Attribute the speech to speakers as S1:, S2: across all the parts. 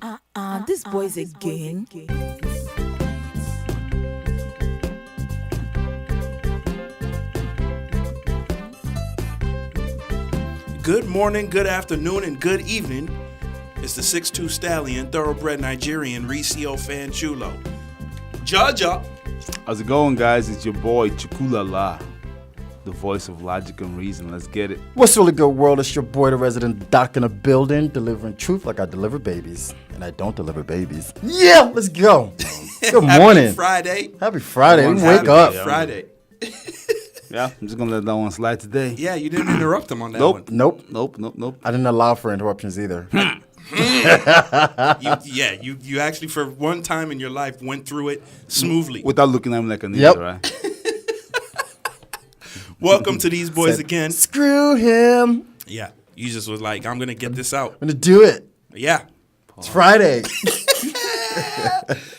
S1: This boy's again.
S2: Good morning, good afternoon, and good evening. It's the 6'2 Stallion, thoroughbred Nigerian, Ricio Fanchulo. Jaja.
S3: How's it going, guys? It's your boy, Chukulala, the voice of logic and reason. Let's get it.
S4: What's really good, world? It's your boy, the resident doc in the building, delivering truth like I deliver babies. And I don't deliver babies. Yeah, let's go. Good morning.
S2: Happy Friday.
S4: Happy Friday. We
S2: Happy
S4: wake up.
S2: Friday.
S3: Yeah, I'm just going to let that one slide today.
S2: Yeah, you didn't interrupt him on that
S3: Nope.
S2: one.
S4: Nope. I didn't allow for interruptions either.
S2: You actually, for one time in your life, went through it smoothly.
S3: Without looking at him like a ninja,
S4: Yep.
S3: right?
S2: Welcome to These Boys
S4: Said,
S2: Again.
S4: Screw him.
S2: Yeah, you just was like, I'm going to get this out.
S4: I'm going to do it.
S2: Yeah.
S4: It's Friday.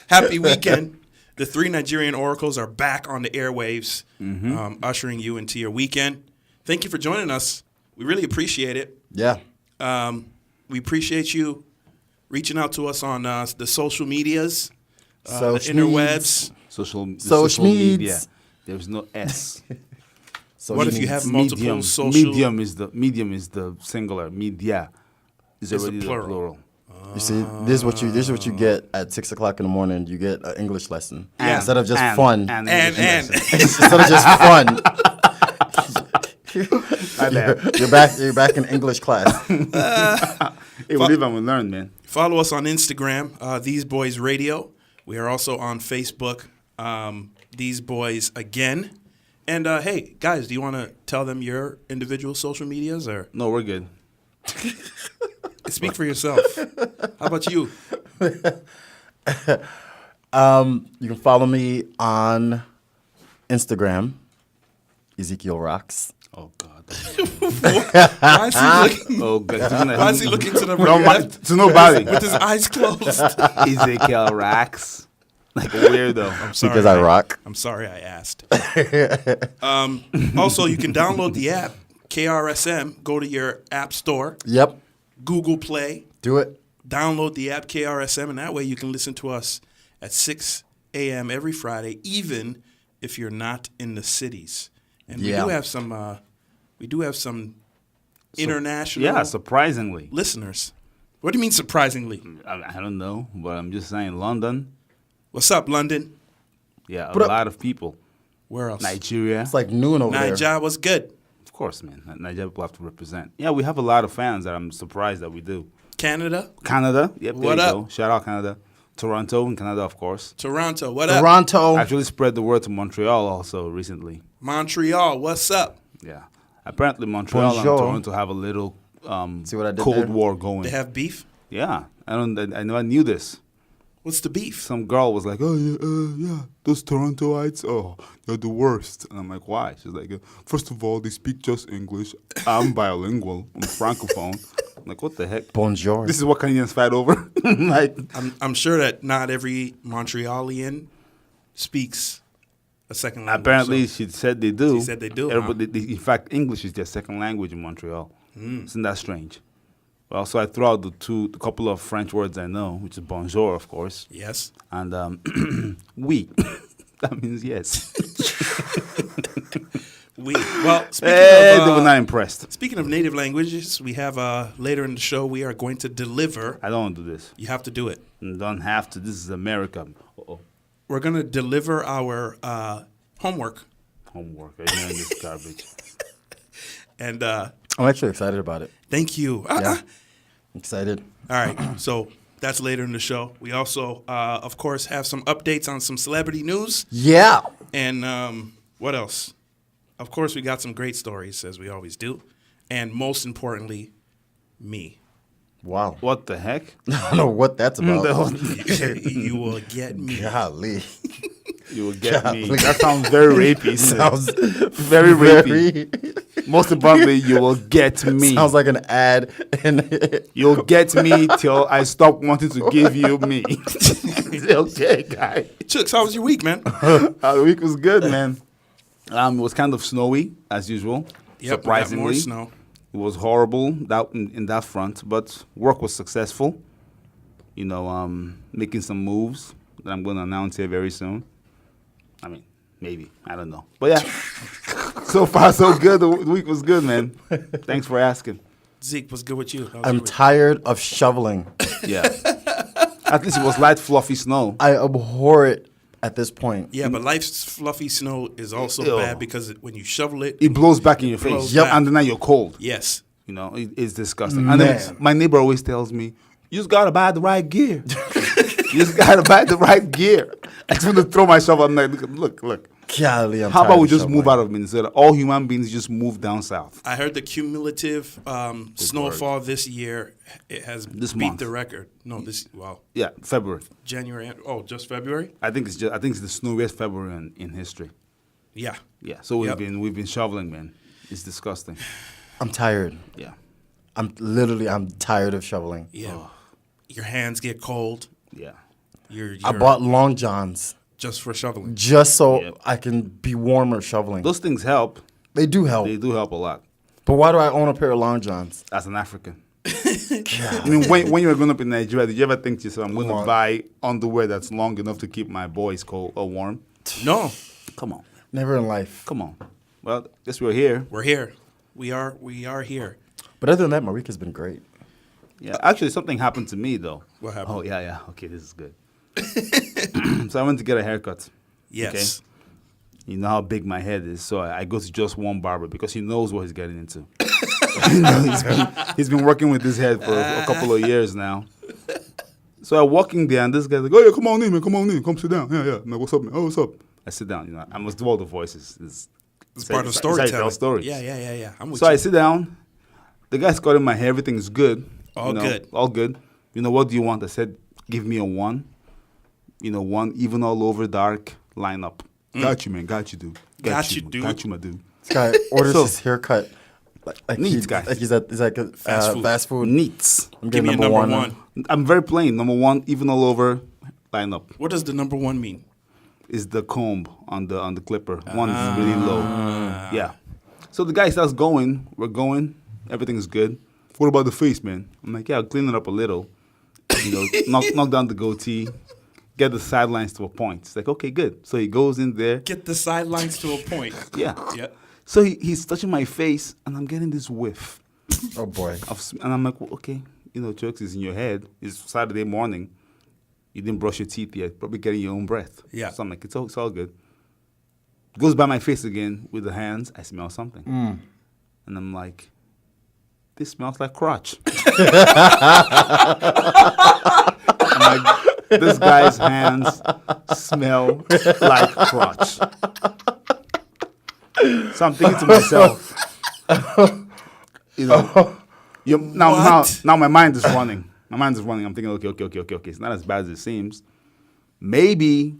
S2: Happy weekend. The three Nigerian oracles are back on the airwaves, ushering you into your weekend. Thank you for joining us. We really appreciate it.
S4: Yeah.
S2: We appreciate you reaching out to us on the social medias, the
S4: Social
S2: interwebs.
S3: Social
S4: Social
S3: media.
S4: meds.
S3: There's no S.
S2: What if you have multiple social?
S3: Medium is the singular. Media is already the plural.
S4: You see, this is what you get at 6 o'clock in the morning. You get an English lesson instead of just
S3: And-
S4: fun.
S3: and
S4: Instead of just fun.
S3: My bad.
S4: You're back in English class.
S3: Hey, we live and we learn, man.
S2: Follow us on Instagram, These Boys Radio. We are also on Facebook, These Boys Again. And hey, guys, do you want to tell them your individual social medias, or
S3: No, we're good.
S2: speak for yourself? How about you?
S4: You can follow me on Instagram, Ezekiel Rocks.
S3: Oh, God.
S2: Why is he looking?
S3: Oh, God.
S2: Why is he looking to the left
S3: To nobody.
S2: with his eyes closed?
S3: Ezekiel Rax. Like a weirdo.
S2: I'm sorry,
S4: Because I rock.
S2: I'm sorry I asked. Also, you can download the app, KRSM. Go to your app store,
S4: Yep.
S2: Google Play,
S4: Do it.
S2: download the app KRSM, and that way you can listen to us at 6 a.m. every Friday, even if you're not in the cities. And
S4: Yeah.
S2: we do have some international
S3: Yeah, surprisingly.
S2: listeners. What do you mean surprisingly?
S3: I don't know, but I'm just saying London.
S2: What's up, London?
S3: Yeah, a
S4: But,
S3: lot of people.
S2: Where else?
S3: Nigeria.
S4: It's like noon over there.
S2: Nigeria was good.
S3: Of course, man. Nigeria people have to represent. Yeah, we have a lot of fans that I'm surprised that we do.
S2: Canada,
S3: Canada. Yep, there
S2: What
S3: you
S2: up?
S3: go. Shout out Canada. Toronto and Canada, of course.
S2: Toronto, what up?
S4: Toronto.
S3: Actually spread the word to Montreal also recently.
S2: Montreal, what's up?
S3: Yeah. Apparently Montreal
S4: Bonjour.
S3: and Toronto have a little
S4: See what I did
S3: Cold
S4: there?
S3: War going.
S2: They have beef?
S3: Yeah. I knew this.
S2: What's the beef?
S3: Some girl was like, "Oh yeah, those Torontoites, oh, they're the worst." And I'm like, "Why?" She's like, "First of all, they speak just English. I'm bilingual. I'm francophone." I'm like, "What the heck?
S4: Bonjour.
S3: This is what Canadians fight over." Like,
S2: I'm sure that not every Montrealian speaks a second language.
S3: apparently,
S2: so-
S3: she said they do.
S2: She said they do,
S3: In fact, English is their second language in Montreal. Isn't that strange? Well, so I threw out the couple of French words I know, which is bonjour, of course,
S2: Yes.
S3: and oui. That means yes.
S2: Well,
S3: Hey, they were not impressed.
S2: speaking of native languages, we have later in the show, we are going to deliver.
S3: I don't want to do this.
S2: You have to do it.
S3: You don't have to. This is America. Uh-oh.
S2: We're going to deliver our homework.
S3: Homework. I hearing this garbage.
S2: And
S4: I'm actually excited about it.
S2: thank you.
S4: Yeah. Excited.
S2: All right. So that's later in the show. We also, of course, have some updates on some celebrity news.
S4: Yeah.
S2: And what else? Of course, we got some great stories, as we always do. And most importantly, me.
S4: Wow.
S3: What the heck?
S4: I don't know what that's about.
S2: You will get me.
S4: Golly.
S3: You will get me.
S4: Golly.
S3: That sounds very rapey.
S4: Sounds
S3: very rapey. Most importantly, you will get me.
S4: Sounds like an ad. And
S3: You'll get me till I stop wanting to give you me. Okay, guy.
S2: Chooks, how was your week, man?
S3: The week was good, man. It was kind of snowy, as usual.
S2: Yep, we got
S3: surprisingly.
S2: more snow.
S3: It was horrible in that front, but work was successful. making some moves that I'm going to announce here very soon. I mean, maybe. I don't know. But yeah, so far so good. The week was good, man. Thanks for asking.
S2: Zeke, what's good with you? How's
S4: I'm
S2: your week?
S4: tired of shoveling.
S3: Yeah. At least it was light, fluffy snow.
S4: I abhor it at this point.
S2: Yeah, but life's fluffy snow is also
S3: Ew.
S2: bad because when you shovel it,
S3: It blows back in your
S2: blows
S3: face. Yep.
S2: back.
S3: And then you're cold.
S2: yes.
S3: It's disgusting. And then
S4: Man.
S3: my neighbor always tells me, you just got to buy the right gear. You just got to buy the right gear. I just want to throw my shovel. I'm like, look.
S4: Golly, I'm
S3: How
S4: tired
S3: about we
S4: of
S3: just
S4: shoveling.
S3: move out of Minnesota? All human beings just move down south.
S2: I heard the cumulative snowfall this year it has
S3: This
S2: beat
S3: month.
S2: the record. No,
S3: Yeah, February.
S2: January. Oh, just February.
S3: I think it's the snowiest February in history.
S2: Yeah.
S3: Yeah. So
S2: Yep.
S3: we've been shoveling, man. It's disgusting.
S4: I'm tired.
S3: Yeah.
S4: I'm tired of shoveling.
S2: Yeah. Your hands get cold.
S3: Yeah.
S2: You're
S4: I bought long johns
S2: just for shoveling.
S4: just so
S3: Yep.
S4: I can be warmer shoveling.
S3: Those things help.
S4: They do help.
S3: They do help a lot.
S4: But why do I own a pair of long johns?
S3: As an African. I mean, when you were growing up in Nigeria, did you ever think to yourself, I'm going to buy underwear that's long enough to keep my boys cold or warm?
S2: No,
S3: Come on.
S4: Never in life.
S3: Come on. Well, guess we're here.
S2: we're here. We are here.
S4: But other than that, my week has been great.
S3: Yeah. Actually, something happened to me, though.
S2: What happened?
S3: Oh, yeah. Okay, this is good. So I went to get a haircut.
S2: Yes.
S3: You know how big my head is, so I go to just one barber because he knows what he's getting into. He's been working with this head for a couple of years now. So I walk in there, and this guy's like, "Oh yeah, come on in, man, come sit down. Yeah. I'm like, what's up, man? Oh, what's up?" I sit down. I must do all the voices.
S2: It's part of
S3: it's how you
S2: storytelling.
S3: tell stories.
S2: Yeah. I'm with
S3: So
S2: you.
S3: I sit down. The guy's cutting my hair. Everything's good.
S2: All good.
S3: All good. What do you want? I said, give me a 1. 1 even all over dark lineup. Got you, man. Got you, dude.
S2: Got you, dude.
S3: Got you, my dude.
S4: This guy orders
S3: So-
S4: his haircut like
S3: Neat guy.
S4: Like he's like a fast food.
S3: Neats.
S4: I'm
S2: Give
S4: getting
S2: me a number
S4: now.
S2: one.
S3: I'm very plain. Number 1, even all over lineup.
S2: What does the number one mean?
S3: Is the comb on the clipper. One is really low. Yeah. So the guy starts going. We're going. Everything's good. What about the face, man? I'm like, yeah, I'll clean it up a little. Knock down the goatee. Get the sidelines to a point. It's like, okay, good. So he goes in there.
S2: Get the sidelines to a point.
S3: Yeah.
S2: Yep.
S3: So he's touching my face, and I'm getting this whiff.
S4: Oh boy.
S3: And I'm like, well, okay, jokes is in your head. It's Saturday morning. You didn't brush your teeth yet. Probably getting your own breath.
S2: Yeah.
S3: So I'm like, it's all good. Goes by my face again with the hands. I smell something. And I'm like, this smells like crotch. I'm like, this guy's hands smell like crotch. So I'm thinking to myself, now my mind is running. My mind is running. I'm thinking, okay. It's not as bad as it seems. Maybe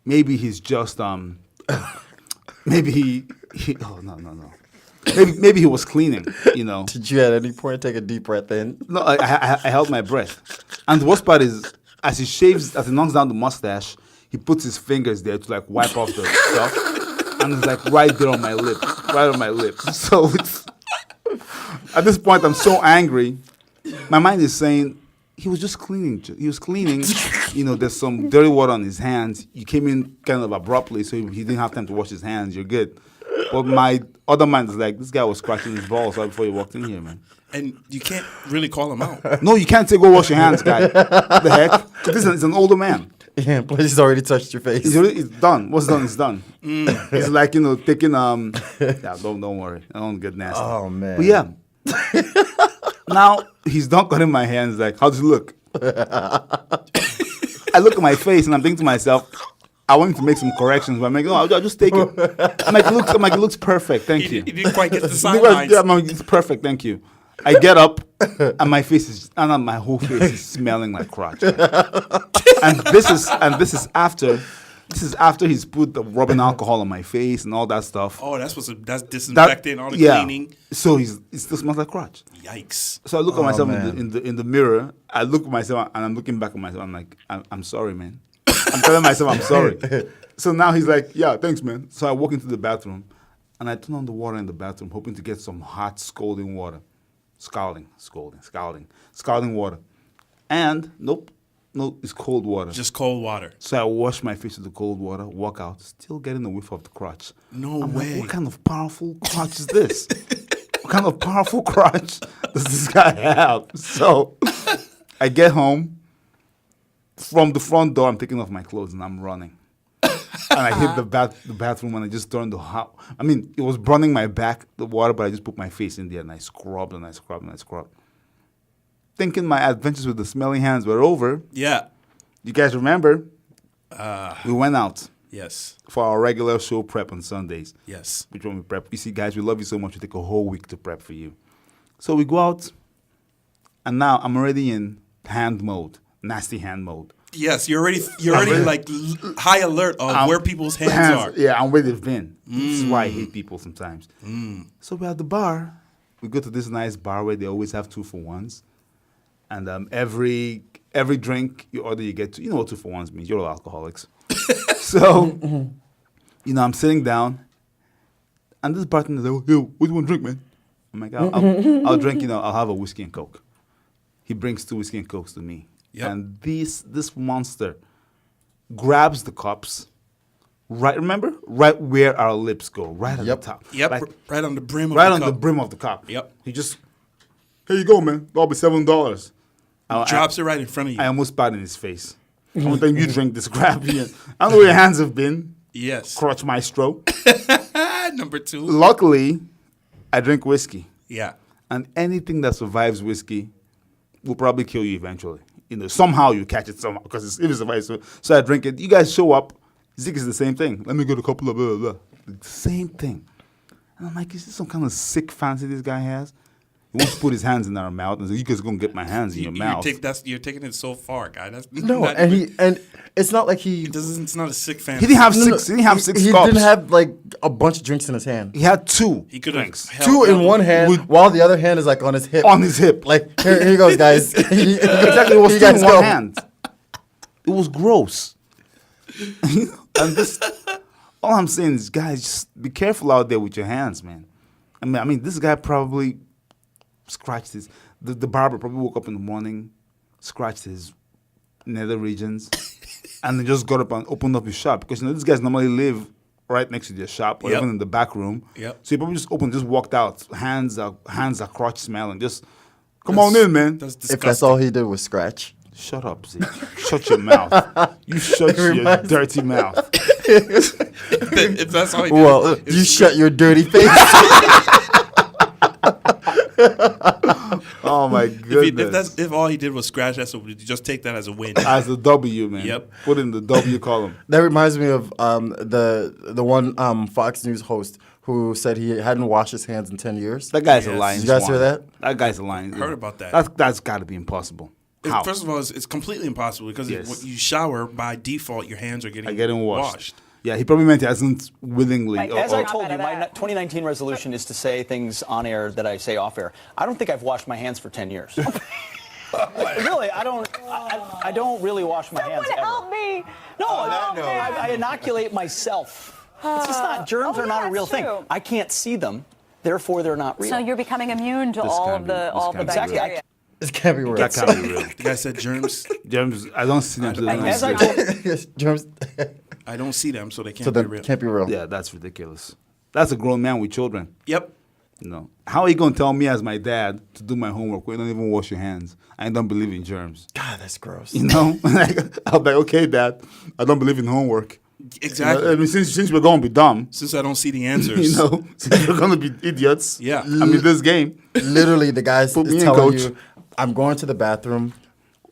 S3: he's just maybe he oh no. Maybe he was cleaning,
S4: Did you at any point take a deep breath in?
S3: No, I held my breath. And the worst part is, as he knocks down the mustache, he puts his fingers there to like wipe off the stuff, and it's like right there on my lip, So it's at this point I'm so angry. My mind is saying he was just cleaning. He was cleaning. There's some dirty water on his hands. You came in kind of abruptly, so he didn't have time to wash his hands. You're good. But my other mind is like, this guy was scratching his balls right before he walked in here, man.
S2: And you can't really call him out.
S3: No, you can't say go wash your hands, guy. The heck? This is an older man.
S4: Yeah, plus he's already touched your face.
S3: It's done. What's done is done. It's like, taking yeah, don't worry. I don't get nasty.
S4: Oh, man.
S3: But yeah. Now he's done cutting my hands. Like, how does it look? I look at my face and I'm thinking to myself, I want him to make some corrections, but I'm like, no, I'll just take it. I'm like, it looks perfect. Thank you.
S2: He didn't quite get the sidelines.
S3: Yeah, I'm like, it's perfect. Thank you. I get up and my whole face is smelling like crotch. and this is after he's put the rubbing alcohol on my face and all that stuff.
S2: Oh, that's disinfecting, all the cleaning.
S3: So it still smells like crotch.
S2: Yikes.
S3: So I look at myself
S4: man.
S3: in the mirror. I look at myself and I'm looking back at myself. I'm like, I'm sorry, man. I'm telling myself I'm sorry. So now he's like, yeah, thanks, man. So I walk into the bathroom and I turn on the water in the bathroom, hoping to get some hot scalding water. Scalding water. And nope, no, it's cold water.
S2: Just cold water.
S3: So I wash my face with the cold water, walk out, still getting a whiff of the crotch.
S2: No
S3: I'm
S2: way.
S3: Like, what kind of powerful crotch is this? What kind of powerful crotch does this guy have? So I get home. From the front door, I'm taking off my clothes and I'm running. And I hit the bathroom and I just turned the hot. I mean, it was burning my back, the water, but I just put my face in there and I scrubbed and I scrubbed and I scrubbed. Thinking my adventures with the smelly hands were over.
S2: Yeah.
S3: You guys remember? We went out
S2: Yes.
S3: for our regular show prep on Sundays.
S2: Yes.
S3: Which one we prep? You see, guys, we love you so much. We take a whole week to prep for you. So we go out, and now I'm already in hand mode, nasty hand mode.
S2: Yes, you're already like high alert of where people's hands are.
S3: Yeah, and where they've been. This is why I hate people sometimes. So we're at the bar. We go to this nice bar where they always have 2-for-1s. And every drink you order, you get you know what 2-for-1s means. You're all alcoholics. So, I'm sitting down, and this bartender's like, yo, what do you want to drink, man? I'm like, I'll drink, I'll have a whiskey and Coke. He brings 2 whiskey and Cokes to me.
S2: Yep.
S3: And this monster grabs the cups, right where our lips go, right at the top.
S2: Yep,
S3: Like,
S2: right on the brim of
S3: right
S2: the
S3: on
S2: cup.
S3: the brim of the cup.
S2: Yep.
S3: He just, here you go, man. That'll be $7.
S2: Drops it right in front of you.
S3: I almost spat in his face. I don't think you drink this crap. I don't know where your hands have been.
S2: Yes.
S3: Crotch maestro.
S2: Number 2.
S3: Luckily, I drink whiskey.
S2: Yeah.
S3: And anything that survives whiskey will probably kill you eventually. Somehow you catch it somehow because if it survives. So I drink it. You guys show up. Zig is the same thing. Let me get a couple of blah, blah, blah. The same thing. And I'm like, is this some kind of sick fancy this guy has? He wants to put his hands in our mouth and say, you guys going to get my hands in your mouth.
S2: You're taking it so far, guy. That's
S4: No,
S2: not,
S4: and it's not like he
S2: it's not a sick fan.
S3: He didn't have six. He didn't have 6
S4: He
S3: cups.
S4: didn't have like a bunch of drinks in his hand.
S3: He had 2.
S2: He could have
S3: drinks.
S4: 2 in one hand, while the other hand is like on his hip.
S3: On his hip.
S4: Like here you goes, guys.
S3: Exactly. It was
S4: You
S3: 2 in
S4: guys
S3: one
S4: go.
S3: hand. It was gross. And this, all I'm saying is, guys, just be careful out there with your hands, man. I mean, this guy probably scratched his. The barber probably woke up in the morning, scratched his nether regions, and then just got up and opened up his shop because these guys normally live right next to their shop or
S2: Yep.
S3: even in the back room.
S2: Yep.
S3: So he probably just walked out, hands are crotch smelling, just come on in, man.
S2: That's
S4: If
S2: disgusting.
S4: that's all he did was scratch.
S3: Shut up, Z. Shut your mouth. You shut your
S4: reminds-
S3: dirty mouth.
S2: if that's all he did.
S4: Well, you shut your dirty face.
S3: Oh my goodness.
S2: If all he did was scratch, just take that as a win.
S3: As a W, man.
S2: Yep.
S3: Put in the W column.
S4: That reminds me of the one Fox News host who said he hadn't washed his hands in 10 years.
S3: That guy's
S2: Yes.
S3: a lying
S4: Did you guys
S3: swan.
S4: hear that?
S3: That guy's a lying.
S2: Heard about that.
S3: That's got to be impossible. How?
S2: First of all, it's completely impossible because
S3: Yes.
S2: when you shower, by default, your hands are getting
S3: washed. Yeah, he probably meant he hasn't willingly.
S5: As I told you, my 2019 resolution is to say things on air that I say off air. I don't think I've washed my hands for 10 years. Really, I don't really wash my hands ever.
S6: Help me!
S5: No,
S6: Oh, man.
S5: I inoculate myself. It's just not, germs are not a real thing.
S6: true.
S5: I can't see them, therefore they're not real.
S6: So you're becoming immune to
S3: This
S6: all
S3: can't
S6: of
S3: be-
S6: the
S3: this
S6: all the
S3: can't be
S5: Exactly.
S6: bacteria.
S4: This can't be real.
S3: That can't be real.
S2: The guy said germs.
S3: Germs, I don't see them. So they don't
S5: As I
S3: exist.
S5: told
S4: Germs.
S2: I don't see them, so they can't
S4: So
S2: be
S4: that
S2: real.
S4: can't be real.
S3: Yeah, that's ridiculous. That's a grown man with children.
S2: Yep.
S3: How are you going to tell me as my dad to do my homework when you don't even wash your hands? I don't believe in germs.
S4: God, that's gross.
S3: I'll be like, okay, Dad, I don't believe in homework.
S2: Exactly.
S3: I mean, since we're going to be dumb,
S2: Since I don't see the answers.
S3: since we're going to be idiots.
S2: Yeah.
S3: I mean, this game.
S4: Literally, the guy is
S3: Put me in,
S4: telling
S3: coach.
S4: you, I'm going to the bathroom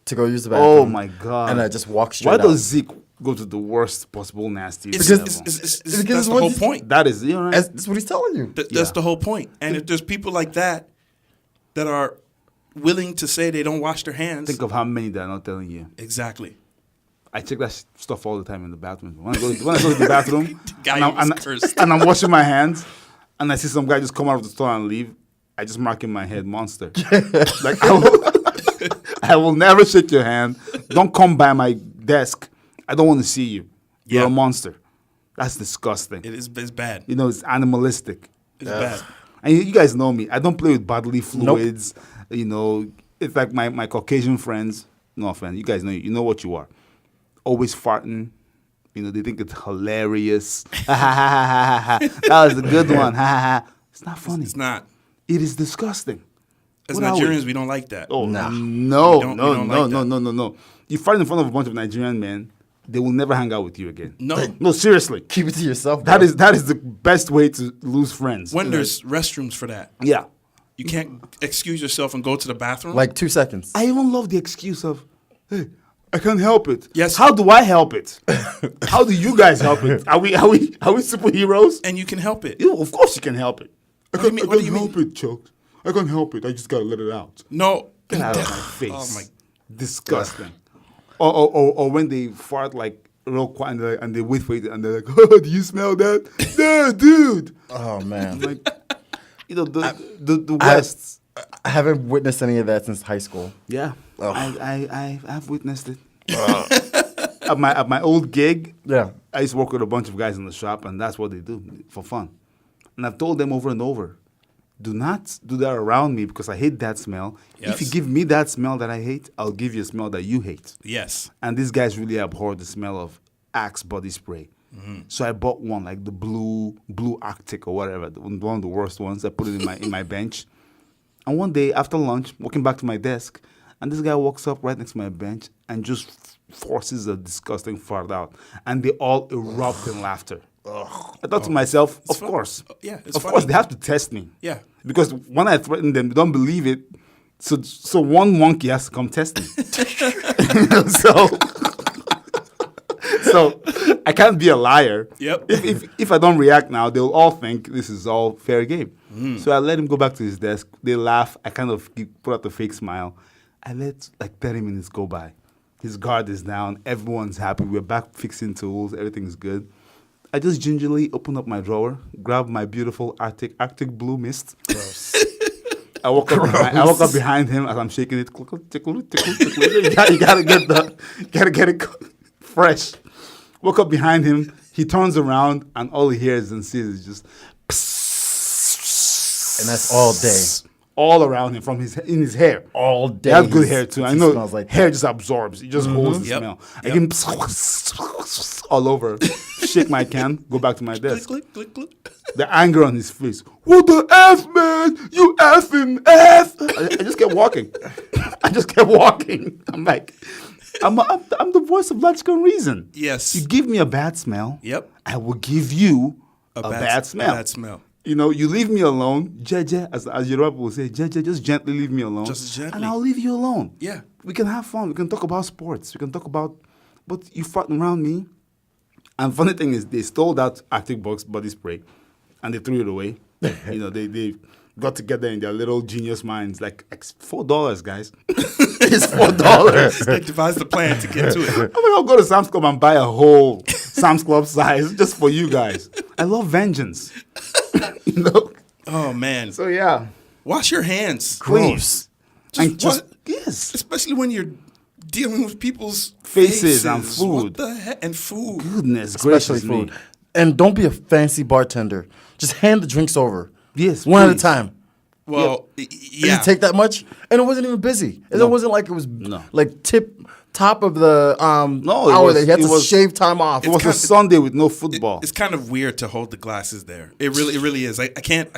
S4: to go use the bathroom.
S3: Oh my God.
S4: And I just walk straight
S3: Why
S4: out.
S3: does Zeke go to the worst possible nasty
S2: It's,
S3: level?
S2: it's,
S4: because
S2: that's the
S4: what
S2: whole
S4: is-
S2: point.
S3: That is, you know, right?
S4: That's what he's telling you.
S2: That's the whole point. And if there's people like that that are willing to say they don't wash their hands.
S3: Think of how many that are not telling you.
S2: Exactly.
S3: I check that stuff all the time in the bathroom. When I go to the bathroom
S2: guy
S3: and,
S2: was
S3: I'm,
S2: cursed.
S3: and I'm washing my hands and I see some guy just come out of the store and leave, I just mark in my head, monster. Like, I will never shake your hand. Don't come by my desk. I don't want to see you. You're
S2: Yeah.
S3: a monster. That's disgusting.
S2: It's bad.
S3: It's animalistic.
S2: It's bad.
S3: And you guys know me. I don't play with bodily fluids. It's like my Caucasian friends. No offense. You guys know you know what you are. Always farting. You know, they think it's hilarious. Ha ha ha ha ha ha. That was a good one. Ha ha ha. It's not funny.
S2: It's not.
S3: It is disgusting.
S2: As
S3: What are we?
S2: Nigerians, we don't like that.
S3: Oh
S4: Nah.
S3: no,
S2: We don't
S3: no,
S2: like
S3: no,
S2: that.
S3: no, no, no, no. You fart in front of a bunch of Nigerian men, they will never hang out with you again.
S2: No.
S3: No, seriously.
S4: Keep it to yourself.
S3: That
S4: bro.
S3: is the best way to lose friends.
S2: When there's restrooms for that.
S3: Yeah.
S2: You can't excuse yourself and go to the bathroom.
S4: like 2 seconds.
S3: I even love the excuse of, hey, I can't help it.
S2: Yes.
S3: How do I help it? How do you guys help it? Are we superheroes?
S2: and you can help it.
S3: You, of course you can help it.
S2: What do you mean- what do you mean?
S3: help it, Chuck. I can't help it. I just gotta let it out.
S2: No.
S3: Get out of my face.
S2: Oh my.
S3: Disgusting. Or when they fart like real quiet and they wait for it and they're like, oh, do you smell that? No, dude.
S4: Oh man.
S3: Like, you know, the West.
S4: I haven't witnessed any of that since high school.
S3: Yeah.
S4: Oh.
S3: I've witnessed it. At my old gig,
S4: Yeah.
S3: I used to work with a bunch of guys in the shop, and that's what they do for fun. And I've told them over and over, do not do that around me because I hate that smell. If you
S2: Yes.
S3: give me that smell that I hate, I'll give you a smell that you hate.
S2: Yes.
S3: And these guys really abhor the smell of Axe body spray. So I bought one, like the blue Arctic or whatever, one of the worst ones. I put it in my bench. And one day after lunch, walking back to my desk, and this guy walks up right next to my bench and just forces a disgusting fart out. And they all erupt in laughter. I thought to myself, of
S2: fun.
S3: course.
S2: Yeah, it's
S3: of
S2: funny.
S3: course, they have to test me.
S2: Yeah.
S3: Because when I threaten them, they don't believe it. So one monkey has to come test me. So I can't be a liar.
S2: Yep.
S3: If I don't react now, they'll all think this is all fair game. So I let him go back to his desk. They laugh. I kind of put out the fake smile. I let like 30 minutes go by. His guard is down. Everyone's happy. We're back fixing tools. Everything's good. I just gingerly open up my drawer, grab my beautiful Arctic blue mist. I walk up behind him as I'm shaking it. Tickle. You gotta get it fresh. Walk up behind him. He turns around and all he hears and sees is just
S4: And that's all day.
S3: all around him in his hair.
S4: All day.
S3: He has good hair too. I
S4: He
S3: know
S4: smells like
S3: hair just absorbs. It just holds the
S2: Yep.
S3: smell. I give him all over. Shake my can. Go back to my desk.
S2: Click, click, click.
S3: The anger on his face. What the F, man? You effing F. I just kept walking. I'm like, I'm the voice of logical reason.
S2: Yes.
S3: You give me a bad smell.
S2: Yep.
S3: I will give you a bad smell.
S2: A bad smell.
S3: You know, you leave me alone, Jeje, as Yoruba will say, Jeje, just gently leave me alone.
S2: Just gently.
S3: And I'll leave you alone.
S2: Yeah.
S3: We can have fun. We can talk about sports. We can talk about, but you farting around me. And funny thing is, they stole that Arctic Box body spray and they threw it away. You know, they got together in their little genius minds, like $4, guys. It's $4.
S2: They devised a plan to get to it.
S3: I'm like, I'll go to Sam's Club and buy a whole Sam's Club size just for you guys. I love vengeance. You know?
S2: Oh man.
S3: So yeah,
S2: Wash your hands.
S3: please. And
S2: Just
S3: yes,
S2: especially when you're dealing with people's
S3: Faces and food.
S2: What the heck? And food.
S3: goodness
S4: Especially
S3: gracious me.
S4: food. And don't be a fancy bartender. Just hand the drinks over.
S3: Yes,
S4: One at a
S3: please.
S4: time.
S2: Well,
S4: Did
S2: yeah.
S4: it take that much? And it wasn't even busy. It wasn't like it was
S3: No.
S4: like top of the
S3: No, it
S4: hour
S3: was-
S4: that he had
S3: it
S4: to
S3: was-
S4: shave time off.
S3: It was a
S2: kinda-
S3: Sunday with no football.
S2: It's kind of weird to hold the glasses there. It really is. I can't.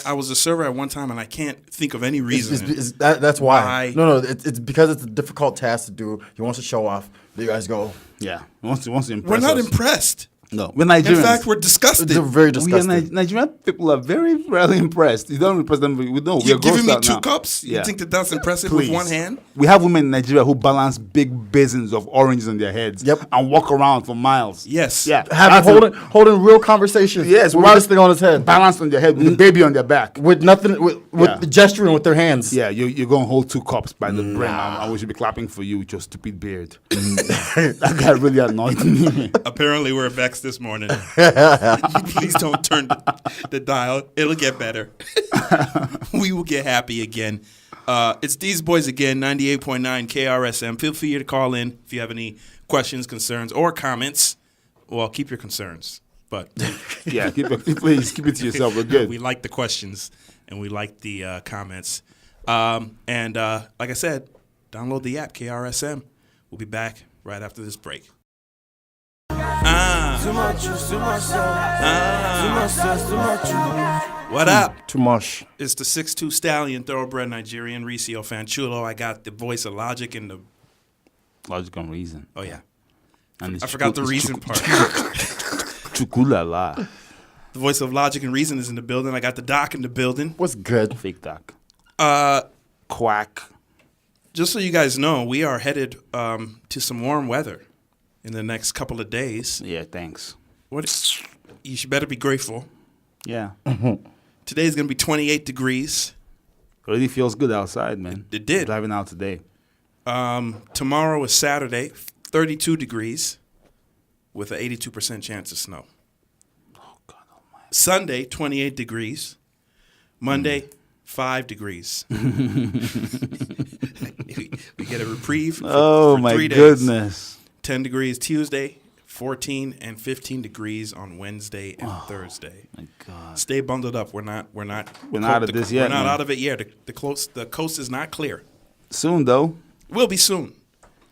S2: I was a server at one time, and I can't think of any reason.
S4: That's why.
S2: Why?
S4: No, it's because it's a difficult task to do. He wants to show off. You guys go.
S3: Yeah, wants to impress
S2: We're not
S3: us.
S2: impressed.
S3: No, we're Nigerians.
S2: In fact, we're disgusted.
S4: It's very
S3: we are
S4: disgusting.
S3: Nigerian people are very rarely impressed. You don't impress them. We know. We
S2: You're
S3: are
S2: giving
S3: grossed
S2: me
S3: out
S2: 2
S3: now.
S2: cups?
S3: Yeah.
S2: You think that's impressive
S3: Please.
S2: with one hand?
S3: We have women in Nigeria who balance big basins of oranges on their heads.
S4: Yep.
S3: And walk around for miles.
S2: Yes.
S3: Yeah.
S4: Have
S3: That's
S4: holding real conversations.
S3: Yes,
S4: with
S3: with
S4: this thing on his head.
S3: balanced on their head with the baby on their back.
S4: With nothing, with
S3: Yeah.
S4: gesturing with their hands.
S3: Yeah, you're going to hold 2 cups by the brim. And we should be clapping for you with your stupid beard. That guy really annoyed me.
S2: Apparently, we're vexed this morning. Please don't turn the dial. It'll get better. We will get happy again. It's these boys again, 98.9 KRSM. Feel free to call in if you have any questions, concerns, or comments. Well, keep your concerns. But
S3: Yeah, please keep it to yourself. We're good.
S2: we like the questions and we like the comments. And like I said, Download the app, KRSM. We'll be back right after this break. What up?
S4: Too much.
S2: It's the 6'2 Stallion, thoroughbred Nigerian, Ricio Fanchulo. I got the voice of Logic and the...
S3: Logic and reason.
S2: Oh, yeah.
S3: And it's
S2: I forgot the
S3: it's
S2: reason part.
S3: Chukulala.
S2: The voice of Logic and Reason is in the building. I got the doc in the building.
S4: What's good?
S3: Fake doc.
S2: Quack. Just so you guys know, we are headed to some warm weather in the next couple of days.
S3: Yeah, thanks.
S2: You should better be grateful.
S3: Yeah.
S2: Today's going to be 28 degrees.
S3: Already feels good outside, man.
S2: It did.
S3: Driving out today.
S2: Tomorrow is Saturday, 32 degrees with an 82% chance of snow.
S3: Oh, God almighty.
S2: Sunday, 28 degrees. Monday, 5 degrees. we get a reprieve for 3 days.
S3: Goodness.
S2: 10 degrees Tuesday, 14 and 15 degrees on Wednesday and Thursday.
S3: My God.
S2: Stay bundled up. We're not
S3: out of this yet,
S2: We're not
S3: man.
S2: out of it yet. The coast is not clear.
S3: Soon, though.
S2: Will be soon.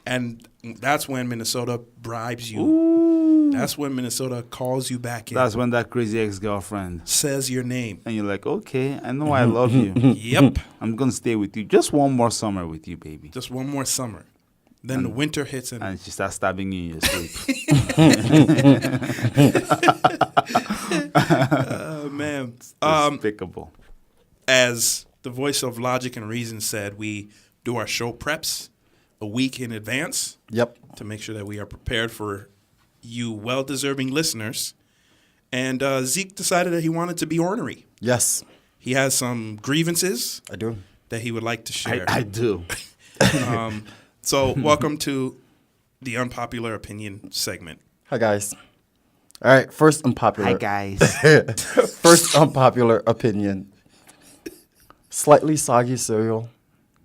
S2: And that's when Minnesota bribes you.
S3: Ooh.
S2: That's when Minnesota calls you back in.
S3: That's when that crazy ex-girlfriend.
S2: Says your name.
S3: And you're like, okay, I know I love you.
S2: Yep.
S3: I'm going to stay with you. Just one more summer with you, baby.
S2: Just one more summer. Then the winter hits
S3: And she starts stabbing you in your sleep.
S2: Oh, man.
S3: Despicable.
S2: As the voice of Logic and Reason said, we do our show preps a week in advance.
S4: Yep.
S2: To make sure that we are prepared for you well-deserving listeners. And Zeke decided that he wanted to be ornery.
S4: Yes.
S2: He has some grievances
S4: I do.
S2: that he would like to share.
S3: I do.
S2: So welcome to the Unpopular Opinion segment.
S4: Hi, guys. All right. First unpopular.
S3: Hi, guys.
S4: First unpopular opinion. Slightly soggy cereal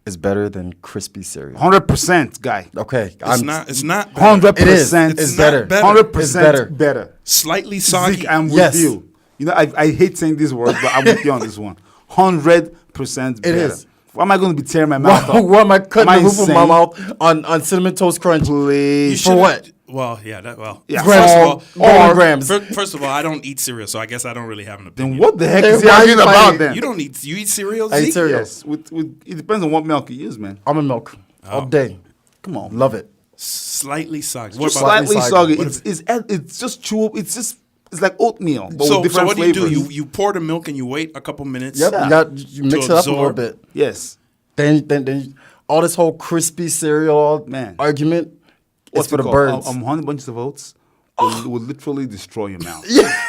S4: is better than crispy cereal.
S3: 100%, guy.
S4: Okay.
S2: It's not better.
S3: 100%.
S4: It is. It's
S2: not
S4: better.
S2: better.
S3: 100%
S4: It's better.
S3: better.
S2: Slightly soggy.
S3: Zeke, I'm with
S4: Yes.
S3: you. You know, I hate saying these words, but I'm with you on this one. 100% better.
S4: is.
S3: Why am I going to be tearing my mouth off?
S4: Why am I cutting
S3: Am I
S4: the roof of my
S3: insane?
S4: mouth on Cinnamon Toast Crunch?
S2: You
S3: Please.
S4: For
S2: should've-
S4: what?
S2: Well, yeah.
S3: Yeah.
S2: First of all,
S4: Golden grams.
S2: First of all, I don't eat cereal, so I guess I don't really have an opinion.
S3: Then what the heck
S4: Then
S3: is he
S4: why
S3: arguing
S4: you
S3: about
S4: fighting?
S3: then?
S2: You eat cereal,
S4: I eat
S2: Zeke?
S4: cereal.
S3: Yes. With, it depends on what milk you use, man.
S4: Almond milk all day.
S3: Come on.
S4: Love it.
S2: Slightly soggy.
S3: Just
S2: What about
S3: slightly
S4: soggy?
S3: soggy. It's just chewable. It's like oatmeal, but
S2: so
S3: with different
S2: what do you
S3: flavors.
S2: do? You pour the milk and you wait a couple minutes.
S4: Yep. You mix it up a little
S2: absorb.
S4: bit.
S3: Yes.
S4: Then all this whole crispy cereal
S3: Man.
S4: argument is
S3: What's
S4: for
S3: it
S4: the
S3: called?
S4: birds.
S3: Honey bunches of oats will literally destroy your mouth.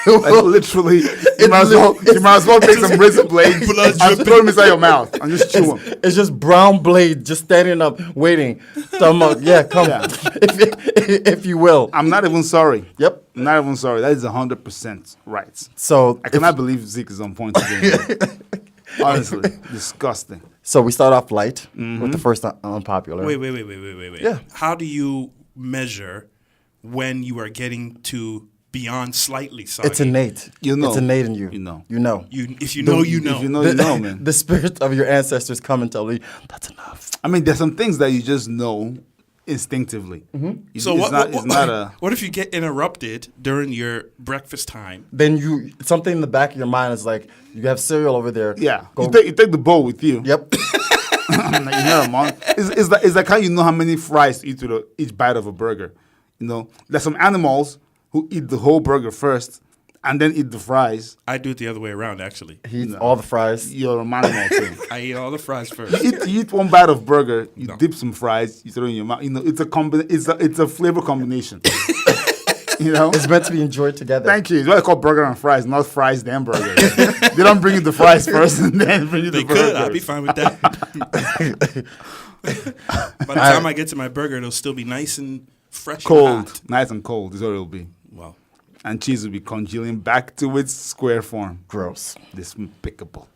S3: Like literally, you might as well take some razor blades
S2: Blood
S3: and throw them inside your mouth and just chew them.
S4: It's just brown blade just standing up waiting. So I'm like, yeah, come,
S3: Yeah.
S4: if you will.
S3: I'm not even sorry.
S4: Yep.
S3: I'm not even sorry. That is 100% right.
S4: So
S3: I cannot believe Zeke is on point today. Honestly, disgusting.
S4: So we start off light with the first unpopular.
S2: Wait.
S4: Yeah.
S2: How do you measure when you are getting to beyond slightly soggy?
S4: It's innate.
S3: You know.
S4: It's innate in you.
S3: You know.
S4: You know.
S2: If you know, you know.
S3: If you know, you know, man.
S4: The spirit of your ancestors come and tell you, that's enough.
S3: I mean, there's some things that you just know instinctively.
S2: So
S3: It's not a.
S2: what if you get interrupted during your breakfast time?
S4: Then something in the back of your mind is like, you have cereal over there.
S3: Yeah,
S4: Go.
S3: you take the bowl with you.
S4: Yep.
S3: I'm like, you know, man. It's like how you know how many fries to eat with each bite of a burger. You know, there's some animals who eat the whole burger first and then eat the fries.
S2: I do it the other way around, actually.
S4: He eats all the fries.
S3: You're a manimal too.
S2: I eat all the fries first.
S3: You eat one bite of burger, you
S2: No.
S3: dip some fries, you throw it in your mouth. You know, it's a flavor combination. You know.
S4: It's meant to be enjoyed together.
S3: Thank you. It's what I call burger and fries, not fries then burger. They don't bring you the fries first and then bring you
S2: They
S3: the
S2: could.
S3: burger.
S2: I'd be fine with that. By the time I get to my burger, it'll still be nice and fresh and
S3: Cold,
S2: hot.
S3: nice and cold is what it'll be.
S2: Well,
S3: And cheese will be congealing back to its square form.
S4: Gross.
S3: Despicable.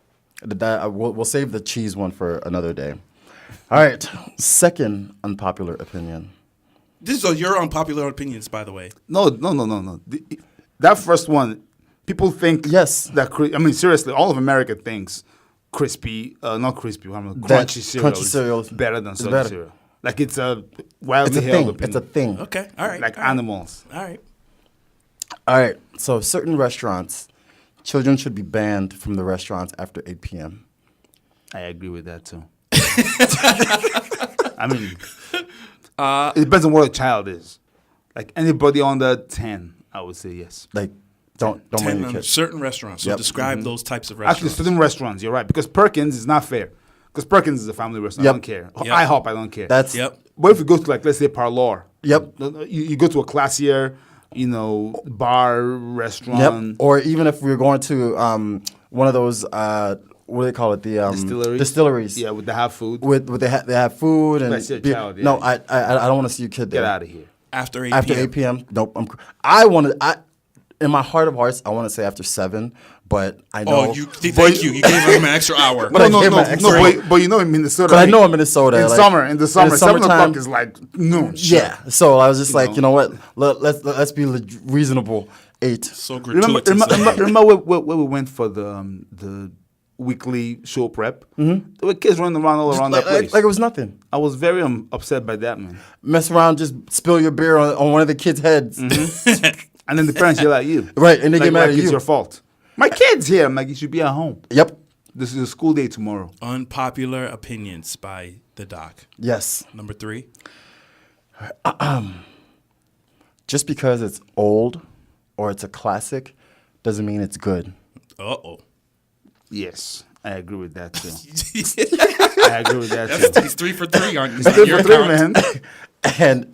S4: We'll save the cheese one for another day. All right. Second unpopular opinion.
S2: these are your unpopular opinions, by the way.
S3: No. That first one, people think
S4: Yes.
S3: that. I mean, seriously, all of America thinks not crispy,
S4: That
S3: crunchy cereal.
S4: crunchy cereal
S3: is better than
S4: is
S3: salty
S4: better.
S3: cereal. Like it's a
S4: It's
S3: wildly
S4: a
S3: held
S4: thing.
S3: opinion.
S4: It's a thing.
S2: Okay. All right.
S3: Like
S2: all right.
S3: animals.
S2: All right.
S4: All right. So certain restaurants, children should be banned from the restaurants after 8 p.m.
S3: I agree with that too. I mean, it depends on what a child is. Like anybody under 10, I would say yes.
S4: Like, don't bring
S2: 10
S4: your
S2: on
S4: kids.
S2: certain restaurants. So
S4: Yep.
S2: describe those types of
S3: Actually,
S2: restaurants.
S3: certain restaurants, you're right. Because Perkins is not fair. Because Perkins is a family restaurant.
S4: Yep.
S3: I don't care.
S2: Yep.
S3: IHOP, I don't care.
S4: That's
S2: Yep.
S3: But if you go to, like, let's say Parlor.
S4: Yep.
S3: You go to a classier, bar, restaurant.
S4: Yep. Or even if we were going to one of those, what do they call it? The distilleries.
S3: Yeah, with the have food.
S4: With they have food and
S3: That's your
S4: beer.
S3: child, yeah.
S4: No, I don't want to see your kid there.
S3: Get out of here.
S2: After 8
S4: After
S2: p.m.
S4: 8 p.m. Nope. In my heart of hearts, I want to say after 7, but I know.
S2: Oh, thank you. You gave him an extra hour.
S4: But I gave my extra-
S3: But you know in Minnesota.
S4: But I know in Minnesota,
S3: In
S4: like,
S3: summer, in the 7
S4: summertime-
S3: o'clock is like noon. Sure.
S4: Yeah. So I was just like,
S3: know.
S4: you know what? Let's be reasonable. 8.
S2: So
S3: Remember,
S2: gratuitous.
S3: remember where we went for the weekly show prep? Mm-hmm. There were kids running around all around that place.
S4: Like it was nothing.
S3: I was very upset by that, man.
S4: Mess around, just spill your beer on one of the kids' heads.
S3: And then the parents yell at you.
S4: Right, and they get mad at
S3: It's
S4: you.
S3: your fault. My kid's here. I'm like, you should be at home.
S4: Yep.
S3: This is a school day tomorrow.
S2: Unpopular opinions by the doc.
S4: Yes.
S2: Number 3.
S4: Just because it's old or it's a classic doesn't mean it's good.
S2: Uh-oh.
S3: Yes, I agree with that too.
S2: He's
S3: I agree with that too.
S2: 3 for 3 on
S3: Three
S2: your
S3: for three,
S2: count.
S3: man.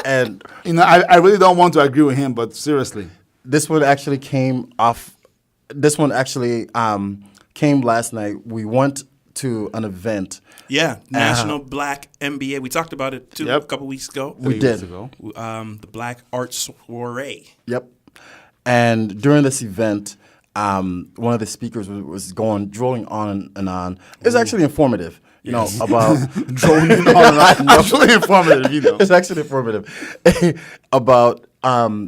S4: And
S3: I really don't want to agree with him, but seriously.
S4: this one actually came off. This one actually came last night. We went to an event.
S2: Yeah, National Black MBA. We talked about it too
S3: Yep.
S2: a couple weeks ago.
S4: We
S3: 3
S4: did.
S3: weeks ago.
S2: The Black Art Soiree.
S4: Yep. And during this event, one of the speakers was drilling on and on. It was actually informative, about
S3: Droning on and on. Absolutely informative,
S4: It's actually informative about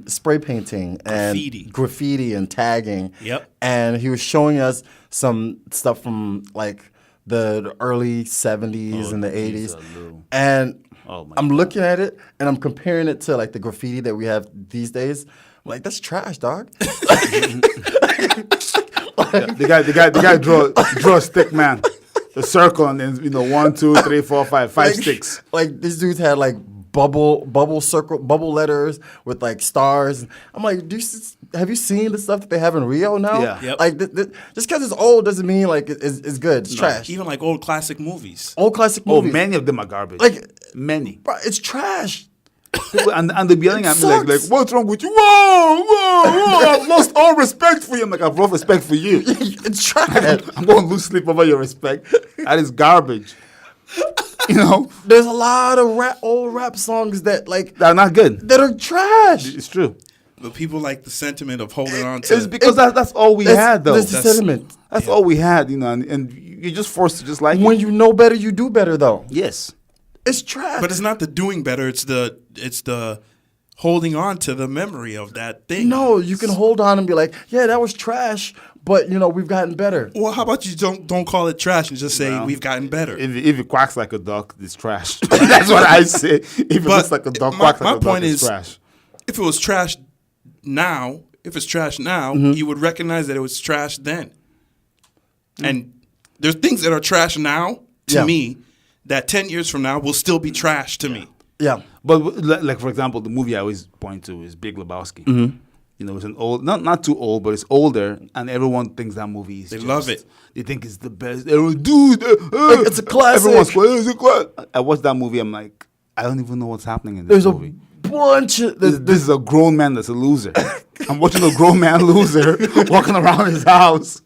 S4: spray painting and graffiti and tagging.
S2: Yep.
S4: And he was showing us some stuff from like the early 70s and the 80s. And I'm looking at it and I'm comparing it to like the graffiti that we have these days. I'm like, that's trash, dog.
S3: The guy draw a stick, man. A circle and then 1, 2, 3, 4, 5 sticks.
S4: Like these dudes had like bubble circle, bubble letters with like stars. I'm like, have you seen the stuff that they have in Rio now?
S3: Yeah.
S2: Yep.
S4: Like just because it's old doesn't mean like it's good. It's trash.
S2: Even like old classic movies.
S4: Old classic
S3: Oh,
S4: movies.
S3: many of them are garbage.
S4: Like
S3: many.
S4: bro, it's trash.
S3: And they're yelling at me like,
S4: Sucks.
S3: what's wrong with you? Whoa, I've lost all respect for you. I'm like, I've lost respect for you.
S4: It's trash.
S3: I'm going to lose sleep over your respect. That is garbage.
S4: There's a lot of old rap songs that like
S3: They're not good.
S4: that are trash.
S3: It's true.
S2: But people like the sentiment of holding on to.
S3: It's because that's all we had, though.
S4: That's the sentiment.
S3: That's all we had, and you're just forced to just like
S4: When
S3: it.
S4: you know better, you do better, though.
S3: Yes.
S4: It's trash.
S2: But it's not the doing better. It's the holding on to the memory of that thing.
S4: no, you can hold on and be like, yeah, that was trash, but we've gotten better.
S2: Well, how about you don't call it trash and just say
S3: No.
S2: we've gotten better.
S3: If it quacks like a duck, it's trash. That's what I say. If it looks like a duck, quacks like a duck, it's trash.
S2: If it was trash now, you would recognize that it was trash then. And there's things that are trash now to me that 10 years from now will still be trash to me.
S4: Yeah.
S3: But like for example, the movie I always point to is Big Lebowski. It's an old, not too old, but it's older, and everyone thinks that movie is.
S2: They love it.
S3: They think it's the best. Everyone, dude,
S4: it's a classic.
S3: Everyone's like, it's a classic. I watched that movie. I'm like, I don't even know what's happening in this
S4: There's
S3: movie.
S4: a bunch of
S3: This is a grown man that's a loser. I'm watching a grown man loser walking around his house.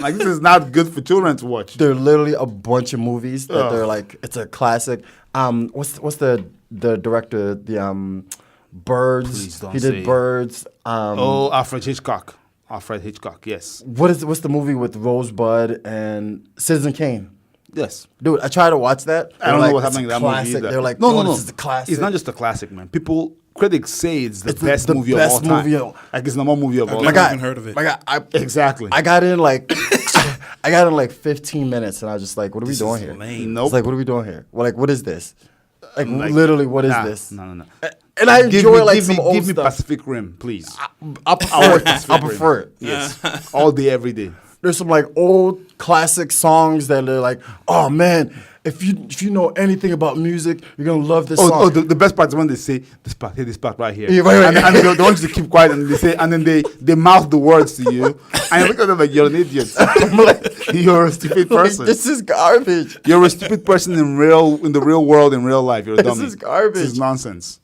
S3: Like, this is not good for children to watch.
S4: there are literally a bunch of movies that they're like, it's a classic. What's the director? The Birds.
S3: Please don't
S4: he
S3: say
S4: did
S3: it.
S4: Birds.
S3: Alfred Hitchcock. Alfred Hitchcock, yes.
S4: What's the movie with Rosebud and Citizen Kane?
S3: Yes.
S4: Dude, I tried to watch that.
S3: I don't know what's
S4: it's
S3: happening in
S4: a
S3: that movie
S4: classic.
S3: either.
S4: They're like,
S3: no,
S4: this is a classic.
S3: It's not just a classic, man. People critics say it's the
S4: It's
S3: best
S4: the
S3: movie
S4: best
S3: of all time.
S4: movie of-
S3: Like it's the number movie of all
S2: I've
S3: time.
S2: never even heard of it.
S4: My God,
S3: Exactly.
S4: I got in like, I got in like 15 minutes, and I was just like, "What are
S2: This
S4: we doing
S2: is
S4: here?"
S2: lame.
S3: Nope.
S4: It's like, "What are we doing here?" Well, like, what is this? Like,
S3: Like,
S4: literally, what is
S3: nah,
S4: this?
S3: No.
S4: And I enjoy like some old
S3: give me
S4: stuff.
S3: Pacific Rim, please.
S4: I prefer it. I
S3: Rim.
S4: prefer it.
S3: Yes, all day, every day.
S4: There's some like old classic songs that are like, "Oh man, if you know anything about music, you're gonna love this song."
S3: Oh, the best part is when they say this part, this part right here,
S4: Yeah, right.
S3: and they want you to keep quiet, and they say, and then they mouth the words to you, and you look at them like you're an idiot.
S4: I'm like,
S3: You're a stupid
S4: like,
S3: person.
S4: this is garbage.
S3: You're a stupid person in the real world, in real life. You're a
S4: This
S3: dummy.
S4: is garbage.
S3: This is nonsense.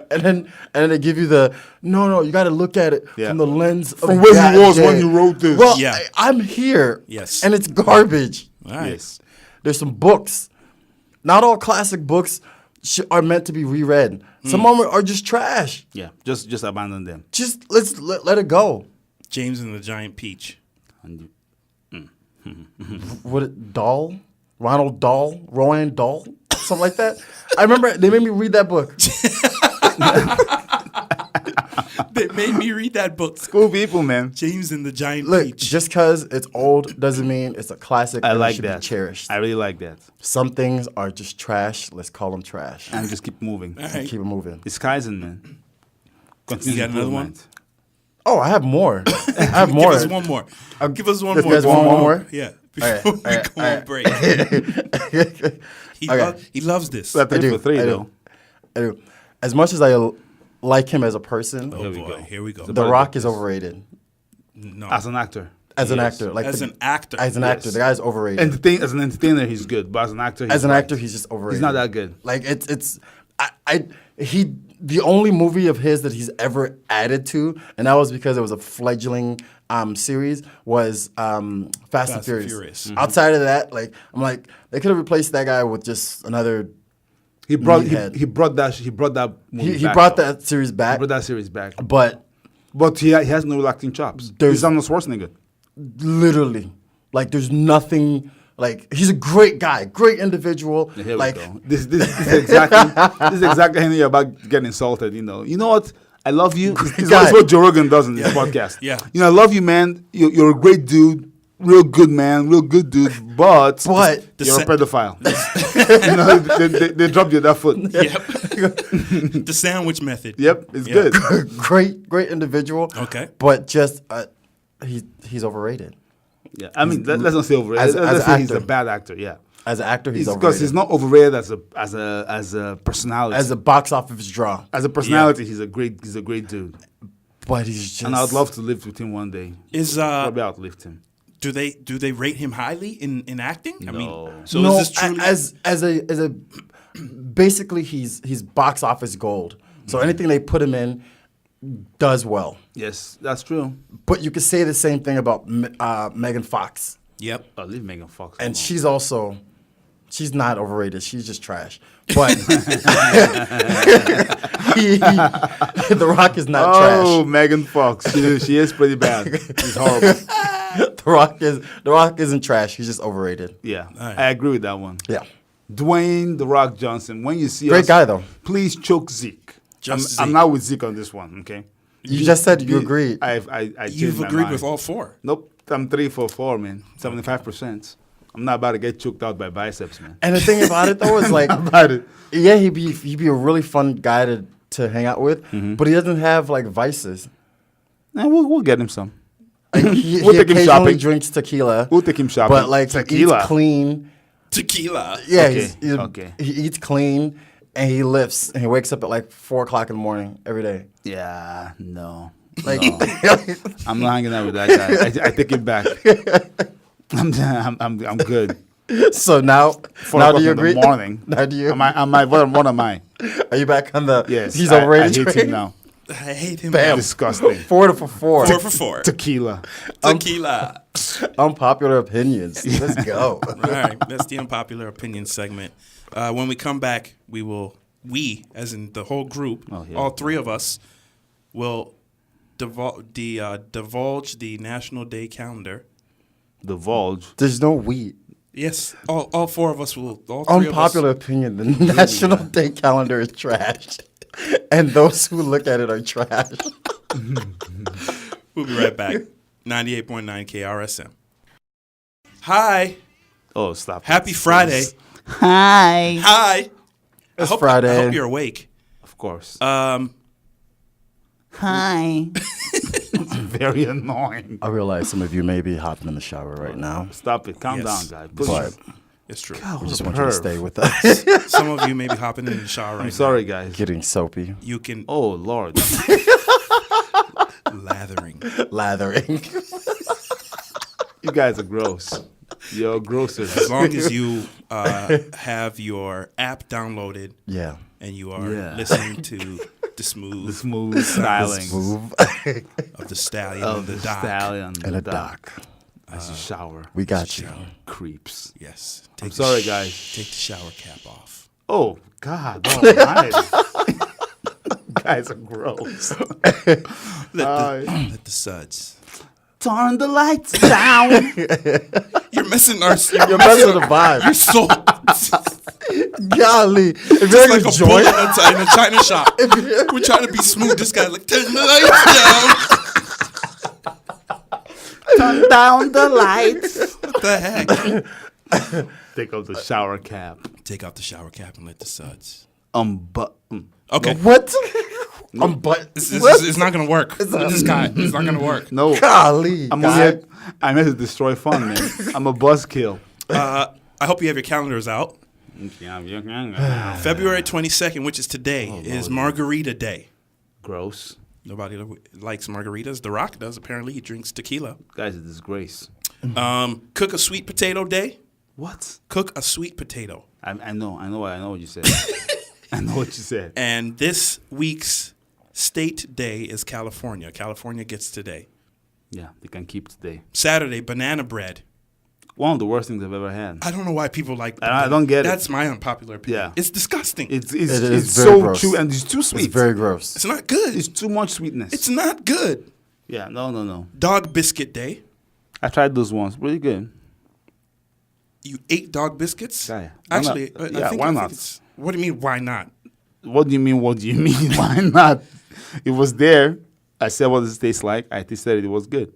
S4: And then they give you the no, you got to look at it
S3: Yeah.
S4: from the lens of
S3: From where
S4: that
S3: he was
S4: day.
S3: when he wrote this.
S4: Well,
S2: Yeah.
S4: I'm here.
S2: Yes.
S4: And it's garbage.
S2: All right.
S3: Yes.
S4: There's some books. Not all classic books are meant to be reread. Some of them are just trash.
S3: Yeah. Just abandon them.
S4: Just let it go.
S2: James and the Giant Peach.
S3: And
S4: What Dahl? Ronald Dahl? Rowan Dahl? Something like that. I remember they made me read that book.
S2: They made me read that book.
S3: cool people, man.
S2: James and the Giant
S4: Look,
S2: Peach.
S4: just because it's old doesn't mean it's a classic.
S3: I
S4: and it
S3: like
S4: should
S3: that.
S4: Be cherished.
S3: I really like that.
S4: Some things are just trash. Let's call them trash.
S3: And just keep moving.
S2: All right.
S4: Keep it moving.
S3: It's Kaizen, man. Continue
S2: You got another one?
S3: improvement.
S4: Oh, I have more. I have more.
S2: Give us one more. Give us one
S4: Let's
S2: more.
S4: get one more?
S2: Yeah.
S4: right,
S2: Before we
S4: all right,
S2: go
S4: all
S2: on
S4: right.
S2: break.
S4: Okay.
S2: He loves this.
S3: But
S4: I
S3: 3
S4: do.
S3: for 3,
S4: I
S3: though.
S4: do. I do. As much as I like him as a person,
S2: Oh
S3: Here we
S2: boy,
S3: go.
S2: here we go.
S4: The Rock is overrated
S2: No.
S3: As an actor.
S4: as an
S3: Yes.
S4: actor. Like
S2: As
S4: the-
S2: an actor.
S4: As an actor,
S3: Yes.
S4: the guy's overrated.
S3: As an entertainer, he's good. But as an actor,
S4: As an actor, he's just overrated.
S3: He's not that good.
S4: Like the only movie of his that he's ever added to, and that was because it was a fledgling series, was Fast and Furious. Outside of that, like I'm like they could have replaced that guy with just another.
S3: He brought
S4: Meathead.
S3: he brought that movie
S4: He
S3: back,
S4: brought
S3: though.
S4: that series
S3: He
S4: back,
S3: brought that series back.
S4: but
S3: But he has no acting chops.
S4: There's-
S3: He's Arnold Schwarzenegger.
S4: literally, like there's nothing. Like he's a great guy, great individual.
S3: Here
S4: like
S3: we go. This is exactly how you're about to get insulted. You know what? I love you. It's
S4: guy.
S3: what Joe Rogan does in this podcast.
S2: Yeah.
S3: You know, I love you, man. You're a great dude. Real good man, real good dude, but
S4: But-
S3: you're a pedophile. You know, they dropped you that foot.
S2: Yep. The sandwich method.
S3: Yep, it's
S2: Yeah.
S3: good.
S4: great individual.
S2: Okay.
S4: but just he's overrated.
S3: Yeah, I mean, let's not say overrated.
S4: As
S3: Let's
S4: an
S3: say he's a
S4: actor.
S3: bad actor. Yeah,
S4: As an actor, he's
S3: because
S4: overrated.
S3: he's not overrated as a personality.
S4: As a box office draw,
S3: As a personality, he's a great dude.
S4: but he's just.
S3: And I'd love to live with him one day.
S2: Is
S3: Probably outlived him.
S2: do they rate him highly in acting? I
S3: No.
S2: mean, so
S4: no,
S2: is this truly
S4: as a basically he's box office gold. So anything they put him in does well.
S3: Yes, that's true.
S4: But you could say the same thing about Megan Fox,
S2: Yep.
S3: Oh, leave Megan Fox
S4: and
S3: alone.
S4: she's not overrated. She's just trash. But The Rock is not
S3: Oh,
S4: trash.
S3: Megan Fox. She is pretty bad. She's horrible.
S4: The Rock isn't trash. He's just overrated.
S3: Yeah,
S2: right.
S3: I agree with that one.
S4: Yeah.
S3: Dwayne The Rock Johnson. When you see
S4: Great
S3: us,
S4: guy, though.
S3: Please choke Zeke.
S2: Just
S3: I'm
S2: Zeke.
S3: not with Zeke on this one. Okay.
S4: You just said you agreed.
S3: I
S2: You've
S3: changed my
S2: agreed
S3: mind.
S2: with all four.
S3: Nope. I'm 3 for 4, man. 75%. I'm not about to get choked out by biceps, man.
S4: And the thing about it though is like,
S3: About it.
S4: yeah, he'd be a really fun guy to hang out with, but he doesn't have like vices.
S3: Nah, we'll get him some.
S4: Like,
S3: We'll
S4: he
S3: take him
S4: occasionally
S3: shopping.
S4: drinks tequila.
S3: We'll take him shopping.
S4: But like
S3: Tequila.
S4: he eats clean.
S2: Tequila.
S4: Yeah,
S3: Okay, okay.
S4: He eats clean and he lifts and he wakes up at like 4:00 in the morning every day.
S3: Yeah, no.
S4: Like,
S3: No. I'm not hanging out with that guy. I take it back. I'm good.
S4: so now
S3: 4
S4: now
S3: o'clock
S4: do you
S3: in
S4: agree?
S3: the morning.
S4: Now do you?
S3: Am I? What am I?
S4: Are you back on the?
S3: Yes.
S4: he's
S3: I
S4: overrated.
S3: hate
S4: train?
S3: him now.
S2: I hate him.
S4: Bam.
S2: now.
S3: Disgusting.
S4: 4 for 4.
S2: 4 for 4.
S3: Tequila.
S2: Tequila.
S4: Unpopular opinions. Let's go.
S2: All right, that's the unpopular opinion segment. When we come back, we as in the whole group,
S3: Oh, yeah.
S2: all three of us, will divulge the National Day calendar.
S3: Divulge.
S4: There's no we.
S2: Yes, all four of us will. All three
S4: Unpopular opinion. The National Day calendar is trash. And those who look at it are trash.
S2: We'll be right back. 98.9 KRSM. Hi.
S3: Oh, stop.
S2: Happy Friday.
S1: Hi.
S2: Hi.
S4: It's
S2: I
S4: Friday.
S2: hope you're awake.
S3: Of course.
S1: Hi.
S3: Very annoying.
S4: I realize some of you may be hopping in the shower right now.
S3: Stop it. Calm
S2: Yes.
S3: down, guys.
S4: But
S2: It's true.
S4: we just want you to
S3: perv.
S4: stay with us.
S2: Some of you may be hopping in the shower right
S3: I'm sorry, guys.
S4: Getting soapy.
S2: now. You can
S3: Oh, Lord.
S2: lathering.
S4: Lathering.
S3: You guys are gross. You're grosser.
S2: As long as you have your app downloaded
S4: Yeah.
S2: and you are
S3: Yeah.
S2: listening to the
S3: The
S2: smooth
S3: smooth styling
S4: Move.
S2: of the stallion
S3: of
S2: and
S3: the
S2: the dock.
S3: stallion
S4: And a dock.
S3: as you shower.
S4: We got you.
S3: Creeps.
S2: Yes.
S3: I'm
S2: the
S3: sorry, guys.
S2: Take the shower cap off.
S3: Oh, God. Oh, my. Guys are gross.
S2: Let the suds.
S3: Turn the lights down.
S2: You're missing our.
S4: You're messing with the vibe.
S2: You're so
S4: Golly. If you're
S2: just
S4: in
S2: like
S4: a
S2: a
S4: joint,
S2: bullet in a China shop. We're trying to be smooth. This guy's like, turn the lights down.
S3: Turn down the lights.
S2: What the heck?
S3: Take off the shower cap.
S2: Take off the shower cap and let the suds. Okay.
S4: what? But
S2: It's not gonna work with this guy. It's not gonna work.
S3: No.
S4: golly.
S3: I'm
S4: guy.
S3: here. I'm here to destroy fun, man. I'm a buzzkill.
S2: I hope you have your calendars out. February 22nd, which is today, is Margarita Day.
S3: Gross.
S2: Nobody likes margaritas. The Rock does. Apparently, he drinks tequila.
S3: Guys, a disgrace.
S2: Cook a sweet potato day.
S3: What?
S2: Cook a sweet potato.
S3: I know what you said. I know what you said.
S2: And this week's state day is California. California gets today.
S3: Yeah, they can keep today.
S2: Saturday, banana bread.
S3: One of the worst things I've ever had.
S2: I don't know why people like.
S3: I don't get it.
S2: That's my unpopular opinion.
S3: Yeah.
S2: It's disgusting.
S3: It's
S4: It is very
S3: so
S4: gross.
S3: true and it's too sweet.
S4: It's very gross.
S2: It's not good.
S3: It's too much sweetness.
S2: It's not good.
S3: Yeah, no.
S2: Dog biscuit day.
S3: I tried those ones. Really good.
S2: You ate dog biscuits?
S3: Yeah. Why
S2: Actually,
S3: not?
S2: I think
S3: why
S2: I
S3: not?
S2: think it's, what do you mean, why not?
S3: What do you mean? Why not? It was there. I said what it tastes like. I tasted it. It was good.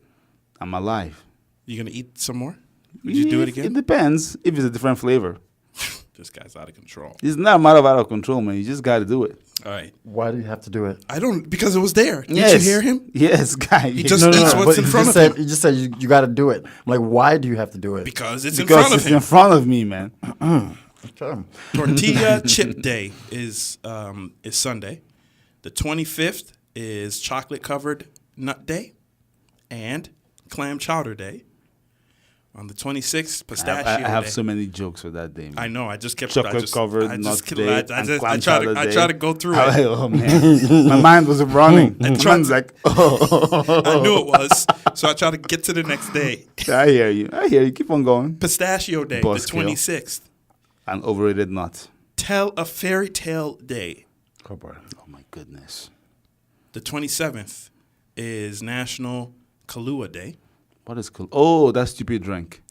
S3: I'm alive.
S2: You going to eat some more? Would you do it
S3: It
S2: again?
S3: depends if it's a different flavor.
S2: This guy's out of control.
S3: It's not a matter of out of control, man. You just got to do it.
S2: All right.
S4: Why do you have to do it?
S2: I don't, because it was there. Did
S3: Yes.
S2: you hear him?
S3: Yes, guy.
S2: He just eats what's in front of him.
S4: You just said you got to do it. I'm like, why do you have to do it?
S2: Because it's in
S3: because
S2: front of
S3: it's
S2: him.
S3: in front of me, man.
S4: Okay.
S2: Tortilla chip day is Sunday. The 25th is chocolate covered nut day and clam chowder day. On the 26th, pistachio
S3: I have
S2: day.
S3: so many jokes for that day. Man.
S2: I know. I just kept
S3: Chocolate covered
S2: I
S3: nut
S2: just,
S3: day
S2: I
S3: and
S2: just,
S3: clam
S2: I try
S3: chowder
S2: to, I
S3: day.
S2: try to go through it.
S3: Oh man, my mind was running. My mind's like,
S2: I knew it was, so I try to get to the next day.
S3: I hear you. Keep on going.
S2: Pistachio day,
S3: Buzzkill.
S2: the 26th.
S3: An overrated nut.
S2: Tell a fairy tale day.
S3: Oh my goodness.
S2: The 27th is National Kahlua Day.
S3: What is cool? Oh, that stupid drink.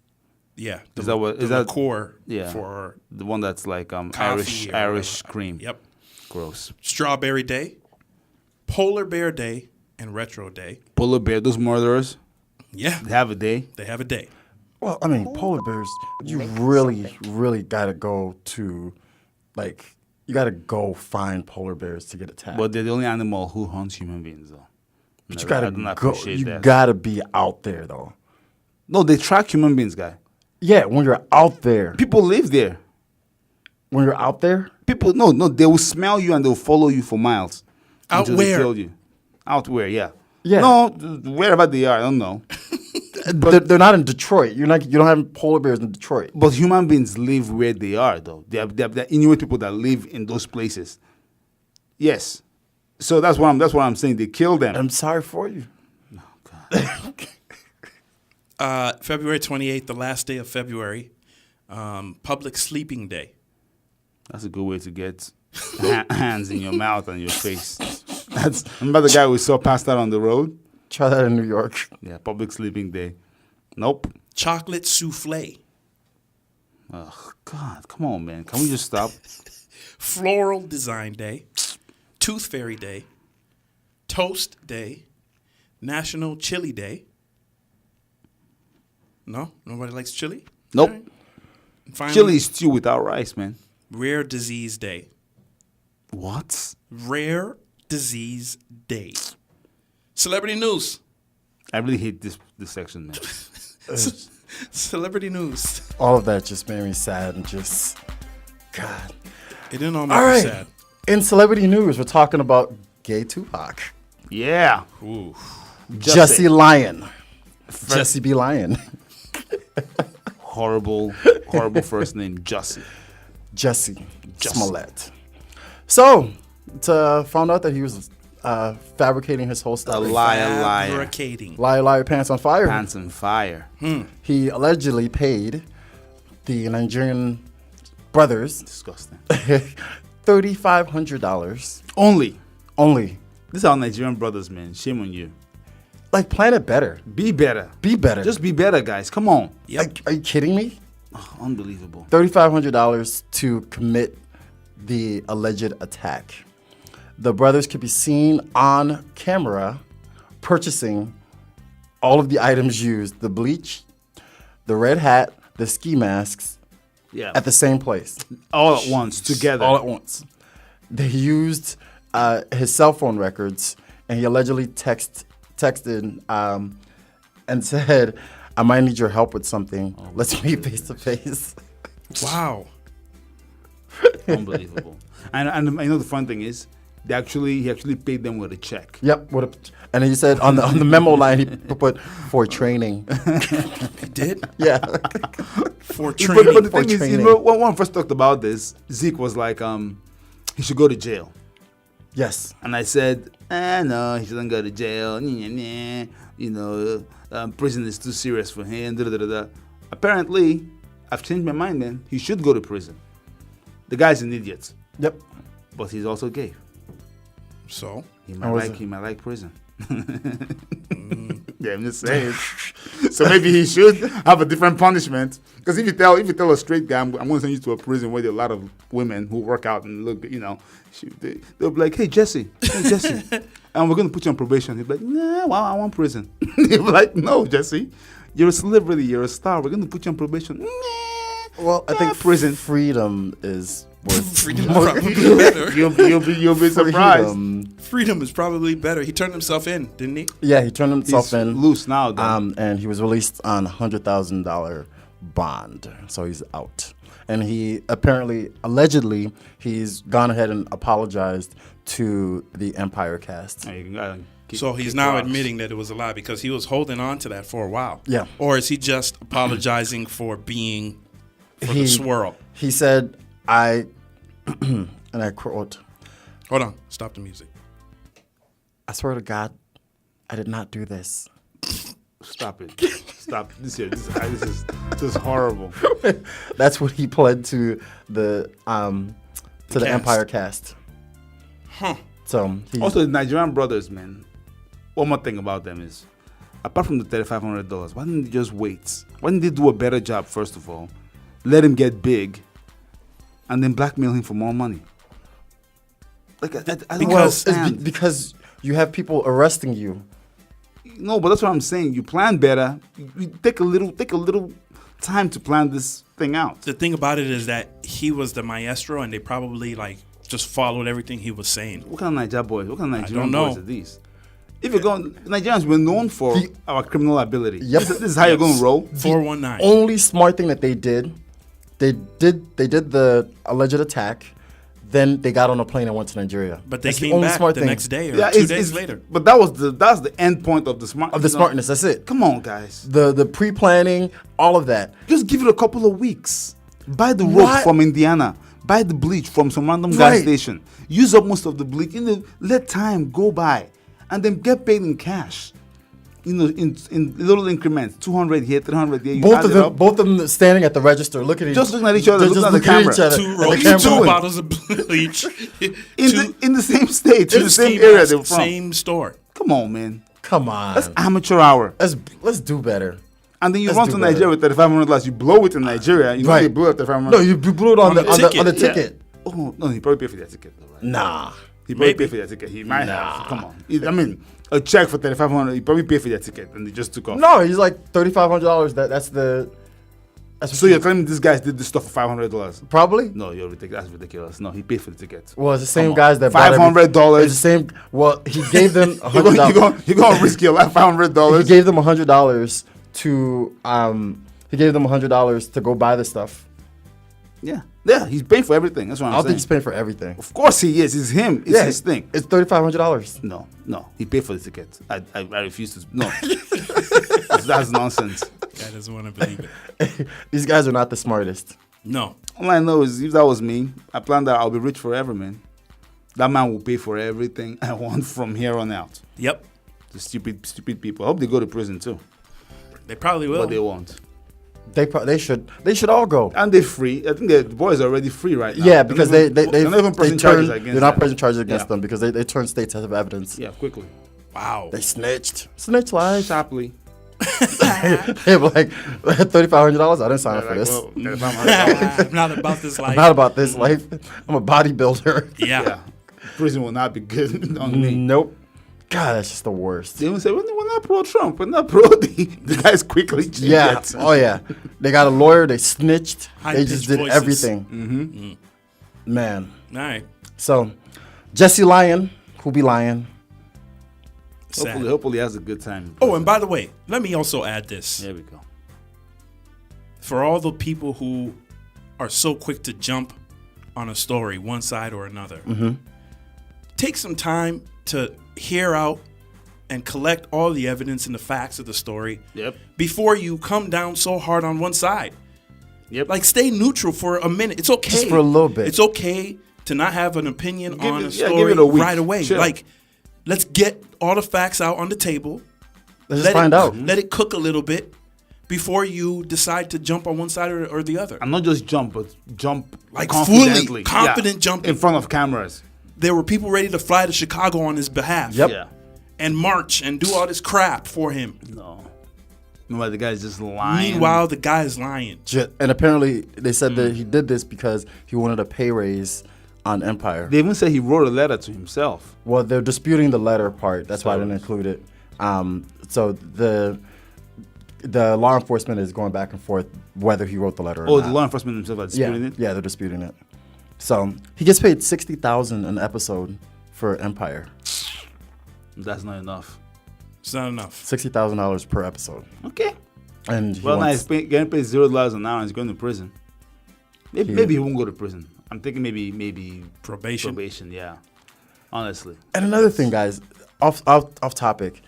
S2: Yeah,
S3: Is that what-
S2: the
S3: is that-
S2: liqueur
S3: Yeah.
S2: for
S3: The one that's like
S2: coffee or
S3: Irish
S2: whatever.
S3: cream.
S2: Yep.
S3: Gross.
S2: Strawberry Day, Polar Bear Day, and Retro Day.
S3: Polar bear. Those murderers.
S2: Yeah,
S3: They have a day.
S2: they have a day.
S4: Well, I mean, polar bears, you really got to go to, like, you got to go find polar bears to get attacked.
S3: But they're the only animal who hunts human beings, though.
S4: But you
S3: I
S4: got to
S3: don't
S4: go.
S3: appreciate
S4: You
S3: that.
S4: got to be out there, though.
S3: No, they track human beings, guy.
S4: Yeah, when you're out there.
S3: People live there.
S4: When you're out there,
S3: People, no, they will smell you and they'll follow you for miles.
S2: Out
S3: until
S2: where?
S3: They kill you. Out where, yeah.
S4: Yeah.
S3: No, wherever they are, I don't know.
S4: they're not in Detroit. You don't have polar bears in Detroit.
S3: But human beings live where they are, though. They're Inuit people that live in those places. Yes. So that's what I'm saying. They kill them.
S4: I'm sorry for you.
S2: February 28th, the last day of February, Public Sleeping Day.
S3: That's a good way to get hands in your mouth and your face. Remember the guy we saw passed out on the road?
S4: Try that in New York.
S3: Yeah, public sleeping day. Nope.
S2: Chocolate Souffle.
S3: Oh, God. Come on, man. Can we just stop?
S2: Floral Design Day. Tooth Fairy Day, Toast Day, National Chili Day. No? Nobody likes chili?
S3: Nope.
S2: All right. And finally,
S3: Chili is stew without rice, man.
S2: Rare Disease Day.
S3: What?
S2: Rare Disease Day. Celebrity news.
S3: I really hate this section, man.
S2: Celebrity news.
S4: All of that just made me sad and just, God.
S2: It didn't all make
S4: All
S2: me
S4: right.
S2: sad.
S4: In celebrity news, we're talking about gay Tupac.
S3: Yeah.
S2: Ooh.
S4: Jesse Lyon. Jesse B. Lyon.
S3: Horrible first name, Jussie.
S4: Jesse Smollett. So, found out that he was fabricating his whole
S3: A
S4: story.
S3: liar.
S2: Fabricating.
S4: Liar, pants on fire.
S3: Pants on fire.
S4: He allegedly paid the Nigerian brothers
S3: Disgusting.
S4: $3,500
S3: Only.
S4: only.
S3: These are Nigerian brothers, man. Shame on you.
S4: Like, plan it better.
S3: Be better.
S4: Be better.
S3: Just be better, guys. Come on.
S2: Yep.
S4: Like, are you kidding me?
S3: Unbelievable.
S4: $3,500 to commit the alleged attack. The brothers could be seen on camera purchasing all of the items used, the bleach, the red hat, the ski masks,
S3: Yeah.
S4: at the same place.
S3: all at once, together.
S4: All at once. They used his cell phone records, and he allegedly texted and said, I might need your help with something. Let's meet face to face.
S2: Wow.
S3: Unbelievable. And I know the fun thing is, he actually paid them with a check.
S4: Yep. And he said on the memo line, he put for training.
S2: He did?
S4: Yeah.
S2: For
S3: But
S2: training.
S3: the
S4: For
S3: thing is,
S4: training.
S3: when I first talked about this, Zeke was like, he should go to jail.
S4: Yes.
S3: And I said, no, he shouldn't go to jail. Prison is too serious for him. Apparently, I've changed my mind, man. He should go to prison. The guy's an idiot,
S4: Yep.
S3: but he's also gay.
S2: So?
S3: He
S4: How is
S3: might
S4: it?
S3: like prison. Yeah, I'm just saying. So maybe he should have a different punishment. Because if you tell a straight guy, I'm going to send you to a prison where there are a lot of women who work out and look, they'll be like, hey, Jesse, and we're going to put you on probation. He'll be like, nah, well, I want prison. He'll be like, no, Jesse, you're a celebrity, you're a star. We're going to put you on probation. Nah,
S4: Well, I think
S3: prison.
S4: freedom is worth
S2: Freedom is probably better.
S3: You'll be surprised.
S2: Freedom is probably better. He turned himself in, didn't he?
S4: Yeah, he turned himself
S3: He's
S4: in.
S3: loose now, though.
S4: And he was released on $100,000 bond, so he's out. And he allegedly, he's gone ahead and apologized to the Empire cast.
S3: Hey, you can
S2: So he's
S3: kick
S2: now
S3: rocks.
S2: admitting that it was a lie because he was holding on to that for a while.
S4: Yeah.
S2: Or is he just apologizing for being for the swirl?
S4: He said, and I quote,
S2: Hold on. Stop the music.
S4: I swear to God, I did not do this.
S3: Stop it. Stop. This is horrible.
S4: That's what he pled to the
S2: cast.
S4: Empire cast.
S2: Huh.
S4: So he,
S3: Also, the Nigerian brothers, man. One more thing about them is, apart from the $3,500, why didn't they just wait? Why didn't they do a better job, first of all? Let him get big, and then blackmail him for more money. Like, I don't
S2: Because-
S3: understand.
S4: because you have people arresting you.
S3: No, but that's what I'm saying. You plan better. You take a little time to plan this thing out.
S2: The thing about it is that he was the maestro and they probably just followed everything he was saying.
S3: What kind of Niger boys? What kind of Nigerian
S2: don't know.
S3: boys are these? If you're going, Nigerians were known for our criminal ability.
S4: Yep.
S3: This is how you're going to roll.
S2: 419.
S4: Only smart thing that they did the alleged attack. Then they got on a plane and went to Nigeria.
S2: But they
S4: That's the
S2: came
S4: only
S2: back
S4: smart
S2: the
S4: thing.
S2: next day or
S3: Yeah,
S2: 2 days later.
S3: But that's the end point of the smart
S4: Smartness. That's it.
S3: Come on, guys.
S4: The pre-planning, all of that.
S3: Just give it a couple of weeks. Buy the rope
S4: What?
S3: from Indiana. Buy the bleach from some random gas
S4: Right.
S3: station. Use up most of the bleach. Let time go by, and then get paid in cash. In little increments, 200 here, 300 here. You
S4: Both
S3: add
S4: of
S3: it
S4: them,
S3: up.
S4: both of them standing at the register, looking at
S3: Just looking at each other,
S4: They're
S3: looking
S4: just
S3: at the
S4: looking at each
S3: camera.
S4: other.
S2: Two
S4: at the
S2: rolls,
S4: camera.
S2: two bottles of bleach.
S3: in the same state, in the same
S2: ski
S3: area
S2: mask,
S3: they were from.
S2: Same store.
S3: Come on, man.
S4: Come on,
S3: That's amateur hour.
S4: let's do better.
S3: And then you
S4: Let's
S3: run
S4: do
S3: to
S4: better.
S3: Nigeria with $3,500. You blow it in Nigeria. You know
S4: Right.
S3: you blew it $3,500.
S4: No, you blew it on the
S2: ticket.
S4: ticket.
S3: Oh no, he probably paid for that ticket. Though, right?
S4: Nah.
S3: He probably
S2: Maybe.
S3: paid for their ticket. He might have. Come on. I mean, a check for $3,500. He probably paid for their ticket and they just took off.
S4: No, he's like $3,500. That's what
S3: So you're telling me this guy did this stuff for $500?
S4: probably.
S3: No, you're ridiculous. That's ridiculous. No, he paid for the ticket.
S4: Well, it's the same
S3: on.
S4: guys that bought
S3: $500.
S4: It's the same. Well, he gave them
S3: You're
S4: $100.
S3: going to risk your life $500?
S4: He gave them $100 to He gave them $100 to go buy the stuff.
S3: Yeah. Yeah, he's paying for everything. That's what I'm
S4: I don't
S3: saying.
S4: think he's paying for everything.
S3: Of course he is. It's him. It's his thing.
S4: It's $3,500.
S3: No. He paid for the ticket. I refuse to. No. That's nonsense.
S2: Guy doesn't want to believe it.
S4: These guys are not the smartest.
S2: No.
S3: All I know is if that was me, I plan that I'll be rich forever, man. That man will pay for everything I want from here on out.
S2: Yep.
S3: The stupid people. I hope they go to prison too.
S2: They probably will.
S3: But they won't.
S4: They should all go.
S3: And they're free. I think the boys are already free right now.
S4: Yeah, because
S3: they're not even pressing charges against
S4: they're not
S3: them.
S4: pressing charges against
S3: Yeah.
S4: them because they turned states as of evidence.
S3: Yeah, quickly.
S2: Wow.
S4: They snitched. Snitch life.
S3: Sharply.
S4: They were like $3,500. I didn't sign up for this.
S2: I'm not about this life.
S4: I'm not about this life. I'm a bodybuilder.
S2: Yeah.
S3: Yeah. Prison will not be good on me.
S4: Nope. God, that's just the worst.
S3: They even say, we're not pro-Trump. We're not pro the guys quickly change
S4: Yeah.
S3: it.
S4: Oh yeah. They got a lawyer. They snitched. They
S2: High-pitched
S4: just did
S2: voices.
S4: everything.
S3: Mm-hmm.
S4: Man.
S2: All right.
S4: So, Jesse Lyon, who be lying?
S2: Sad.
S3: Hopefully he has a good time.
S2: Oh, and by the way, let me also add this.
S3: There we go.
S2: For all the people who are so quick to jump on a story, one side or another, take some time to hear out and collect all the evidence and the facts of the story
S3: Yep.
S2: before you come down so hard on one side.
S3: Yep.
S2: Like, stay neutral for a minute. It's okay.
S4: Just for a little bit.
S2: It's okay to not have an opinion
S3: Give
S2: on
S3: it-
S2: a
S3: yeah, give
S2: story
S3: it a week.
S2: right away.
S3: Chill.
S2: Like, let's get all the facts out on the table.
S4: Let's just find out.
S2: Let it cook a little bit before you decide to jump on one side or the other.
S3: And not just jump, but jump
S2: Like
S3: confidently.
S2: fully confident jumping.
S3: in front of cameras.
S2: There were people ready to fly to Chicago on his behalf.
S4: Yep.
S3: Yeah.
S2: And march and do all this crap for him.
S3: No. Meanwhile, the guy's just lying.
S2: Meanwhile, the guy is lying.
S4: And apparently, they said that he did this because he wanted a pay raise on Empire.
S3: They even say he wrote a letter to himself.
S4: Well, they're disputing the letter part. That's why I didn't include it. So the law enforcement is going back and forth whether he wrote the letter or
S3: Oh,
S4: not.
S3: the law enforcement themselves are disputing it?
S4: Yeah, they're disputing it. So he gets paid $60,000 an episode for Empire.
S3: That's not enough.
S2: It's not enough.
S4: $60,000 per episode.
S3: Okay.
S4: And he
S3: Well, now
S4: wants,
S3: he's getting paid $0 an hour and he's going to prison. Maybe he won't go to prison. I'm thinking maybe
S2: Probation.
S3: Probation, yeah. Honestly.
S4: and another thing, guys, off topic.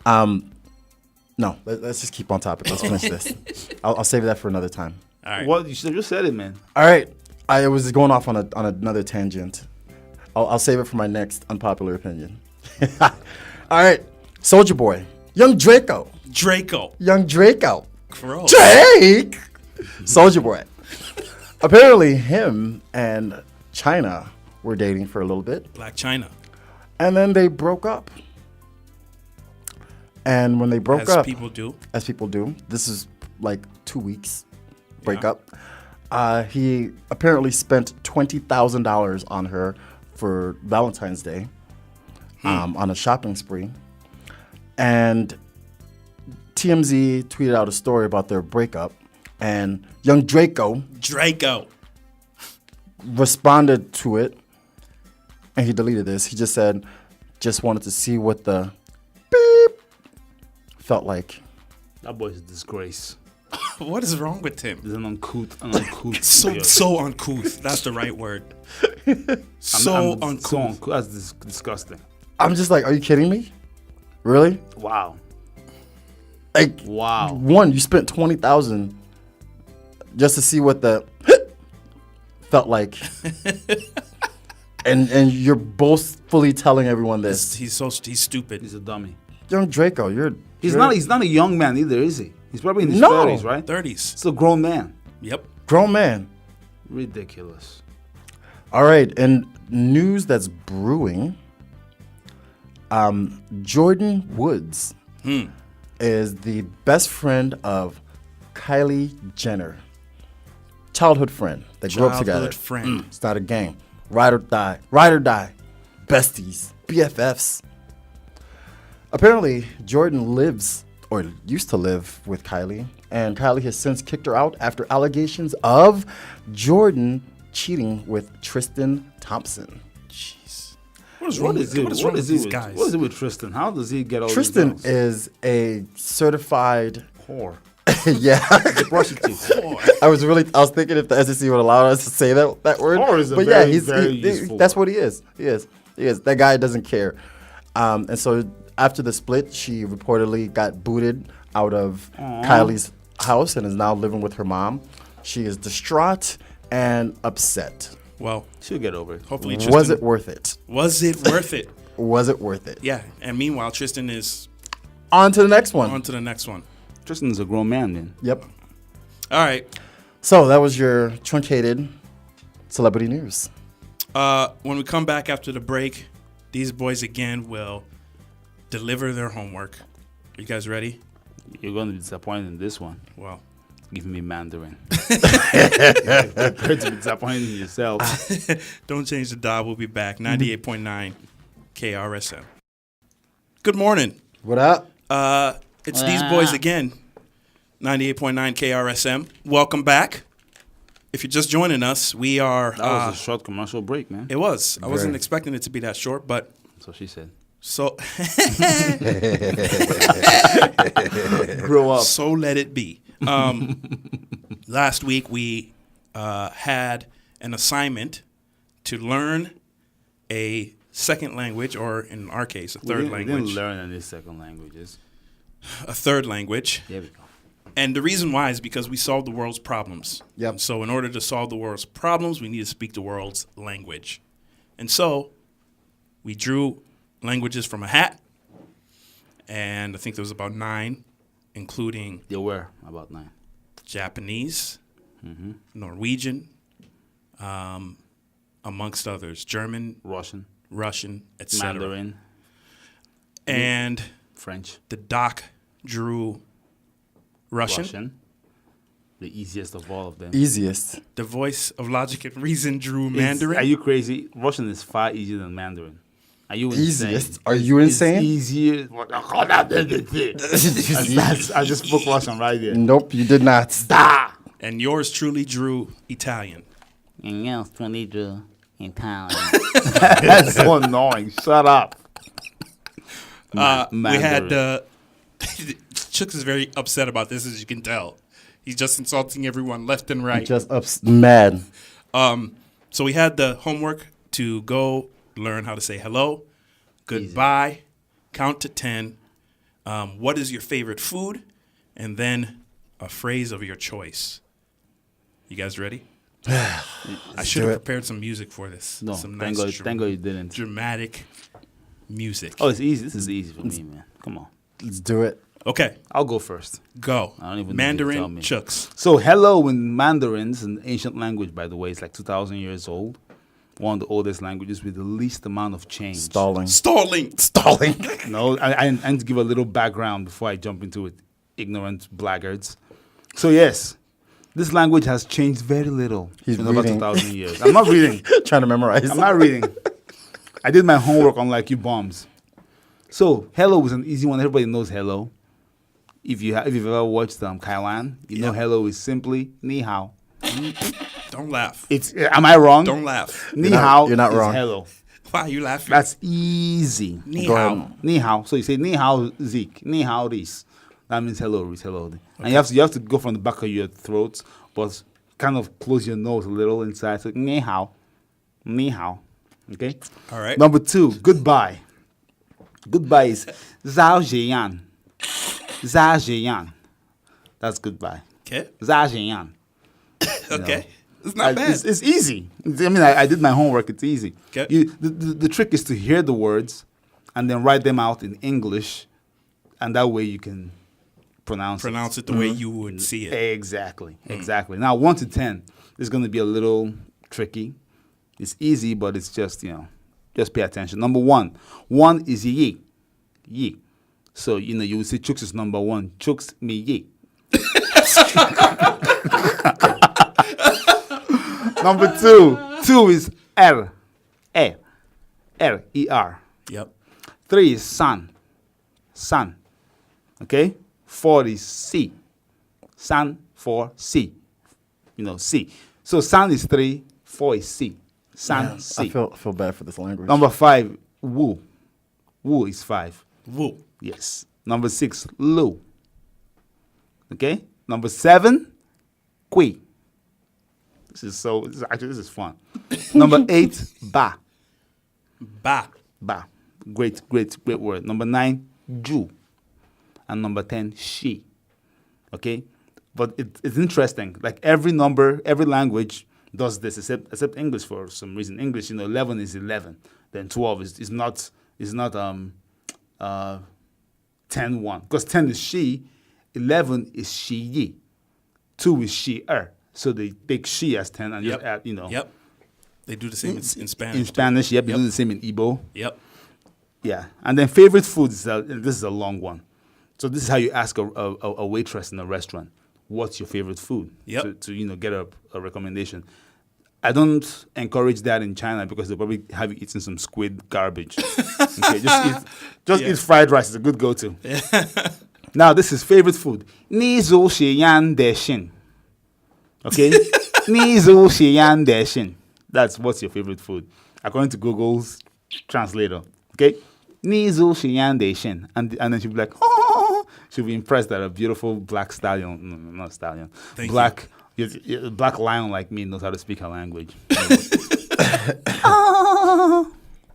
S4: No, let's just keep on topic. Let's finish this. I'll save that for another time.
S2: All right.
S3: What? You should have just said it, man.
S4: All right, I was going off on another tangent. I'll save it for my next unpopular opinion. All right, Soldier Boy, Young Draco,
S2: Draco. Gross.
S4: Drake, Soldier Boy. Apparently, him and China were dating for a little bit,
S2: Black China.
S4: and then they broke up. And when they broke
S2: As
S4: up,
S2: people do.
S4: as people do, this is like 2 weeks breakup. He apparently spent $20,000 on her for Valentine's Day on a shopping spree. And TMZ tweeted out a story about their breakup. And young Draco responded to it. And he deleted this. He just said, just wanted to see what the beep felt like.
S3: That boy's a disgrace.
S2: What is wrong with him?
S3: He's an uncouth idiot.
S2: So uncouth. That's the right word.
S3: I'm
S2: uncouth.
S3: So uncouth. That's disgusting.
S4: I'm just like, are you kidding me? Really?
S3: Wow.
S4: Like,
S3: Wow.
S4: one, you spent $20,000 just to see what the felt like, and you're bothfully telling everyone this.
S2: He's stupid.
S3: He's a dummy.
S4: Young Draco,
S3: He's not a young man either, is he? He's probably in his
S4: No.
S3: 30s, right?
S2: 30s.
S3: It's a grown man.
S2: Yep.
S4: grown man.
S3: Ridiculous.
S4: All right, and news that's brewing. Jordan Woods is the best friend of Kylie Jenner. Childhood friend. They grew up together.
S2: Childhood friend.
S4: It's not a game. Ride or die. Ride or die. besties, BFFs. Apparently, Jordan lives or used to live with Kylie, and Kylie has since kicked her out after allegations of Jordan cheating with Tristan Thompson.
S2: Jeez.
S3: What is wrong with
S2: these guys?
S3: What is it with Tristan? How does he get all
S4: Tristan
S3: these girls?
S4: is a certified
S3: Whore.
S4: yeah.
S3: The prostitute.
S4: I was thinking if the SEC would allow us to say that word.
S3: Whore is a
S4: but
S3: very,
S4: yeah,
S3: very useful
S4: that's
S3: word.
S4: what he is. He is. That guy doesn't care. And so after the split, she reportedly got booted out of Kylie's house and is now living with her mom. She is distraught and upset.
S2: Well,
S3: She'll get over it.
S2: hopefully Tristan...
S4: Was it worth it?
S2: Was it worth it?
S4: Was it worth it?
S2: Yeah. And meanwhile, Tristan is
S4: On to the next one.
S2: on to the next one.
S3: Tristan's a grown man, man.
S4: Yep.
S2: All right.
S4: So that was your truncated celebrity news.
S2: When we come back after the break, these boys again will deliver their homework. Are you guys ready?
S3: You're going to be disappointed in this one.
S2: Well,
S3: Give me Mandarin. Prepare to be disappointed in yourself.
S2: don't change the dial. We'll be back. 98.9 KRSM. Good morning.
S4: What up?
S2: It's these boys again. 98.9 KRSM. Welcome back. If you're just joining us, we are...
S3: That was a short commercial break, man.
S2: It was. I wasn't
S4: Very.
S2: expecting it to be that short, but...
S3: So she said.
S2: So...
S3: Grow up.
S2: So let it be. Last week we had an assignment to learn a second language, or in our case, a third
S3: We
S2: language.
S3: didn't learn any second languages.
S2: A third language.
S3: There we go.
S2: And the reason why is because we solve the world's problems.
S4: Yep.
S2: So in order to solve the world's problems, we need to speak the world's language. And so we drew languages from a hat, and I think there was about 9, including
S3: There were about 9.
S2: Japanese, Norwegian, amongst others, German,
S3: Russian,
S2: etc.
S3: Mandarin,
S2: And
S3: French,
S2: the doc drew Russian.
S3: The easiest of all of them.
S4: Easiest.
S2: The voice of logic and reason drew
S3: It's-
S2: Mandarin.
S3: Are you crazy? Russian is far easier than Mandarin. Are you insane?
S4: Easiest? Are you insane?
S3: It's easier. I just spoke Russian right there.
S4: Nope, you did not.
S2: And yours truly drew Italian.
S7: And yours truly drew Italian.
S3: That's so annoying. Shut up.
S2: We had
S3: Mandarin.
S2: Chooks is very upset about this, as you can tell. He's just insulting everyone left and right.
S4: Just mad.
S2: So we had the homework to go learn how to say hello, goodbye, count to 10, what is your favorite food, and then a phrase of your choice. You guys ready? I should
S4: do
S2: have
S4: it.
S2: prepared some music for this.
S3: No,
S2: Some
S3: thank
S2: nice
S3: God you didn't.
S2: dramatic music.
S3: Oh, it's easy. This is easy for me, man. Come on.
S4: Let's do it.
S2: Okay,
S3: I'll go first.
S2: go.
S3: I don't even need you to tell
S2: Mandarin
S3: me.
S2: Chooks.
S3: So, hello in Mandarin's an ancient language, by the way. It's like 2,000 years old. One of the oldest languages with the least amount of change.
S4: Stalling.
S2: Stalling.
S3: No, I need to give a little background before I jump into it. Ignorant blackguards. So, yes, this language has changed very little
S4: He's
S3: in about
S4: reading.
S3: 2,000 years. I'm not reading.
S4: Trying to memorize.
S3: I'm not reading. I did my homework unlike you bums. So, hello was an easy one. Everybody knows hello. If you've ever watched Kailan, you know hello is simply ni hao.
S2: Don't laugh.
S3: Am I wrong?
S2: Don't laugh.
S3: Ni
S4: You're not-
S3: hao
S4: you're not
S3: is
S4: wrong.
S3: hello.
S2: Why are you laughing?
S3: That's easy.
S2: Ni
S4: Go
S2: hao.
S4: ahead.
S3: Ni hao. So you say ni hao Zeke, ni hao this. That means hello, Reese, hello. And you have to go from the back of your throat, but kind of close your nose a little inside. So ni hao, ni hao. Okay.
S2: All right.
S3: Number 2, goodbye. Goodbye is zhao jian. Zhao jian. That's goodbye.
S2: Okay.
S3: Zhao jian.
S2: Okay. It's not bad.
S3: It's easy. I mean, I did my homework. It's easy.
S2: Okay.
S3: The trick is to hear the words and then write them out in English, and that way you can pronounce
S2: Pronounce it the way you would see it.
S3: Exactly. Exactly. Now, 1 to 10 is going to be a little tricky. It's easy, but it's just, just pay attention. Number 1. 1 is yi. Yi. So, you would say Chooks is number 1. Chooks me yi. Number 2. 2 is er. Er. R.
S2: Yep.
S3: 3 is sun. Sun. Okay? 4 is C. Sun, 4, C. C. So sun is 3, 4 is C. Sun, C.
S4: I feel bad for this language.
S3: Number 5, woo. Woo is 5.
S2: Woo.
S3: Yes. Number 6, low. Okay? Number 7, kui. This is fun. Number 8, ba.
S2: Ba.
S3: Ba. Great word. Number 9, ju. And number 10, she. Okay? But it's interesting. Like every language does this except English for some reason. English, 11 is 11. Then 12 is not 10, 1. Because 10 is she, 11 is she, ye. 2 is she, er. So they take she as 10 and just add,
S2: Yep. They do the same in Spanish.
S3: In Spanish, yep. They
S2: Yep.
S3: do the same in Igbo.
S2: Yep.
S3: Yeah. And then favorite food, this is a long one. So this is how you ask a waitress in a restaurant, what's your favorite food?
S2: Yep.
S3: To get a recommendation. I don't encourage that in China because they'll probably have you eating some squid garbage. Okay, just eat fried rice. It's a good go-to. Now, this is favorite food. Ni zhou xie yan de xin. Okay? Ni zhou xie yan de xin. That's what's your favorite food, according to Google's translator. Okay? Ni zhou xie yan de xin. And then she'll be like, oh, she'll be impressed that a beautiful black stallion, no, not stallion, black lion like me knows how to speak her language.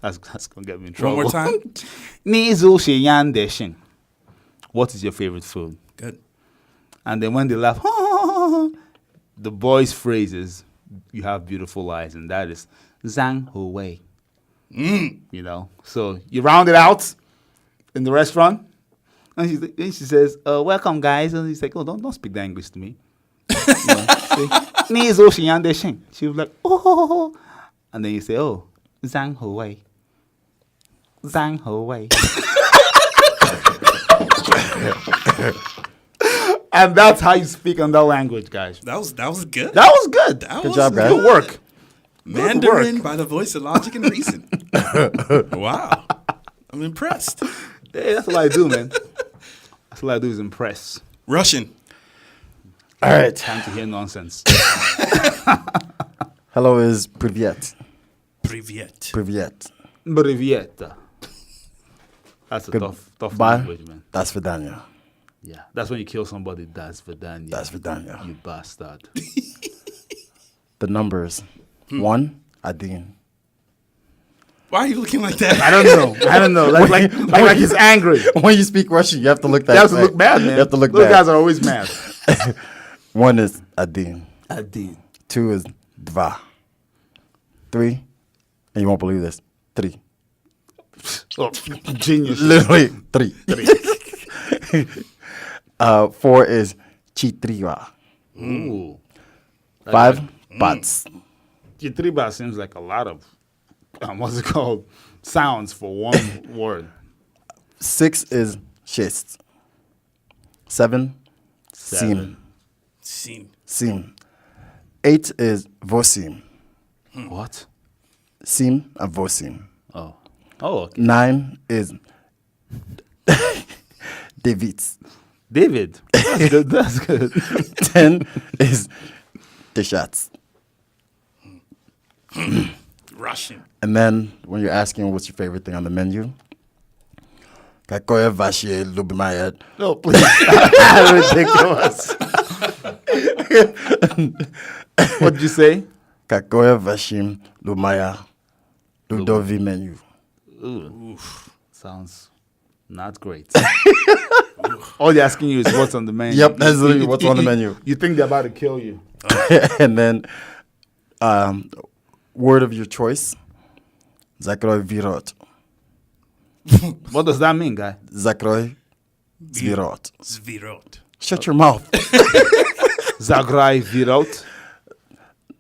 S3: That's gonna get me in trouble.
S2: One more time.
S3: Ni zhou xie yan de xin. What is your favorite food?
S2: Good.
S3: And then when they laugh, the boy's phrase is, you have beautiful eyes, and that is Zhang Hu Wei. So you round it out in the restaurant, and she says, welcome guys, and he's like, oh, don't speak that English to me. Ni zhou xie yan de xin. She was like, oh, and then you say, oh, Zhang Hu Wei. Zhang Hu Wei. And that's how you speak in that language, guys.
S2: That was good.
S3: That was good.
S2: Good
S4: job, guys.
S3: Good work.
S2: Mandarin by the voice of logic and reason. Wow. I'm impressed.
S3: Hey, that's what I do, man. That's what I do is impress.
S2: Russian.
S4: All right.
S3: Time to hear nonsense.
S4: Hello is privyet.
S2: Privyet.
S4: Privyet.
S3: Privyet. That's a
S4: Good.
S3: tough
S4: Bye.
S3: language, man.
S4: That's Vidania.
S3: Yeah, that's when you kill somebody. That's Vidania.
S4: That's Vidania.
S3: You bastard.
S4: The numbers. 1, Adin.
S2: Why are you looking like that?
S3: I don't know. Like he's angry.
S4: When you speak Russian, you have to look that
S3: You have to
S4: way.
S3: look bad, man.
S4: You have to look
S3: Those
S4: bad.
S3: guys are always mad.
S4: 1 is Adin.
S3: Adin.
S4: 2 is Dva. 3, and you won't believe this, 3.
S3: Oh, genius.
S4: Literally 3. 4 is Chitriwa.
S3: Ooh.
S4: 5, Bats.
S3: Chitriba seems like a lot of, what's it called? Sounds for one word.
S4: 6 is Schist. 7, Sim.
S2: Scene.
S4: Sim. 8 is Vosim.
S3: What?
S4: Sim and Vosim.
S3: Oh, okay.
S4: 9 is David.
S3: David. That's good. That's good.
S4: 10 is Deshatz.
S2: Russian.
S4: And then when you're asking what's your favorite thing on the menu, Какое ваше любимое?
S3: No, please. Ridiculous. What did you say?
S4: Какое ваше любимое Ludovi menu?
S3: Ooh. Sounds not great. All they're asking you is what's on the menu.
S4: Yep, that's literally what's on the menu.
S3: You think they're about to kill you.
S4: And then word of your choice, Zakroy Virot.
S3: What does that mean, guy?
S4: Zakroy Zvirot.
S2: Zvirot.
S4: Shut your mouth.
S3: Zagrai Virot.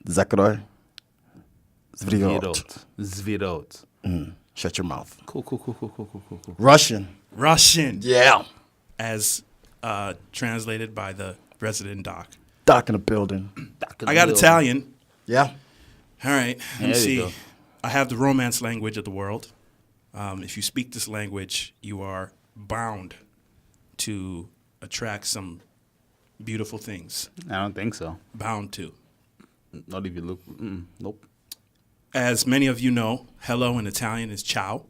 S4: Zakroy Zvirot.
S3: Zvirot.
S4: Shut your mouth.
S3: Cool.
S4: Russian.
S2: Russian.
S4: Yeah.
S2: As translated by the resident doc.
S4: Doc in the building.
S2: I got Italian.
S4: Yeah.
S2: All right. Let me
S3: There you
S2: see.
S3: go.
S2: I have the romance language of the world. If you speak this language, you are bound to attract some beautiful things.
S3: I don't think so.
S2: Bound to.
S3: Not if you look. Nope.
S2: As many of you know, hello in Italian is ciao.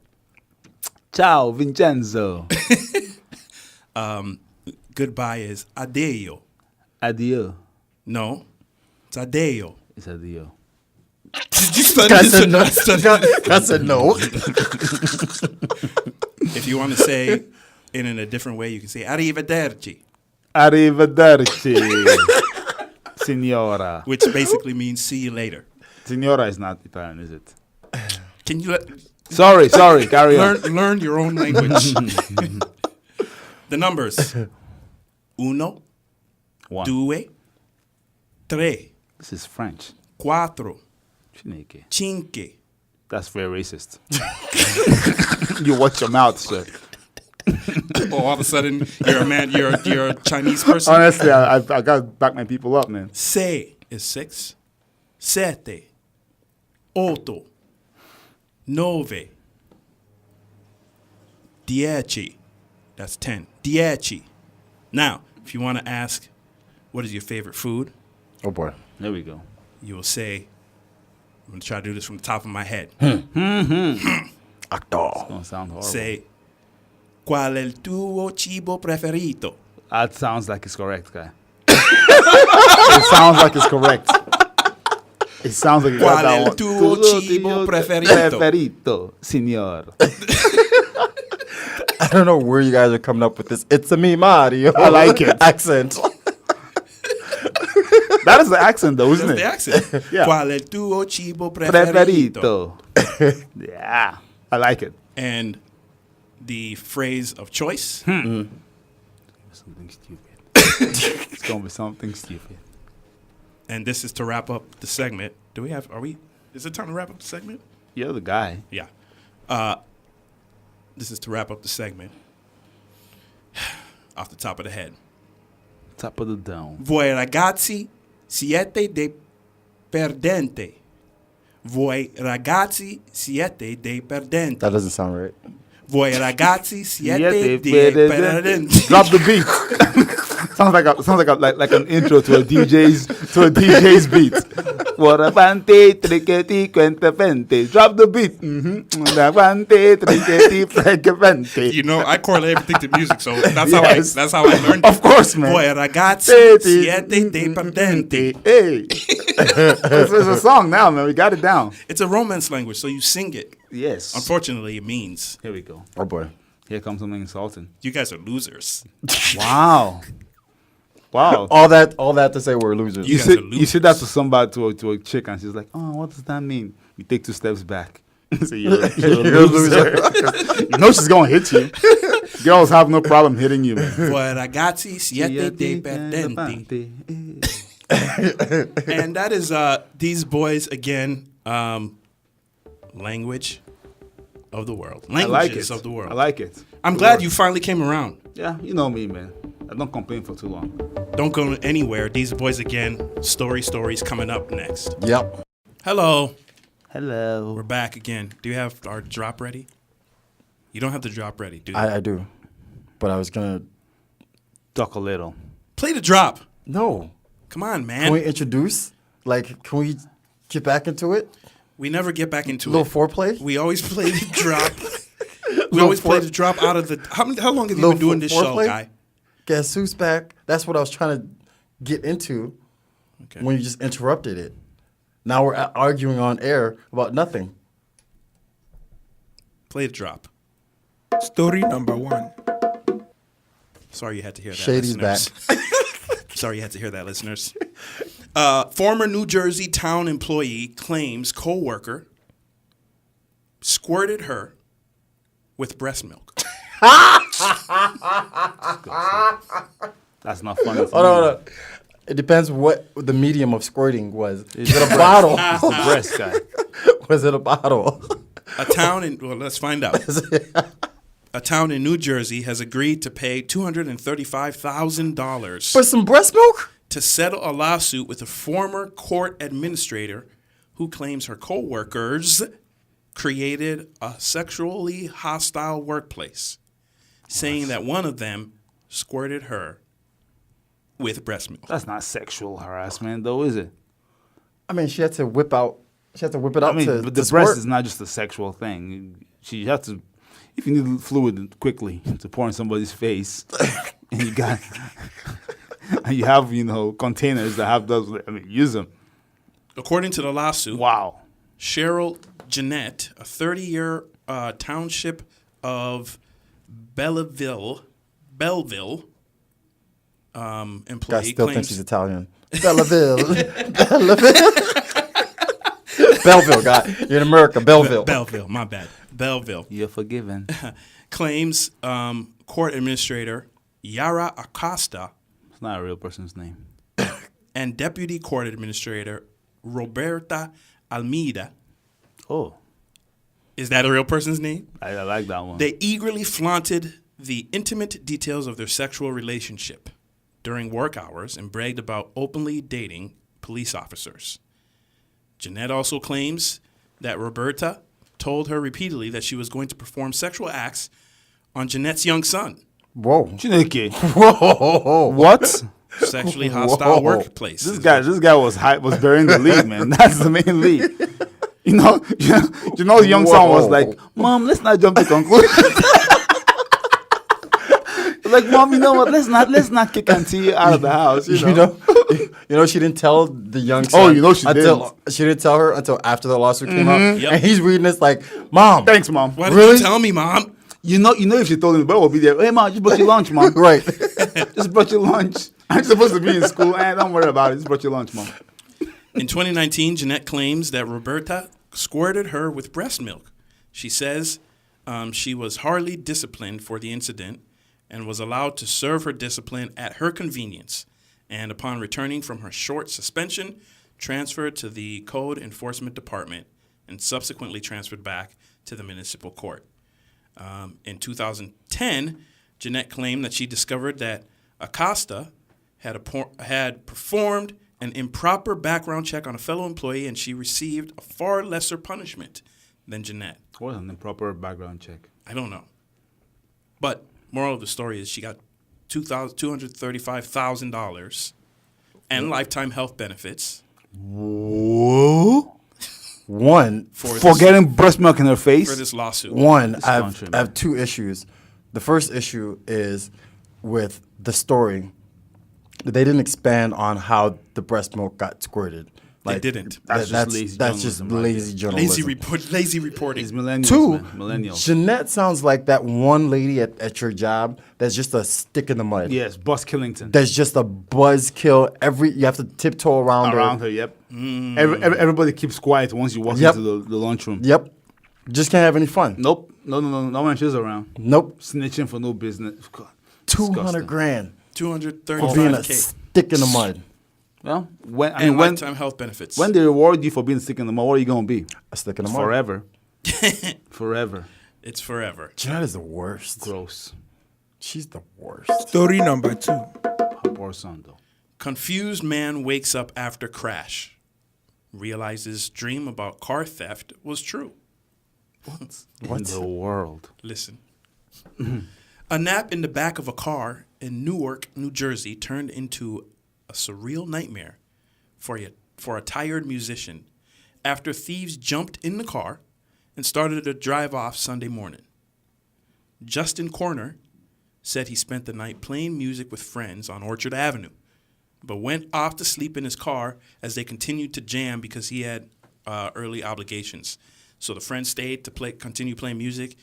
S3: Ciao, Vincenzo.
S2: Goodbye is addio.
S3: Addio.
S2: No, it's addio.
S3: It's addio.
S2: Did you study
S4: I
S2: this?
S4: said no.
S2: I studied-
S4: I said no.
S2: If you want to say it in a different way, you can say arrivederci,
S3: Arrivederci, signora.
S2: which basically means see you later.
S3: Signora is not Italian, is it?
S2: Can you
S3: Sorry. Carry on.
S2: learn your own language? The numbers: uno,
S3: One.
S2: due, tre,
S3: This is French.
S2: quattro,
S3: Chineke.
S2: cinque.
S3: That's very racist. You watch your mouth, sir.
S2: All of a sudden, you're a man. You're a Chinese person.
S3: Honestly, I got to back my people up, man.
S2: Se is 6, sette, otto, nove, dieci. That's 10. Dieci. Now, if you want to ask, what is your favorite food?
S4: Oh boy.
S3: There we go.
S2: You will say, I'm going to try to do this from the top of my head.
S4: Actor.
S3: Don't sound horrible.
S2: Say, qual è il tuo cibo preferito?
S3: That sounds like it's correct, guy. It sounds like it's correct. It sounds like you got
S2: Qual è
S3: that
S2: il
S3: one.
S2: tuo cibo preferito?
S3: Preferito, signor.
S4: I don't know where you guys are coming up with this. It's a me, Mario.
S3: I like it.
S4: Accent.
S3: That is the accent, though, isn't
S2: That's
S3: it?
S2: the accent.
S3: Yeah.
S2: Qual è il tuo cibo preferito?
S3: Preferito. Yeah, I like it.
S2: And the phrase of choice,
S3: Something stupid. It's gonna be something stupid.
S2: and this is to wrap up the segment. Is it time to wrap up the segment?
S3: You're the guy.
S2: Yeah. This is to wrap up the segment. Off the top of the head.
S3: Top of the dome.
S2: Voi ragazzi siete dei perdenti. Voi ragazzi siete dei perdenti.
S4: That doesn't sound right.
S2: Voi ragazzi siete
S3: Siete
S2: dei
S3: perdenti.
S2: perdenti.
S3: Drop the beat. sounds like an intro to a DJ's beat. Guarabante, triqueti, quentevente. Drop the beat. Guarabante, triqueti, frequevente.
S2: You know, I correlate everything to music, so that's
S3: Yes.
S2: how I learned
S3: Of
S2: it.
S3: course, man.
S2: Voi ragazzi siete dei perdenti.
S3: Hey, it's a song now, man. We got it down.
S2: It's a romance language, so you sing it.
S3: Yes.
S2: Unfortunately, it means
S3: Here we go.
S4: Oh boy.
S3: Here comes something insulting.
S2: you guys are losers.
S3: Wow. Wow.
S4: All that to say we're losers.
S2: You
S3: You
S2: guys
S3: say,
S2: are
S3: you say that to
S2: losers.
S3: somebody, to a chick, and she's like, "Oh, what does that mean?" You take 2 steps back. So you're a loser. You know she's gonna hit you. Girls have no problem hitting you, man.
S2: Voi ragazzi siete dei perdenti. And that is these boys again. Language of the world.
S3: I like
S2: Languages
S3: it.
S2: of the world.
S3: I like it.
S2: I'm glad you finally came around.
S3: Yeah, you know me, man. I don't complain for too long.
S2: Don't go anywhere. These boys again. Stories coming up next.
S4: Yep.
S2: Hello.
S3: Hello.
S2: We're back again. Do you have our drop ready? You don't have the drop ready, do you?
S4: I do. But I was gonna
S3: Talk a little.
S2: Play the drop.
S4: No.
S2: Come on,
S4: Can we
S2: man.
S4: introduce? Like, can we get back into it?
S2: We never get back into
S4: A little
S2: it.
S4: foreplay?
S2: We always play the drop. We
S4: Little
S2: always play
S4: fore-
S2: the drop out of the. How long have you
S4: Little
S2: been doing this show,
S4: foreplay?
S2: guy?
S4: Guess who's back? That's what I was trying to get into
S2: Okay.
S4: when you just interrupted it. Now we're arguing on air about nothing.
S2: Play the drop.
S8: Story number 1.
S2: Sorry you had to hear that.
S4: Shady's
S2: listeners. Sorry you had to hear that, listeners. Former New Jersey town employee claims coworker squirted her with breast milk.
S3: That's not funny.
S4: Hold on. It depends what the medium of squirting was. Is it a bottle?
S3: It's the breast guy.
S4: Was it a bottle?
S2: A town in let's find out. A town in New Jersey has agreed to pay $235,000
S4: For some breast milk?
S2: to settle a lawsuit with a former court administrator who claims her coworkers created a sexually hostile workplace, saying that one of them squirted her with breast milk.
S3: That's not sexual harassment, though, is it?
S4: I mean, she had to whip it out.
S3: I mean,
S4: to
S3: but the
S4: squirt.
S3: breast is not just a sexual thing. She has to, if you need fluid quickly to pour in somebody's face, and you got, and you have, containers that have those. I mean, use them.
S2: According to the lawsuit,
S3: Wow.
S2: Cheryl Jeanette, a 30-year township of Belleville
S4: I
S2: employee
S4: still think
S2: claims
S4: she's Italian. Belleville. Belleville, guy. You're in America. Belleville.
S2: Belleville, my bad. Belleville
S3: You're forgiven.
S2: claims court administrator Yara Acosta
S3: It's not a real person's name.
S2: and deputy court administrator Roberta Almeida.
S3: Oh,
S2: Is that a real person's name?
S3: I like that one.
S2: They eagerly flaunted the intimate details of their sexual relationship during work hours and bragged about openly dating police officers. Jeanette also claims that Roberta told her repeatedly that she was going to perform sexual acts on Jeanette's young son.
S4: Whoa.
S3: Chineke.
S4: Whoa.
S3: What?
S2: Sexually hostile
S4: Whoa.
S2: workplace.
S3: This guy was burying the lead, man. That's the main lead. The young son was like, "Mom, let's not jump to conclusions." Like, Mom, you know what? Let's not kick Auntie out of the house.
S4: You know, she didn't tell the young son.
S3: Oh, you know she
S4: She didn't tell her until after the lawsuit came out.
S2: Yep.
S4: And he's reading this like, Mom.
S3: Thanks, Mom.
S2: Why did
S4: Really?
S2: you tell me, Mom?
S3: You know, if she told him, the boy will be there. Hey, Mom, just brought your lunch, Mom.
S4: Right.
S3: Just brought your lunch. I'm supposed to be in school. Don't worry about it. Just brought your lunch, Mom.
S2: In 2019, Jeanette claims that Roberta squirted her with breast milk. She says she was hardly disciplined for the incident and was allowed to serve her discipline at her convenience, and upon returning from her short suspension, transferred to the Code Enforcement Department and subsequently transferred back to the municipal court. In 2010, Jeanette claimed that she discovered that Acosta had performed an improper background check on a fellow employee, and she received a far lesser punishment than Jeanette.
S3: What an improper background check.
S2: I don't know. But moral of the story is she got $235,000 and lifetime health benefits.
S3: Whoa.
S4: One,
S3: For getting breast milk in her face?
S2: For this lawsuit.
S4: I
S3: country, man.
S4: have two issues. The first issue is with the story. They didn't expand on how the breast milk got squirted.
S2: They didn't.
S3: That's just lazy
S4: That's just
S3: journalism right
S4: lazy journalism.
S2: Lazy reporting.
S3: It's millennials,
S4: Two,
S3: man. Millennials.
S4: Jeanette sounds like that one lady at your job that's just a stick in the mud.
S3: Yes, Buzz Killington.
S4: There's just a buzzkill. You have to tiptoe around
S3: Around her, yep. Everybody keeps quiet once you walk
S4: Yep.
S3: into the lunchroom.
S4: Yep. Just can't have any fun.
S3: Nope. No. No one she's around.
S4: Nope.
S3: Snitching for no business. God,
S4: 200
S3: disgusting.
S4: grand for being a
S2: 235K.
S4: stick in the mud.
S3: Well, when
S2: And lifetime health benefits.
S3: when they reward you for being sick in the mud, what are you gonna be?
S4: A stick in the mud.
S3: Forever. Forever.
S2: It's forever.
S4: Jeanette is the worst.
S3: Gross.
S4: She's the worst.
S8: Story number 2.
S3: Her poor son, though.
S2: Confused man wakes up after crash. Realizes dream about car theft was true.
S3: In the world.
S2: Listen. A nap in the back of a car in Newark, New Jersey turned into a surreal nightmare for a tired musician after thieves jumped in the car and started to drive off Sunday morning. Justin Corner said he spent the night playing music with friends on Orchard Avenue, but went off to sleep in his car as they continued to jam because he had early obligations. So the friends stayed to continue playing music.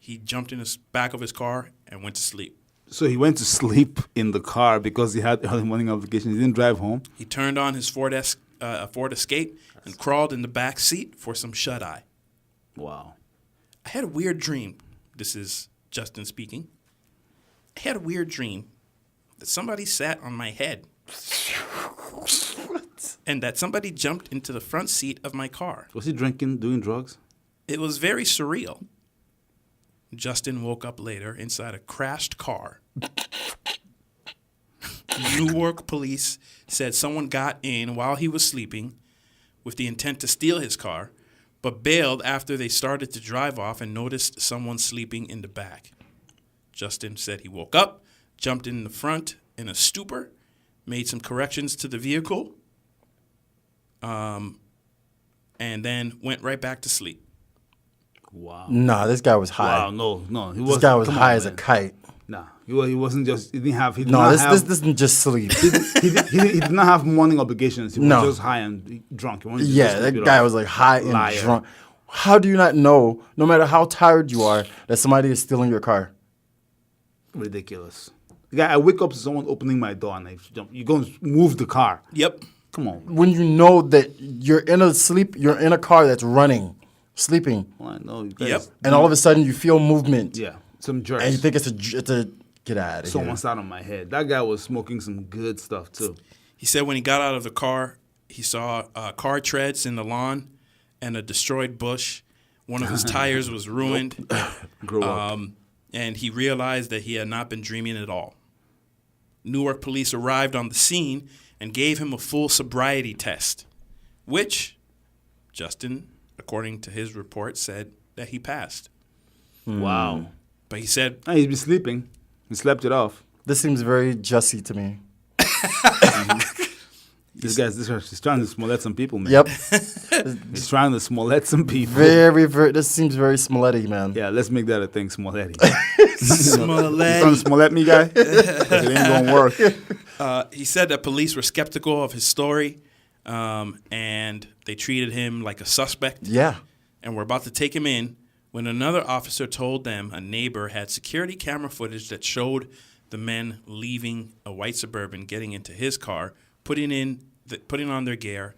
S2: He jumped in the back of his car and went to sleep.
S3: So he went to sleep in the car because he had early morning obligations. He didn't drive home.
S2: He turned on his Ford Escape and crawled in the back seat for some shut-eye.
S3: Wow.
S2: I had a weird dream. This is Justin speaking. I had a weird dream that somebody sat on my head. And that somebody jumped into the front seat of my car.
S3: Was he drinking, doing drugs?
S2: It was very surreal. Justin woke up later inside a crashed car. Newark police said someone got in while he was sleeping with the intent to steal his car, but bailed after they started to drive off and noticed someone sleeping in the back. Justin said he woke up, jumped in the front in a stupor, made some corrections to the vehicle, and then went right back to sleep.
S3: Wow.
S4: Nah, this guy was high.
S3: Wow. No. He
S4: This guy was
S3: come
S4: high
S3: on,
S4: as a
S3: man.
S4: kite.
S3: Nah, he wasn't just. He didn't have. He did
S4: No,
S3: not
S4: this
S3: have,
S4: isn't just sleep.
S3: he did not have morning obligations. He was
S4: No.
S3: just high and drunk. He wanted to
S4: Yeah,
S3: just sleep
S4: that
S3: it
S4: guy
S3: off.
S4: was like high and
S3: Liar.
S4: drunk. How do you not know, no matter how tired you are, that somebody is stealing your car?
S3: Ridiculous. The guy, I wake up to someone opening my door and I jump. You go and move the car.
S2: Yep.
S3: Come on.
S4: When you know that you're in a car that's running, sleeping,
S3: Well, I know. You guys,
S2: Yep.
S4: and all of a sudden you feel movement,
S3: Yeah. Some jerks.
S4: and you think it's a get out of
S3: Someone
S4: here.
S3: sat on my head. That guy was smoking some good stuff too.
S2: He said when he got out of the car, he saw car treads in the lawn and a destroyed bush. One of his tires was ruined.
S3: Grow up.
S2: And he realized that he had not been dreaming at all. Newark police arrived on the scene and gave him a full sobriety test, which Justin, according to his report, said that he passed.
S3: Wow.
S2: But he said,
S3: Ah, he's been sleeping. He slept it off.
S4: This seems very Jussie to me.
S3: This guy's trying to smollett some people, man.
S4: Yep.
S3: He's trying to smollett some people.
S4: very. This seems very Smollett-y, man.
S3: Yeah, let's make that a thing, Smollett.
S2: Smollett.
S3: You trying to Smollett me, guy? 'Cause it ain't gonna work.
S2: He said that police were skeptical of his story, and they treated him like a suspect.
S4: Yeah.
S2: And were about to take him in when another officer told them a neighbor had security camera footage that showed the men leaving a white Suburban, getting into his car, putting on their gear,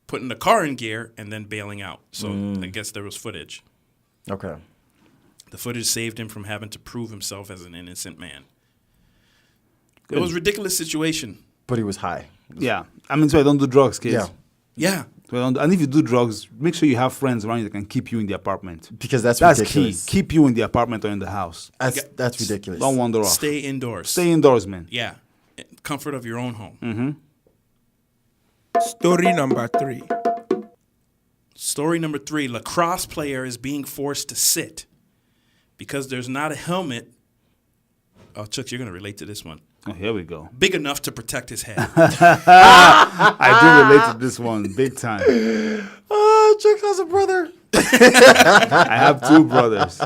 S2: putting the car in gear, and then bailing out. So I guess there was footage.
S4: Okay.
S2: The footage saved him from having to prove himself as an innocent man. It was a ridiculous situation.
S4: But he was high.
S3: Yeah. I mean, so I don't do drugs, kids.
S4: Yeah.
S2: Yeah.
S3: So and if you do drugs, make sure you have friends around you that can keep you in the apartment.
S4: Because that's
S3: key.
S4: ridiculous.
S3: Keep you in the apartment or in the house.
S4: That's ridiculous.
S3: Don't wander off.
S2: Stay indoors.
S3: Stay indoors, man.
S2: Yeah. Comfort of your own home.
S8: Story number 3.
S2: Story number 3, lacrosse player is being forced to sit because there's not a helmet. Oh, Chuck, you're going to relate to this one.
S3: Oh, here we go.
S2: Big enough to protect his head.
S3: I do relate to this one big time.
S4: Oh, Chuck has a brother.
S3: I have 2 brothers.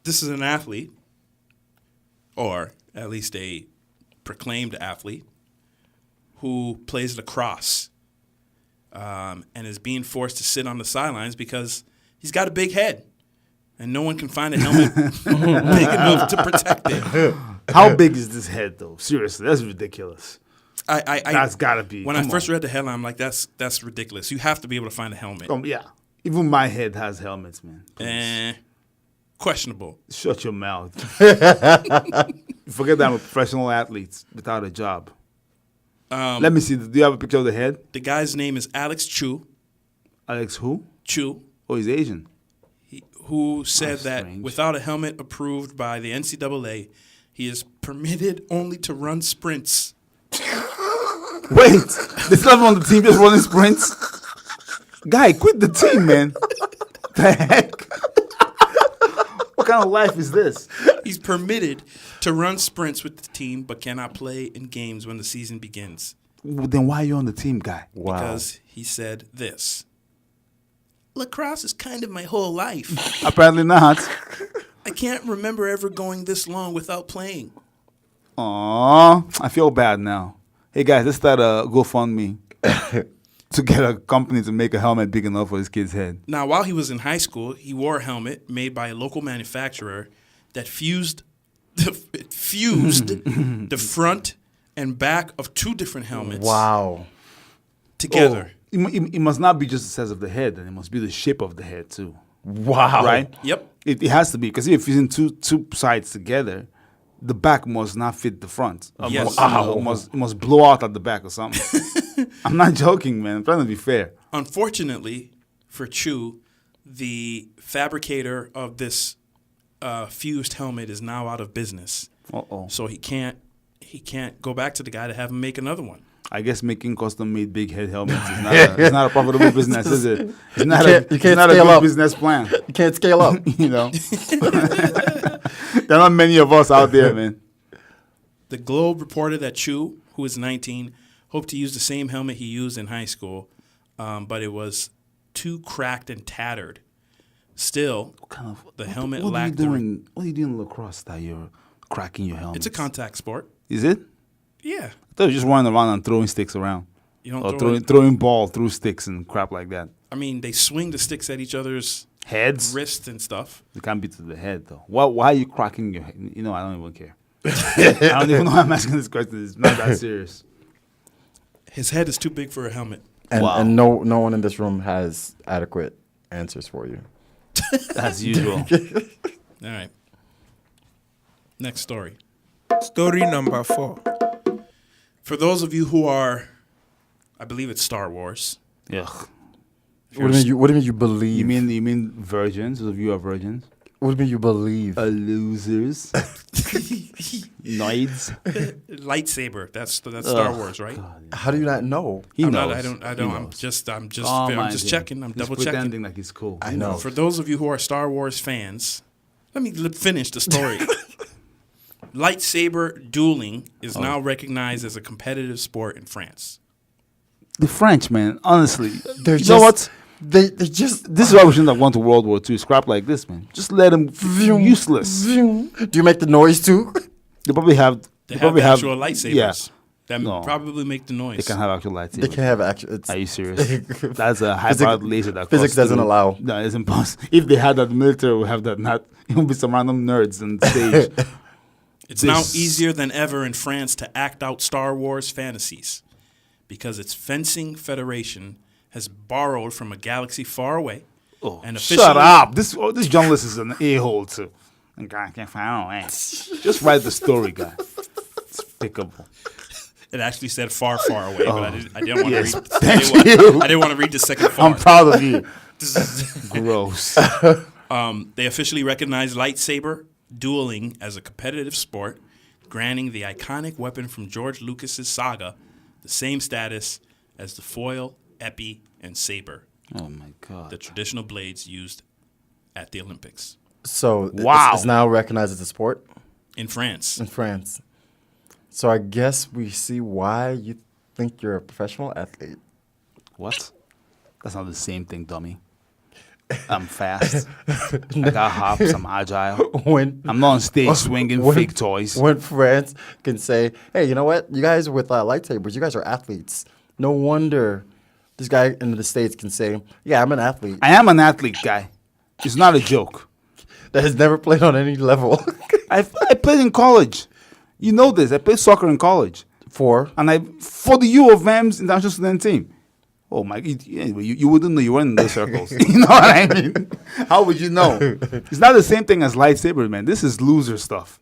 S2: This is an athlete, or at least a proclaimed athlete, who plays lacrosse and is being forced to sit on the sidelines because he's got a big head. And no one can find a helmet big enough to protect it.
S3: How big is this head, though? Seriously, that's ridiculous. That's gotta be.
S2: When
S3: Come
S2: I first
S3: on.
S2: read the headline, I'm like, that's ridiculous. You have to be able to find a helmet.
S3: Yeah. Even my head has helmets, man. Please.
S2: Questionable.
S3: Shut your mouth. You forget that I'm a professional athlete without a job. Let me see. Do you have a picture of the head?
S2: The guy's name is Alex Chu.
S3: Alex who?
S2: Chu,
S3: Oh, he's Asian.
S2: who said that
S3: strange.
S2: without a helmet approved by the NCAA, he is permitted only to run sprints.
S3: Wait, there's nothing on the team just running sprints? Guy, quit the team, man. The heck? What kind of life is this?
S2: He's permitted to run sprints with the team, but cannot play in games when the season begins.
S3: Well, then why are you on the team, guy?
S4: Wow.
S2: Because he said this. Lacrosse is kind of my whole life.
S3: Apparently not.
S2: I can't remember ever going this long without playing.
S3: Aw, I feel bad now. Hey, guys, let's start a GoFundMe to get a company to make a helmet big enough for his kid's head.
S2: Now, while he was in high school, he wore a helmet made by a local manufacturer that fused the front and back of 2 different helmets
S4: Wow.
S2: together.
S3: Oh, it must not be just the size of the head, and it must be the shape of the head, too.
S4: Wow.
S3: Right?
S2: Yep.
S3: It has to be, because if you're using two sides together, the back must not fit the front.
S2: Yes.
S3: It must blow out at the back or something. I'm not joking, man. I'm trying to be fair.
S2: Unfortunately for Chu, the fabricator of this fused helmet is now out of business.
S3: Uh-oh.
S2: So he can't go back to the guy to have him make another one.
S3: I guess making custom-made big head helmets is not it's not a profitable business, is it? It's not
S4: you can't
S3: it's not a
S4: scale
S3: good
S4: up.
S3: business plan.
S4: You can't scale up.
S3: You know, there are not many of us out there, man.
S2: The Globe reported that Chu, who is 19, hoped to use the same helmet he used in high school, but it was too cracked and tattered. Still, the helmet lacked
S3: What are you doing in lacrosse that you're cracking your helmet?
S2: It's a contact sport.
S3: Is it?
S2: Yeah.
S3: I thought you were just running around and throwing sticks around.
S2: You don't
S3: Or
S2: throw it.
S3: throwing ball through sticks and crap like that.
S2: I mean, they swing the sticks at each other's
S3: Heads?
S2: wrists and stuff.
S3: It can't be to the head, though. Why are you cracking your head? You know, I don't even care. I don't even know why I'm asking this question. It's not that serious.
S2: His head is too big for a helmet.
S4: And,
S3: Wow.
S4: and no one in this room has adequate answers for you.
S3: As usual.
S2: All right. Next story.
S8: Story number 4.
S2: For those of you who are, I believe it's Star Wars.
S3: Ugh.
S4: What do you mean you believe?
S3: You mean virgins? Those of you are virgins?
S4: What do you mean you believe?
S3: Losers. Noids.
S2: Lightsaber. That's Star Wars, right?
S4: How do you not know?
S3: He
S2: I'm
S3: knows.
S2: not, I don't.
S3: He
S2: I'm
S3: knows.
S2: just. I'm
S3: Oh,
S2: just
S3: my
S2: checking.
S3: God.
S2: I'm
S3: He's
S2: double
S3: pretending
S2: checking.
S3: like he's cool.
S4: I know.
S2: For those of you who are Star Wars fans, let me finish the story. Lightsaber dueling is now recognized as a competitive sport in France.
S3: The French, man, honestly.
S4: They're
S3: you know what?
S4: They just.
S3: This is why we shouldn't have gone to World War II. Scrap like this, man. Just let them useless.
S4: Do you make the noise too?
S3: They probably have.
S2: They have
S3: probably have
S2: actual lightsabers
S3: Yeah,
S2: that
S3: No.
S2: probably make the noise.
S3: they can have actual lightsabers.
S4: They can't have actual. It's,
S3: Are you serious? That's a high-powered laser that
S4: physics
S3: costs
S4: doesn't
S3: through-
S4: allow.
S3: No, it's impossible. If they had that, the military would have that. Not it would be some random nerds on stage.
S2: It's now
S3: This-
S2: easier than ever in France to act out Star Wars fantasies because its fencing federation has borrowed from a galaxy far away.
S3: Oh,
S2: and
S3: shut up! This journalist is an a-hole too. Just write the story, guy. It's pickable.
S2: It actually said far, far away, but I didn't want
S3: Yes,
S2: to read.
S3: thank you.
S2: I didn't want to read the second far.
S3: I'm proud of you. Gross.
S2: They officially recognize lightsaber dueling as a competitive sport, granting the iconic weapon from George Lucas's saga the same status as the foil, épée, and saber,
S3: Oh my god.
S2: the traditional blades used at the Olympics
S4: So
S3: Wow.
S4: it's now recognized as a sport
S2: in France.
S4: in France. So I guess we see why you think you're a professional athlete.
S3: What? That's not the same thing, dummy. I'm fast. I got hops. I'm agile.
S4: When
S3: I'm not on stage swinging
S4: when-
S3: fake toys.
S4: When France can say, "Hey, you know what? You guys with lightsabers, you guys are athletes." No wonder this guy in the States can say, "Yeah, I'm an athlete
S3: I am an athlete, guy. It's not a joke.
S4: that has never played on any level."
S3: I played in college. You know this. I played soccer in college. For the U of M's international student team. Oh my! You wouldn't know you weren't in those circles. You know what I mean? How would you know? It's not the same thing as lightsaber, man. This is loser stuff.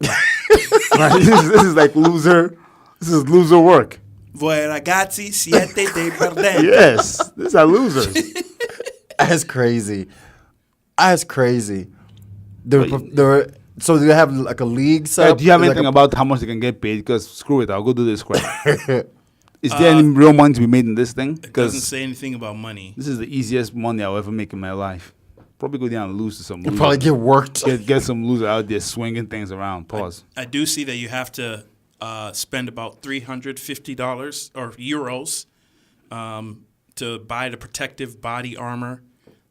S3: Right? This is like loser. This is loser work.
S2: Voi ragazzi siete dei perdenti.
S3: Yes, these are losers.
S4: That's crazy. That's crazy. So do you have like a league set up?
S3: Do you have
S4: Like
S3: anything
S4: a-
S3: about how much they can get paid? Because screw it, I'll go do this crap. Is there any real money to be made in this thing?
S2: It doesn't
S3: Because
S2: say anything about money.
S3: this is the easiest money I'll ever make in my life. Probably go down and lose to some.
S4: You
S3: loser.
S4: probably get worked.
S3: get some loser out there swinging things around. Pause.
S2: I do see that you have to spend about $350 or euros to buy the protective body armor,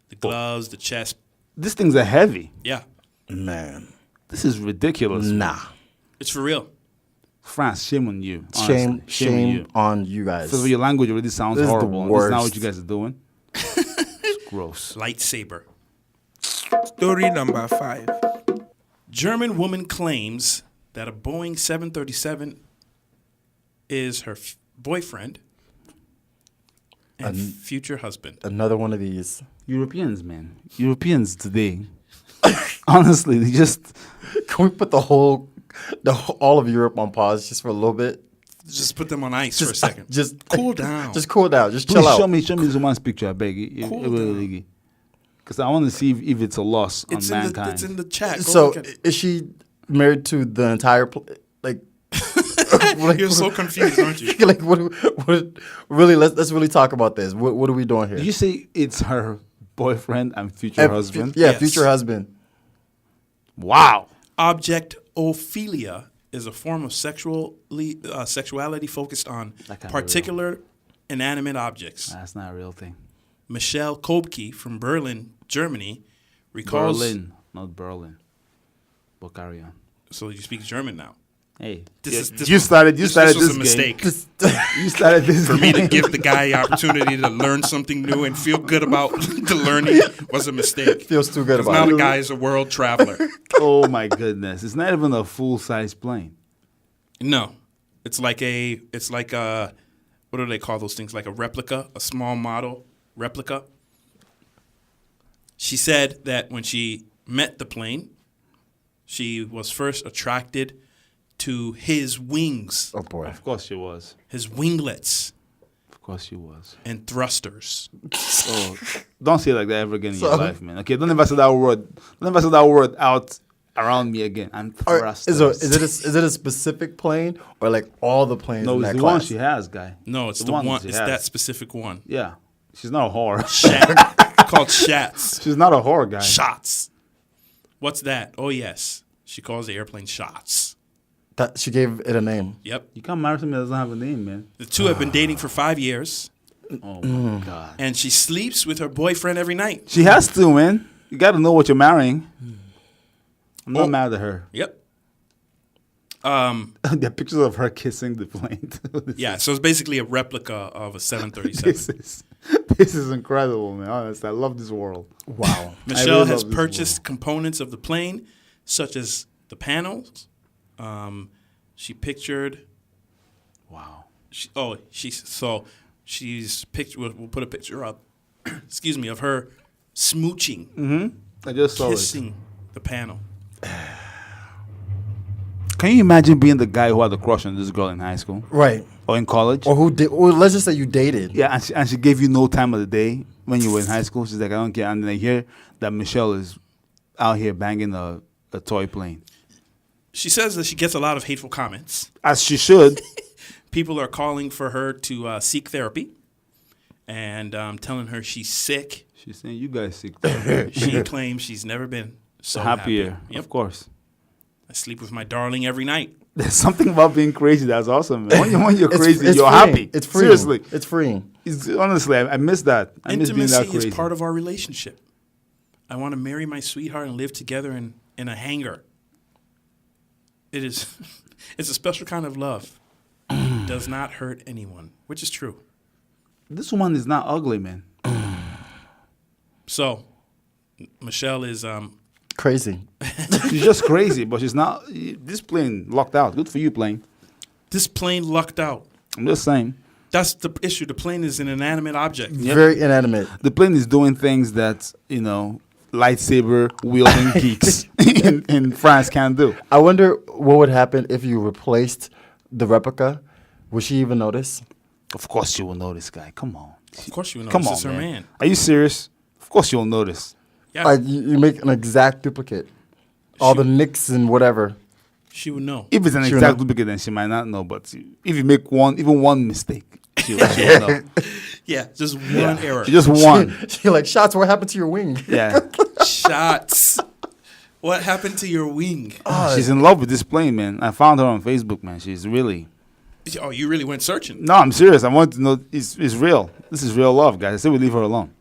S2: the gloves, the chest.
S3: These things are heavy.
S2: Yeah,
S4: Man,
S3: This is ridiculous.
S4: nah.
S2: it's for real.
S3: France, shame on you. honestly.
S4: Shame on you guys.
S3: First of all, your language already sounds
S4: This is the
S3: horrible. This is not what
S4: worst.
S3: you guys are doing. It's gross.
S2: Lightsaber.
S8: Story number 5.
S2: German woman claims that a Boeing 737 is her boyfriend and future husband.
S4: Another one of these.
S3: Europeans, man. Europeans today. Honestly, they just.
S4: Can we put all of Europe on pause just for a little bit?
S2: Just put them on ice for a second.
S4: Just
S2: Cool down.
S4: Just cool down. Just
S3: Please
S4: chill out.
S3: show me this woman's picture, I beg you.
S2: Cool
S3: Because I want to see if it's a loss on
S2: it's
S3: mankind.
S2: in the chat. Go
S4: So
S2: look at it.
S4: is she married to the entire like?
S2: You're so confused, aren't you?
S4: Like, really? Let's really talk about this. What are we doing here?
S3: Did you say it's her boyfriend and future husband?
S4: Yeah,
S2: Yes.
S4: future husband.
S3: Wow.
S2: Objectophilia is a form of sexuality focused on
S3: That can't be
S2: particular inanimate objects.
S3: That's not a real thing.
S2: Michelle Kobke from Berlin, Germany, recalls.
S3: Berlin, not Berlin. But carry on.
S2: So you speak German now.
S3: Hey,
S2: This
S3: you started
S2: this
S3: this
S2: was a
S3: game.
S2: mistake.
S3: You started this
S2: For me to
S3: game.
S2: give the guy the opportunity to learn something new and feel good about the learning was a mistake.
S4: Feels too good
S2: 'Cause
S4: about
S2: now
S4: it.
S2: the guy is a world traveler.
S3: Oh my goodness! It's not even a full-size plane.
S2: No, it's like what do they call those things? Like a replica, a small model replica. She said that when she met the plane, she was first attracted to his wings,
S4: Oh boy.
S3: Of course she was.
S2: his winglets
S3: Of course she was.
S2: and thrusters.
S3: Oh, don't say it like that ever again in your life, man. Okay, don't ever say that word. Don't ever say that word out around me again. And thrusters.
S4: Is it a specific plane or like all the planes
S3: No,
S4: in
S3: it's
S4: that
S3: the
S4: class?
S3: one she has, guy.
S2: No, it's the one.
S3: she
S2: It's
S3: has.
S2: that specific one.
S3: Yeah, she's not a whore.
S2: Shat, called Shats.
S3: She's not a whore, guy.
S2: Shots. What's that? Oh yes, she calls the airplane Shots.
S4: That she gave it a name.
S2: Yep.
S3: You can't marry somebody that doesn't have a name, man.
S2: The two have been dating for 5 years,
S3: Oh my god.
S2: and she sleeps with her boyfriend every night.
S3: She has to, man. You got to know what you're marrying. I'm not mad at her.
S2: Yep.
S3: There are pictures of her kissing the plane.
S2: Yeah. So it's basically a replica of a 737.
S3: This is incredible, man. Honestly, I love this world.
S4: Wow.
S2: Michelle
S3: really
S2: has
S3: love this
S2: purchased components of the plane, such as the panels. She pictured.
S3: Wow.
S2: She's picture. We'll put a picture up. Excuse me, of her smooching,
S3: I just saw it.
S2: kissing the panel.
S3: Can you imagine being the guy who had a crush on this girl in high school
S4: Right.
S3: or in college?
S4: Or who did? Or let's just say you dated.
S3: Yeah, and she gave you no time of the day when you were in high school. She's like, I don't care. And then I hear that Michelle is out here banging a toy plane.
S2: She says that she gets a lot of hateful comments.
S3: As she should.
S2: People are calling for her to seek therapy and telling her she's sick.
S3: She's saying, you guys sick.
S2: She claims she's never been so
S3: Happier,
S2: happy. Yep.
S3: of course.
S2: I sleep with my darling every night.
S3: There's something about being crazy that's awesome, man. When you're crazy,
S4: it's
S3: you're
S4: freeing.
S3: happy.
S4: It's freeing.
S3: Seriously.
S4: It's freeing.
S3: Honestly, I miss that. I miss being that
S2: Intimacy
S3: crazy.
S2: is part of our relationship. I want to marry my sweetheart and live together in a hangar. It is, it's a special kind of love. Does not hurt anyone, which is true.
S3: This woman is not ugly, man.
S2: So, Michelle is
S4: Crazy.
S3: She's just crazy, but she's not. This plane locked out. Good for you, plane.
S2: this plane lucked out.
S3: I'm just saying.
S2: That's the issue. The plane is an inanimate object.
S4: Very inanimate.
S3: The plane is doing things that, lightsaber wielding geeks in France can't do.
S4: I wonder what would happen if you replaced the replica. Would she even notice?
S3: Of course you will notice, guy. Come on.
S2: Of course you know.
S3: Come
S2: This
S3: on,
S2: is her man.
S3: Are you serious? Of course you'll notice.
S2: Yeah,
S4: Like you make an exact duplicate. All the nicks and whatever.
S2: she would know.
S3: If it's an
S4: She will
S3: exact
S4: know.
S3: duplicate, then she might not know. But if you make even one mistake, she'll know.
S2: Yeah, just one error.
S3: She just won.
S4: She like, Shots, what happened to your wing?
S3: Yeah.
S2: Shots. What happened to your wing?
S3: She's in love with this plane, man. I found her on Facebook, man. She's really.
S2: Oh, you really went searching.
S3: No, I'm serious. I want to know it's real. This is real love, guys. I say we leave her alone.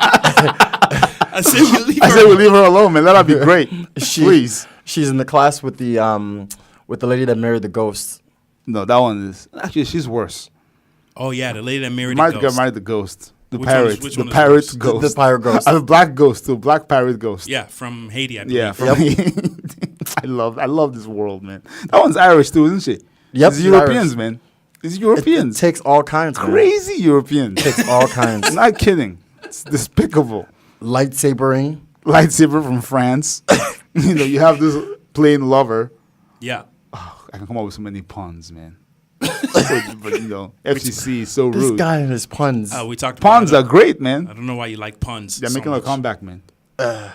S2: I said you leave
S3: I
S2: her.
S3: say we leave her alone, man. That'd be great. Please.
S4: She's in the class with the lady that married the ghost.
S3: No, that one is actually she's worse.
S2: Oh yeah, the lady that married
S3: My
S2: the
S3: girl
S2: ghost.
S3: married the ghost. The
S2: Which one is-
S3: parrot.
S2: which
S3: The
S2: one is
S3: parrot
S2: worse?
S3: ghost.
S4: The pirate ghost.
S3: A black ghost, the black parrot ghost.
S2: Yeah, from Haiti, I believe.
S3: Yeah. From I love this world, man. That one's Irish too, isn't she?
S4: Yep,
S3: It's
S4: she's
S3: Europeans,
S4: Irish.
S3: man. It's
S4: It
S3: Europeans.
S4: takes all kinds. man.
S3: Crazy Europeans.
S4: Takes all kinds.
S3: Not kidding. It's despicable.
S4: Lightsabering.
S3: Lightsaber from France. You have this plain lover.
S2: Yeah.
S3: I can come up with so many puns, man. but FCC is so
S4: This
S3: rude.
S4: guy and his puns.
S2: We talked
S3: Puns
S2: about
S3: are great, man.
S2: I don't know why you like puns.
S3: They're
S2: so
S3: making a
S2: much.
S3: comeback, man.
S4: Do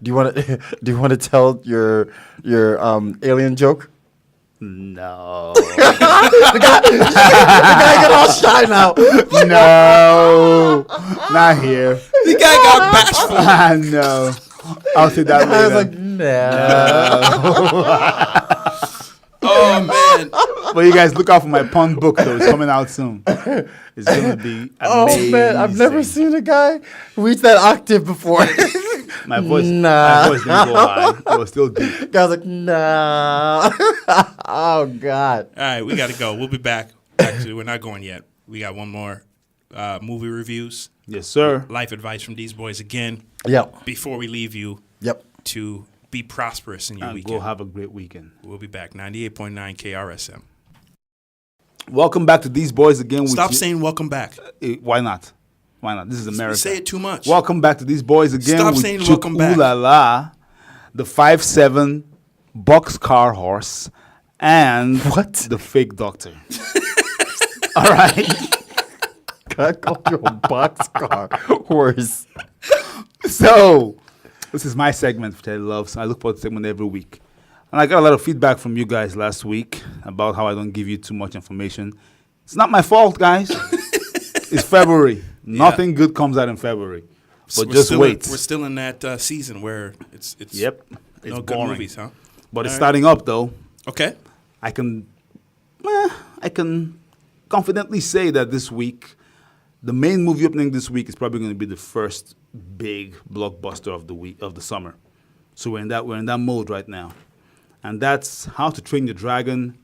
S4: you want to tell your alien joke?
S3: No.
S4: The guy got all shy now.
S3: No. Not here.
S2: The guy got bashful.
S3: No. I'll say that
S4: I was
S3: later.
S4: like, no.
S2: Oh man.
S3: But you guys look out for my pun book, though. It's coming out soon. It's going to be amazing.
S4: Oh, man. I've never seen a guy reach that octave before.
S3: My voice,
S4: Nah.
S3: my voice didn't go high. It was still deep.
S4: Guy was like, nah. Oh, God.
S2: All right, we got to go. We'll be back. Actually, we're not going yet. We got one more movie reviews.
S3: Yes, sir.
S2: Life advice from these boys again.
S4: Yep.
S2: Before we leave you
S4: Yep.
S2: to be prosperous in your
S3: And
S2: weekend.
S3: go have a great weekend.
S2: We'll be back. 98.9 KRSM.
S3: Welcome back to These Boys again.
S2: Stop
S3: with
S2: saying welcome back.
S3: Why not? Why not? This is America.
S2: You say it too much.
S3: Welcome back to These Boys again.
S2: Stop
S3: with
S2: saying
S3: Chuk
S2: welcome back.
S3: Ooh La La, the 5'7" boxcar horse, and the fake doctor. All right.
S4: I called you a boxcar horse.
S3: So, this is my segment, which I love. So I look for the segment every week. And I got a lot of feedback from you guys last week about how I don't give you too much information. It's not my fault, guys. It's February. Nothing good comes out in February. But
S2: We're
S3: just
S2: still
S3: wait.
S2: we're still in that season where it's
S3: Yep.
S2: no
S3: It's
S2: good
S3: boring.
S2: movies, huh?
S3: But it's
S2: All right.
S3: starting up, though.
S2: Okay.
S3: I can confidently say that this week, the main movie opening this week is probably going to be the first big blockbuster of the week of the summer. So we're in that mode right now, and that's How to Train Your Dragon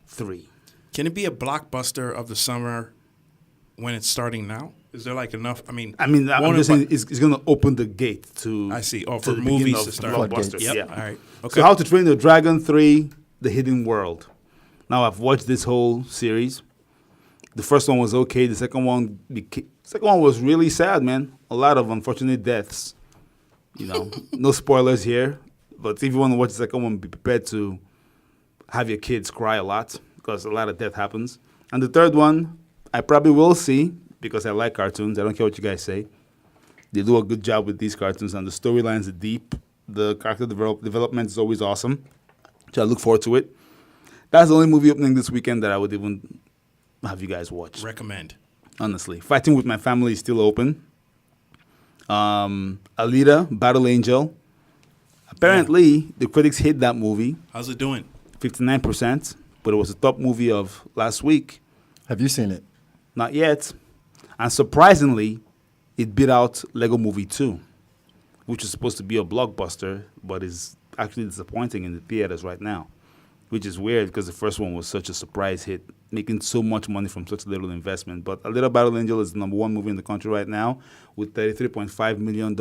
S3: 3.
S2: Can it be a blockbuster of the summer when it's starting now? Is there like enough? I mean,
S3: I'm
S2: Warner
S3: just saying
S2: Bro-
S3: it's going to open the gate to.
S2: I see. Oh,
S3: to
S2: for
S3: the beginning
S2: movies
S3: of
S2: to start.
S3: blockbusters.
S2: Yep.
S3: Yeah.
S2: All right. Okay.
S3: So How to Train Your Dragon 3: The Hidden World. Now I've watched this whole series. The first one was okay. The second one was really sad, man. A lot of unfortunate deaths. You know, no spoilers here. But if you want to watch the second one, be prepared to have your kids cry a lot because a lot of death happens. And the third one, I probably will see because I like cartoons. I don't care what you guys say. They do a good job with these cartoons, and the storylines are deep. The character development is always awesome. So I look forward to it. That's the only movie opening this weekend that I would even have you guys watch.
S2: Recommend.
S3: Honestly. Fighting with My Family is still open. Alita, Battle Angel. Apparently, the critics hate that movie,
S2: How's it doing?
S3: 59%, but it was the top movie of last week.
S4: Have you seen it?
S3: Not yet. And surprisingly, it beat out Lego Movie 2, which is supposed to be a blockbuster, but is actually disappointing in the theaters right now, which is weird because the first one was such a surprise hit, making so much money from such little investment. But A Little Battle Angel is the #1 movie in the country right now with $33.5 million.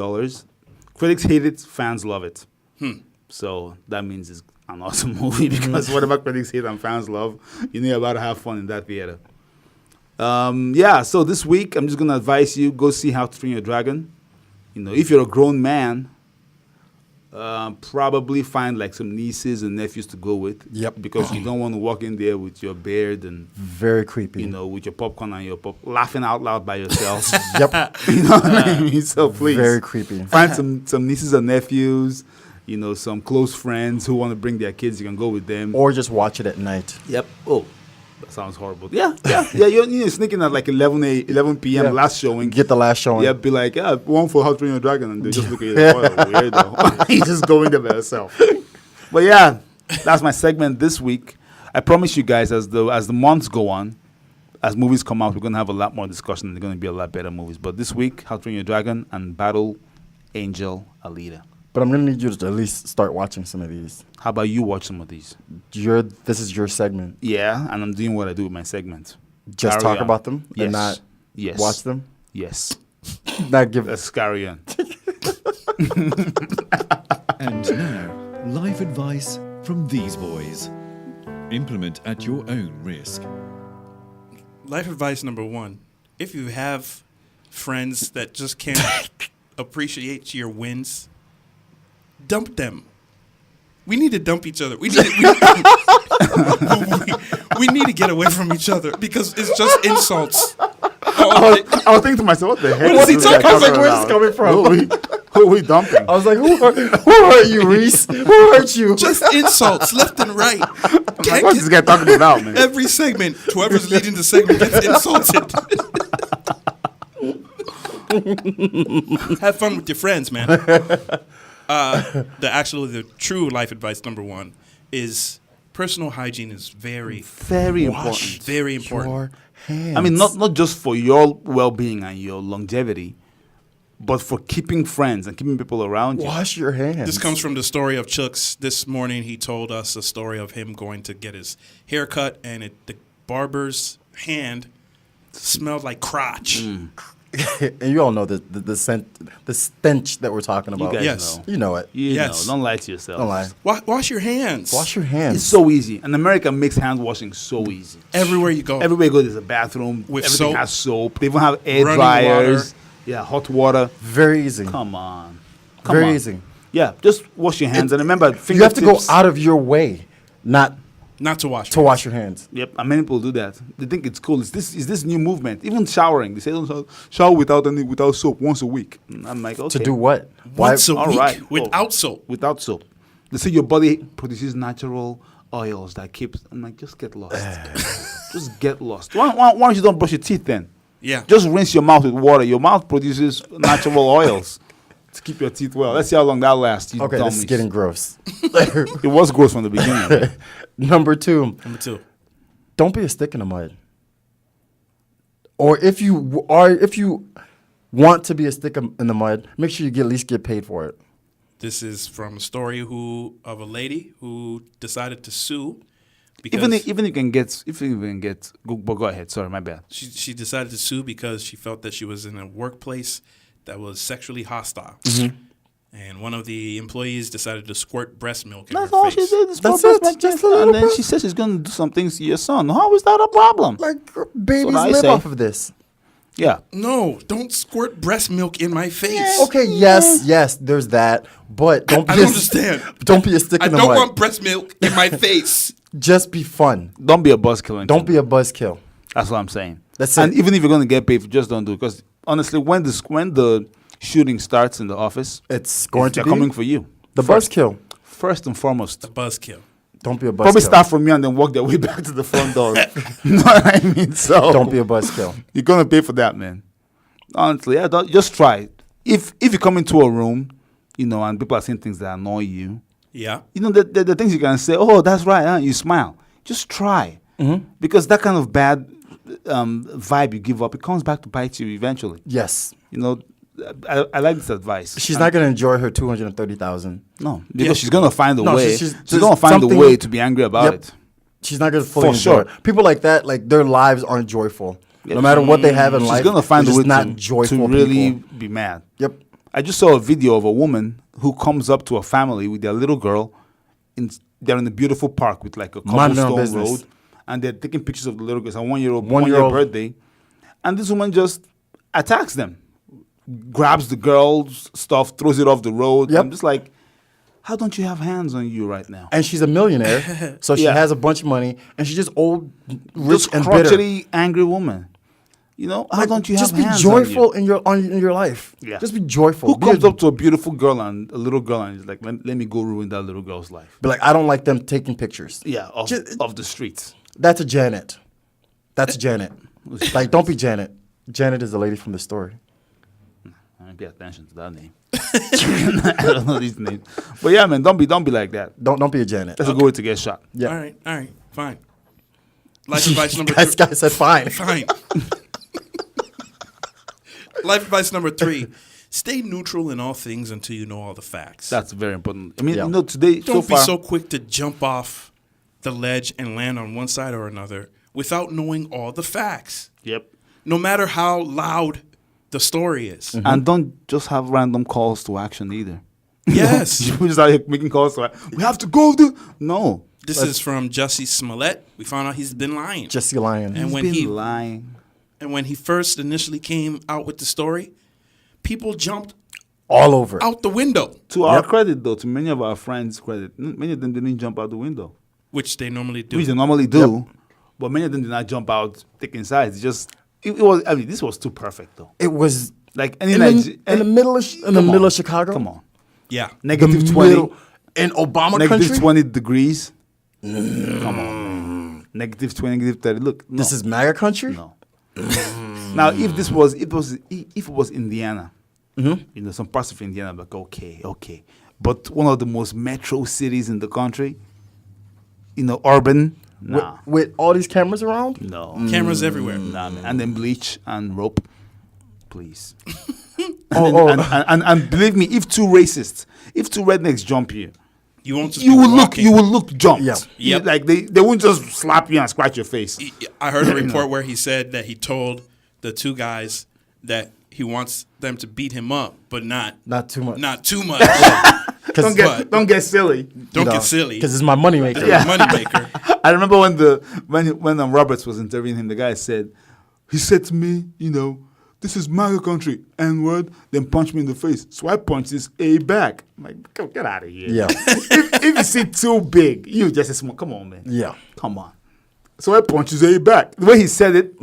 S3: Critics hate it, fans love it. So that means it's an awesome movie because whatever critics hate and fans love, you know you're about to have fun in that theater. So this week, I'm just going to advise you, go see How to Train Your Dragon. You know, if you're a grown man, probably find like some nieces and nephews to go with.
S4: Yep.
S3: Because you don't want to walk in there with your beard and,
S4: Very creepy.
S3: you know, with your popcorn and your laughing out loud by yourself.
S4: Yep.
S3: You know what I mean? So please.
S4: Very creepy.
S3: Find some nieces and nephews, you know, some close friends who want to bring their kids. You can go with them.
S4: Or just watch it at night.
S3: Yep. Oh, that sounds horrible. Yeah. You're sneaking at like 11 p.m.
S4: Yeah.
S3: last showing.
S4: Get the last showing.
S3: Yeah, be like, one for How to Train Your Dragon, and they just look at you like, what a weirdo. He's just going there by himself. But yeah, that's my segment this week. I promise you guys, as the months go on, as movies come out, we're going to have a lot more discussion. They're going to be a lot better movies. But this week, How to Train Your Dragon and Battle Angel Alita.
S4: But I'm going to need you to at least start watching some of these.
S3: How about you watch some of these?
S4: This is your segment.
S3: Yeah, and I'm doing what I do with my segment.
S4: Just
S3: Carry
S4: talk
S3: on.
S4: about them
S3: Yes.
S4: and not
S3: Yes.
S4: watch them.
S3: Yes.
S4: Not give
S3: Let's carry on.
S9: And now, life advice from these boys. Implement at your own risk.
S2: Life advice number 1. If you have friends that just can't appreciate your wins, dump them. We need to dump each other. We need to get away from each other because it's just insults.
S3: I was thinking to myself, what the heck?
S2: What is he
S3: this guy
S2: talking about?
S3: talking
S4: Where's this coming from?
S3: Who are we dumping?
S4: I was like, who hurt you, Reese? Who hurt you?
S2: Just insults left and right.
S3: Like, what's this guy talking about, man?
S2: Every segment, whoever's leading the segment gets insulted. Have fun with your friends, man. The true life advice number 1 is personal hygiene is very
S3: important.
S2: Very important.
S4: Your hands.
S3: I mean, not just for your well-being and your longevity, but for keeping friends and keeping people around you.
S4: Wash your hands.
S2: This comes from the story of Chuck's. This morning he told us a story of him going to get his hair cut, and the barber's hand smelled like crotch.
S4: And you all know the stench that we're talking about.
S3: You guys
S2: Yes.
S3: know.
S4: You know it.
S3: You
S2: Yes.
S3: know, don't lie to yourself.
S4: Don't lie.
S2: Wash your hands.
S4: Wash your hands.
S3: It's so easy. And America makes hand washing so easy.
S2: Everywhere you go.
S3: Everywhere you go, there's a bathroom.
S2: With
S3: Everything
S2: soap.
S3: has soap. They even have air
S2: Running
S3: dryers.
S2: water.
S3: Yeah, hot water.
S4: Very easy.
S3: Come on.
S4: Very easy.
S3: Yeah, just wash your hands. And remember,
S4: You have to go
S3: fingertips-
S4: out of your way, not
S2: Not to wash.
S4: to wash your hands.
S3: Yep, and many people do that. They think it's cool. It's this new movement. Even showering, they say don't shower without soap once a week. And I'm like, okay.
S4: To do what?
S2: Once a
S3: All
S2: week
S3: right.
S2: without soap.
S3: Without soap. They say your body produces natural oils that keeps. I'm like, just get lost. Just get lost. Why don't you don't brush your teeth then?
S2: Yeah.
S3: Just rinse your mouth with water. Your mouth produces natural oils to keep your teeth well. Let's see how long that lasts. You
S4: Okay, this is
S3: dummies.
S4: getting gross.
S3: It was gross from the beginning.
S4: Number 2,
S2: Number 2.
S4: don't be a stick in the mud. Or if you want to be a stick in the mud, make sure you at least get paid for it.
S2: This is from a story of a lady who decided to sue because
S3: even if you can get go ahead. Sorry, my bad.
S2: she decided to sue because she felt that she was in a workplace that was sexually hostile. And one of the employees decided to squirt breast milk in
S3: That's
S2: her
S3: all
S2: face.
S3: she did. Is
S4: That's
S3: for
S4: it.
S3: breast milk.
S4: Just a little
S3: and then
S4: breast-
S3: she says she's going to do some things to your son. How is that a problem?
S4: Like babies
S3: I
S4: live
S3: say.
S4: off of this.
S3: Yeah.
S2: No, don't squirt breast milk in my face.
S4: Okay, yes, there's that, but don't be
S2: I don't understand.
S4: Don't be a stick
S2: I
S4: in the
S2: don't
S4: mud.
S2: want breast milk in my face.
S4: Just be fun.
S3: Don't be a buzzkill.
S4: Don't be a buzzkill.
S3: That's what I'm saying.
S4: That's
S3: and
S4: it.
S3: even if you're going to get paid, just don't do it. Because honestly, when the shooting starts in the office,
S4: It's going to
S3: they're
S4: be
S3: coming for you.
S4: the
S3: First.
S4: buzzkill.
S3: First and foremost.
S2: Buzzkill.
S4: Don't be a buzzkill.
S3: Probably start from you and then walk their way back to the front door. You know what I mean? So
S4: Don't be a buzzkill.
S3: You're going to pay for that, man. Honestly, yeah, just try it. If you come into a room, and people are saying things that annoy you,
S2: Yeah.
S3: the things you can say, oh, that's right, huh? You smile. Just try. Because that kind of bad vibe you give up, it comes back to bite you eventually.
S4: Yes.
S3: I like this advice.
S4: She's not going to enjoy her $230,000.
S3: No, because she's going to find a
S4: No,
S3: way.
S4: she's
S3: going to find a
S4: something-
S3: way to be angry about
S4: Yep.
S3: it.
S4: She's not going to fully
S3: For
S4: enjoy
S3: sure.
S4: it. People like that, like their lives aren't joyful.
S3: Yeah.
S4: No matter what they have in life,
S3: She's going to find
S4: they're
S3: a way
S4: just not
S3: to
S4: joyful
S3: really
S4: people.
S3: be mad.
S4: Yep.
S3: I just saw a video of a woman who comes up to a family with their little girl. They're in a beautiful park with like a
S4: Minding their own
S3: cobblestone
S4: business.
S3: road, and they're taking pictures of the little girl. It's a one-year-old
S4: One-year-old.
S3: birthday, and this woman just attacks them, grabs the girl's stuff, throws it off the road.
S4: Yep.
S3: I'm just like, how don't you have hands on you right now?
S4: And she's a millionaire, so she
S3: Yeah.
S4: has a bunch of money, and she's just old, rich,
S3: Just
S4: and bitter.
S3: crotchety, angry woman. How
S4: Like,
S3: don't you
S4: just
S3: have
S4: be
S3: hands
S4: joyful
S3: on you?
S4: in your life?
S3: Yeah.
S4: Just be joyful.
S3: Who
S4: Be
S3: comes
S4: a-
S3: up to a beautiful girl and a little girl and is like, let me go ruin that little girl's life?
S4: Be like, I don't like them taking pictures.
S3: Yeah,
S4: Just-
S3: of the streets.
S4: That's a Janet. That's Janet. Like, don't be Janet. Janet is the lady from the story.
S3: I didn't pay attention to that name. I don't know these names. But yeah, man, don't be like that.
S4: Don't be a Janet.
S3: That's a good way to get shot.
S4: Yeah.
S2: All right, fine. Life advice number
S4: This guy said fine.
S2: Fine. Life advice number 3: stay neutral in all things until you know all the facts.
S3: That's very important. I mean,
S4: Yeah.
S3: today
S2: Don't
S3: so
S2: be
S3: far,
S2: so quick to jump off the ledge and land on one side or another without knowing all the facts.
S3: Yep.
S2: No matter how loud the story is.
S3: And don't just have random calls to action either.
S2: Yes.
S3: You just out here making calls to we have to go. No.
S2: This is from Jussie Smollett. We found out he's been lying.
S4: Jesse Lyon.
S2: And
S3: He's
S2: when
S3: been
S2: he
S3: lying.
S2: and when he first initially came out with the story, people jumped
S4: all over.
S2: out the window,
S3: To our credit, though, to many of our friends' credit, many of them didn't jump out the window.
S2: which they normally do.
S3: Which they normally do. But many of them did not jump out taking sides. It was. I mean, this was too perfect, though.
S4: It was
S3: Like any
S4: in the middle of Chicago.
S3: Come on.
S2: Yeah.
S3: Negative
S4: The
S3: 20.
S4: middle- in Obama
S3: Negative
S4: country.
S3: 20 degrees. Come on, man. Negative 20, negative 30. Look, no.
S4: This is MAGA country.
S3: No. Now, if it was Indiana, some parts of Indiana, like okay, but one of the most metro cities in the country, urban, nah,
S4: With all these cameras around.
S3: no,
S2: Cameras everywhere.
S3: nah, man. And then bleach and rope, please.
S4: Oh,
S3: And believe me, if two rednecks jump you,
S2: You won't just
S3: you
S2: be
S3: will
S2: walking.
S3: look jumped.
S4: Yeah.
S2: Yep.
S3: Like they won't just slap you and scratch your face.
S2: I heard a report where he said that he told the two guys that he wants them to beat him up, but not
S4: too much.
S2: Not too much.
S3: Don't get silly.
S2: Don't get silly.
S4: Because it's my moneymaker.
S2: It's a moneymaker.
S3: I remember when Roberts was interviewing him, the guy said to me, this is MAGA country, N-word, then punch me in the face. So I punch this A back. I'm like, get out of here.
S4: Yeah.
S3: if you see too big, you just small. Come on, man.
S4: Yeah.
S3: Come on. So I punch his A back. The way he said it,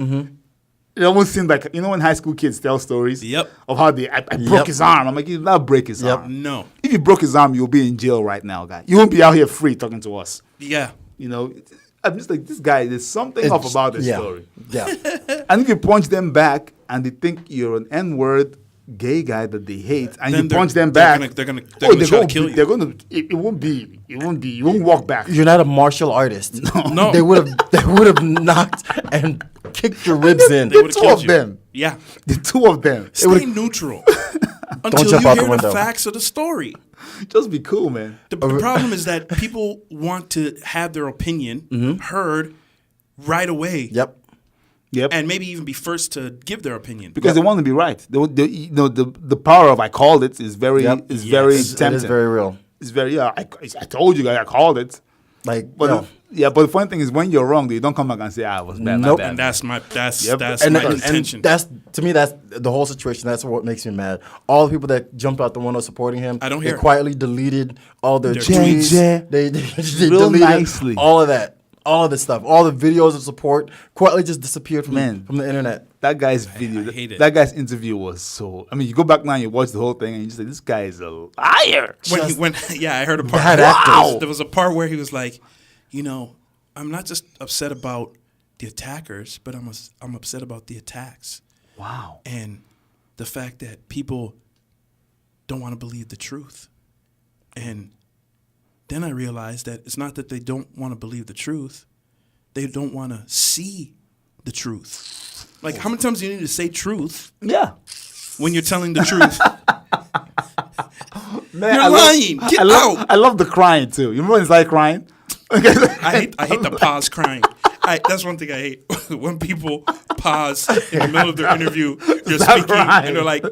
S3: it almost seemed like, when high school kids tell stories
S2: Yep.
S3: of how I broke his arm. I'm like, you did not break his arm.
S2: No.
S3: If you broke his arm, you'll be in jail right now, guy. You won't be out here free talking to us.
S2: Yeah.
S3: I'm just like, this guy, there's something off about this story.
S4: Yeah.
S3: And if you punch them back and they think you're an N-word gay guy that they hate, and
S2: Then
S3: you punch them
S2: they're
S3: back,
S2: They're gonna try to kill you.
S3: They're gonna. It won't be. You won't walk back.
S4: You're not a martial artist.
S2: No.
S4: They would have knocked and kicked your ribs in.
S2: They would've
S3: two
S2: killed
S3: of
S2: you.
S3: them.
S2: Yeah.
S3: The two of them.
S2: Stay neutral until
S4: jump
S2: you
S4: out the
S2: hear the
S4: window.
S2: facts of the story.
S3: Just be cool, man.
S2: The problem is that people want to have their opinion heard right away.
S4: Yep.
S3: Yep.
S2: And maybe even be first to give their opinion.
S3: Because they want to be right. The power of I called it is very
S4: Yep.
S3: very
S4: It
S3: tempting.
S4: is very real.
S3: It's very I told you guys I called it.
S4: Like,
S3: But but the funny thing is when you're wrong, you don't come back and say I was bad. my
S4: Nope.
S3: bad.
S2: And that's my
S4: and
S2: intention.
S4: that's to me, that's the whole situation. That's what makes me mad. All the people that jumped out the window supporting him,
S2: I don't
S4: they
S2: hear it.
S4: quietly deleted all their
S2: Their
S4: tweets.
S3: tweets.
S4: They
S3: Real
S4: deleted
S3: nicely.
S4: all of that, all of this stuff, all the videos of support quietly just disappeared from
S3: Man.
S4: from the internet.
S3: That guy's video,
S2: hate it.
S3: that guy's interview was so. I mean, you go back now and you watch the whole thing and you just say, this guy is a liar.
S2: I heard a part.
S4: Bad actors.
S2: There was a part where he was like, I'm not just upset about the attackers, but I'm upset about the attacks.
S3: Wow.
S2: And the fact that people don't want to believe the truth. And then I realized that it's not that they don't want to believe the truth. They don't want to see the truth. Like, how many times do you need to say truth
S3: Yeah.
S2: when you're telling the truth?
S3: Man,
S2: You're lying. Get out.
S3: I love the crying too. You remember when it's like crying?
S2: I hate the pause crying. That's one thing I hate. When people pause in the middle of their interview, they're
S3: Stop
S2: speaking,
S3: crying.
S2: and they're like,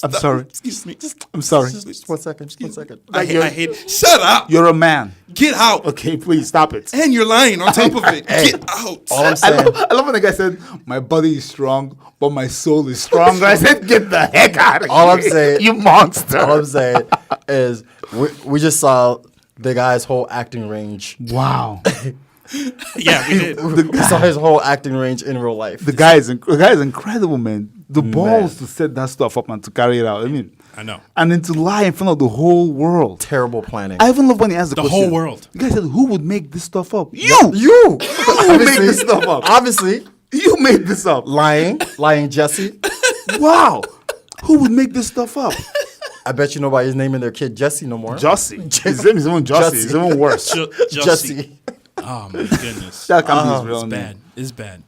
S3: I'm sorry.
S2: excuse me.
S3: I'm sorry.
S4: Just 1 second. Just 1 second.
S2: I hate shut up.
S3: You're a man.
S2: Get out.
S3: Okay, please stop it.
S2: And you're lying on top of it. Get out.
S4: All I'm
S3: I
S4: saying,
S3: love when the guy said, my body is strong, but my soul is stronger. I said, get the heck out of here.
S4: All I'm saying-
S3: You monster.
S4: all I'm saying is we just saw the guy's whole acting range.
S3: Wow.
S2: Yeah, we did.
S4: We saw his whole acting range in real life.
S3: The guy is incredible, man. The balls to set that stuff up and to carry it out. I mean,
S2: I know.
S3: and then to lie in front of the whole world.
S4: Terrible planning.
S3: I even love when he asked the question.
S2: whole world.
S3: The guy said, "Who would make this stuff up? You
S4: You
S3: made this stuff up.
S4: Obviously,
S3: You made this up.
S4: lying Jesse.
S3: Wow. Who would make this stuff up?
S4: I bet you nobody's naming their kid Jesse no more.
S3: Jussie. His name is even Jussie. It's even worse.
S2: Jesse. Oh my goodness.
S3: That can't be his real
S2: It's
S3: name.
S2: bad. It's bad.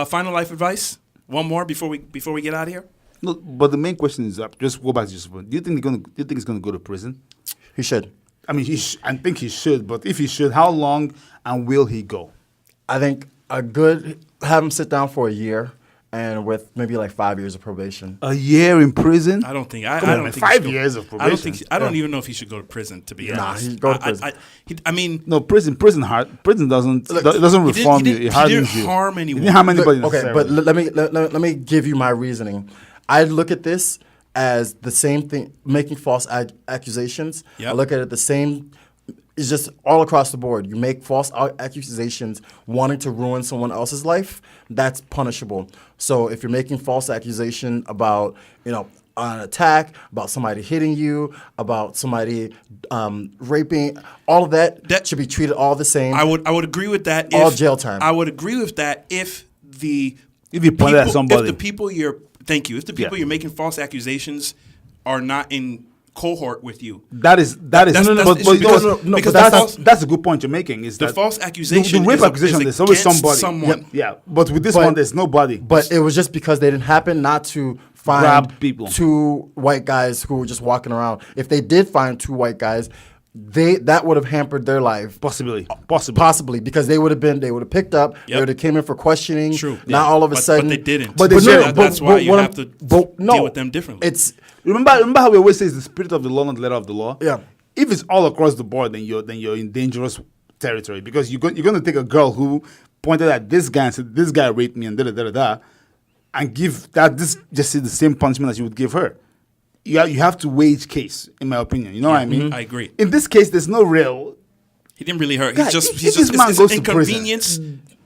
S2: Final life advice. One more before we get out of here.
S3: No, but the main question is, just go back to do you think he's gonna go to prison?
S4: He should.
S3: I mean, I think he should. But if he should, how long and will he go?
S4: I think have him sit down for a year and with maybe like 5 years of probation.
S3: A year in prison?
S2: I don't think.
S3: Come
S2: I
S3: on,
S2: don't
S3: man,
S2: think
S3: 5
S2: he should
S3: years of
S2: go, I don't
S3: probation.
S2: think. I don't even know if he should go to prison. To be
S4: Nah,
S2: honest,
S4: he'd go to prison.
S2: I mean,
S3: No, prison doesn't reform you. It
S2: he
S3: hardens
S2: didn't
S3: you.
S2: harm
S3: He
S2: anyone.
S3: didn't harm anybody.
S4: Okay, but let me give you my reasoning. I look at this as the same thing, making false accusations.
S2: Yep.
S4: I look at it the same it's just all across the board. You make false accusations wanting to ruin someone else's life, that's punishable. So if you're making false accusation about, an attack, about somebody hitting you, about somebody raping, all of that should be treated all the same.
S2: I would agree with that.
S4: All jail time.
S2: I would agree with that if
S3: you point at somebody.
S2: If the people you're making false accusations are not in cohort with you.
S3: That's a good point you're making. Is
S2: the
S3: that
S2: false accusation?
S3: The rape accusation, there's always somebody.
S2: Someone.
S3: Yeah. But with this one, there's nobody.
S4: But it was just because they didn't happen not to find
S3: Grab people.
S4: 2 white guys who were just walking around. If they did find 2 white guys, that would have hampered their life.
S3: Possibly,
S4: because they would have picked up. They would have came in for questioning.
S2: True.
S4: Now all of a sudden,
S2: but they didn't.
S3: That's
S2: why you have to deal with them differently.
S3: Remember how we always say it's the spirit of the law, not the letter of the law.
S4: Yeah.
S3: If it's all across the board, then you're in dangerous territory, because you're going to take a girl who pointed at this guy and said, "This guy raped me," and and give just the same punishment as you would give her. You have to weigh each case, in my opinion. You know what I mean?
S2: I agree.
S3: In this case, there's no real.
S2: He didn't really hurt.
S3: God,
S2: He's
S3: if
S2: just
S3: this man
S2: it's
S3: goes
S2: an
S3: to prison,
S2: inconvenience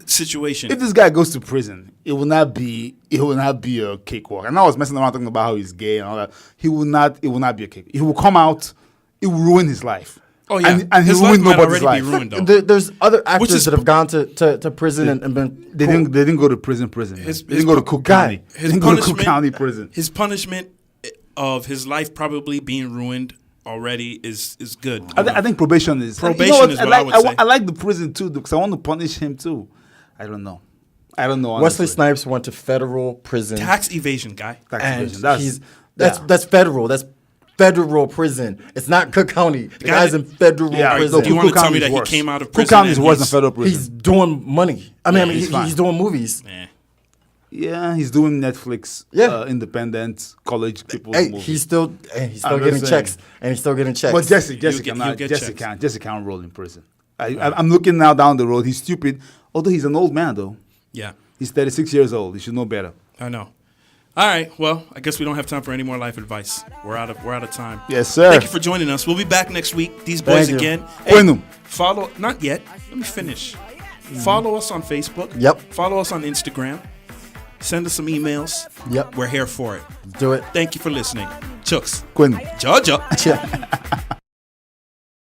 S2: situation.
S3: If this guy goes to prison, it will not be a cakewalk. And I was messing around talking about how he's gay and all that. It will not be a cake. He will come out. It will ruin his life.
S2: Oh yeah,
S3: and he
S2: his
S3: will ruin
S2: life might
S3: nobody's
S2: already
S3: life.
S2: be ruined though.
S4: There's other actors that have gone to prison and been.
S3: They didn't go to prison. They didn't go to Cook County. They didn't go to Cook County prison.
S2: His punishment of his life probably being ruined already is good.
S3: I think probation is.
S2: Probation is what I would say.
S3: I like the prison too, because I want to punish him too. I don't know.
S4: Wesley
S3: honestly.
S4: Snipes went to federal prison.
S2: Tax evasion guy.
S3: Tax
S4: And
S3: evasion.
S4: that's federal. That's federal prison. It's not Cook County. The guy's in federal prison.
S3: No,
S2: Do you want to
S3: Cook
S2: tell me
S3: County
S2: that
S3: is
S2: he came
S3: worse.
S2: out of prison?
S3: Cook County is
S2: and
S3: worse than federal prison.
S4: He's doing money. He's doing movies.
S3: Yeah, he's doing Netflix. Independent college people.
S4: Hey,
S3: movies.
S4: he's still getting checks, and he's still getting checks.
S3: But Jesse can't roll in prison. I'm looking now down the road. He's stupid. Although he's an old man, though.
S2: Yeah.
S3: He's 36 years old. He should know better.
S2: I know. All right. Well, I guess we don't have time for any more life advice. We're out of time.
S3: Yes, sir.
S2: Thank you for joining us. We'll be back next week. These boys again.
S3: Hey,
S2: follow. Not yet. Let me finish. Follow us on Facebook.
S4: Yep.
S2: Follow us on Instagram. Send us some emails.
S4: Yep.
S2: We're here for it.
S4: Do it.
S2: Thank you for listening. Chooks.
S3: Quinn.
S2: Georgia.
S4: Yeah.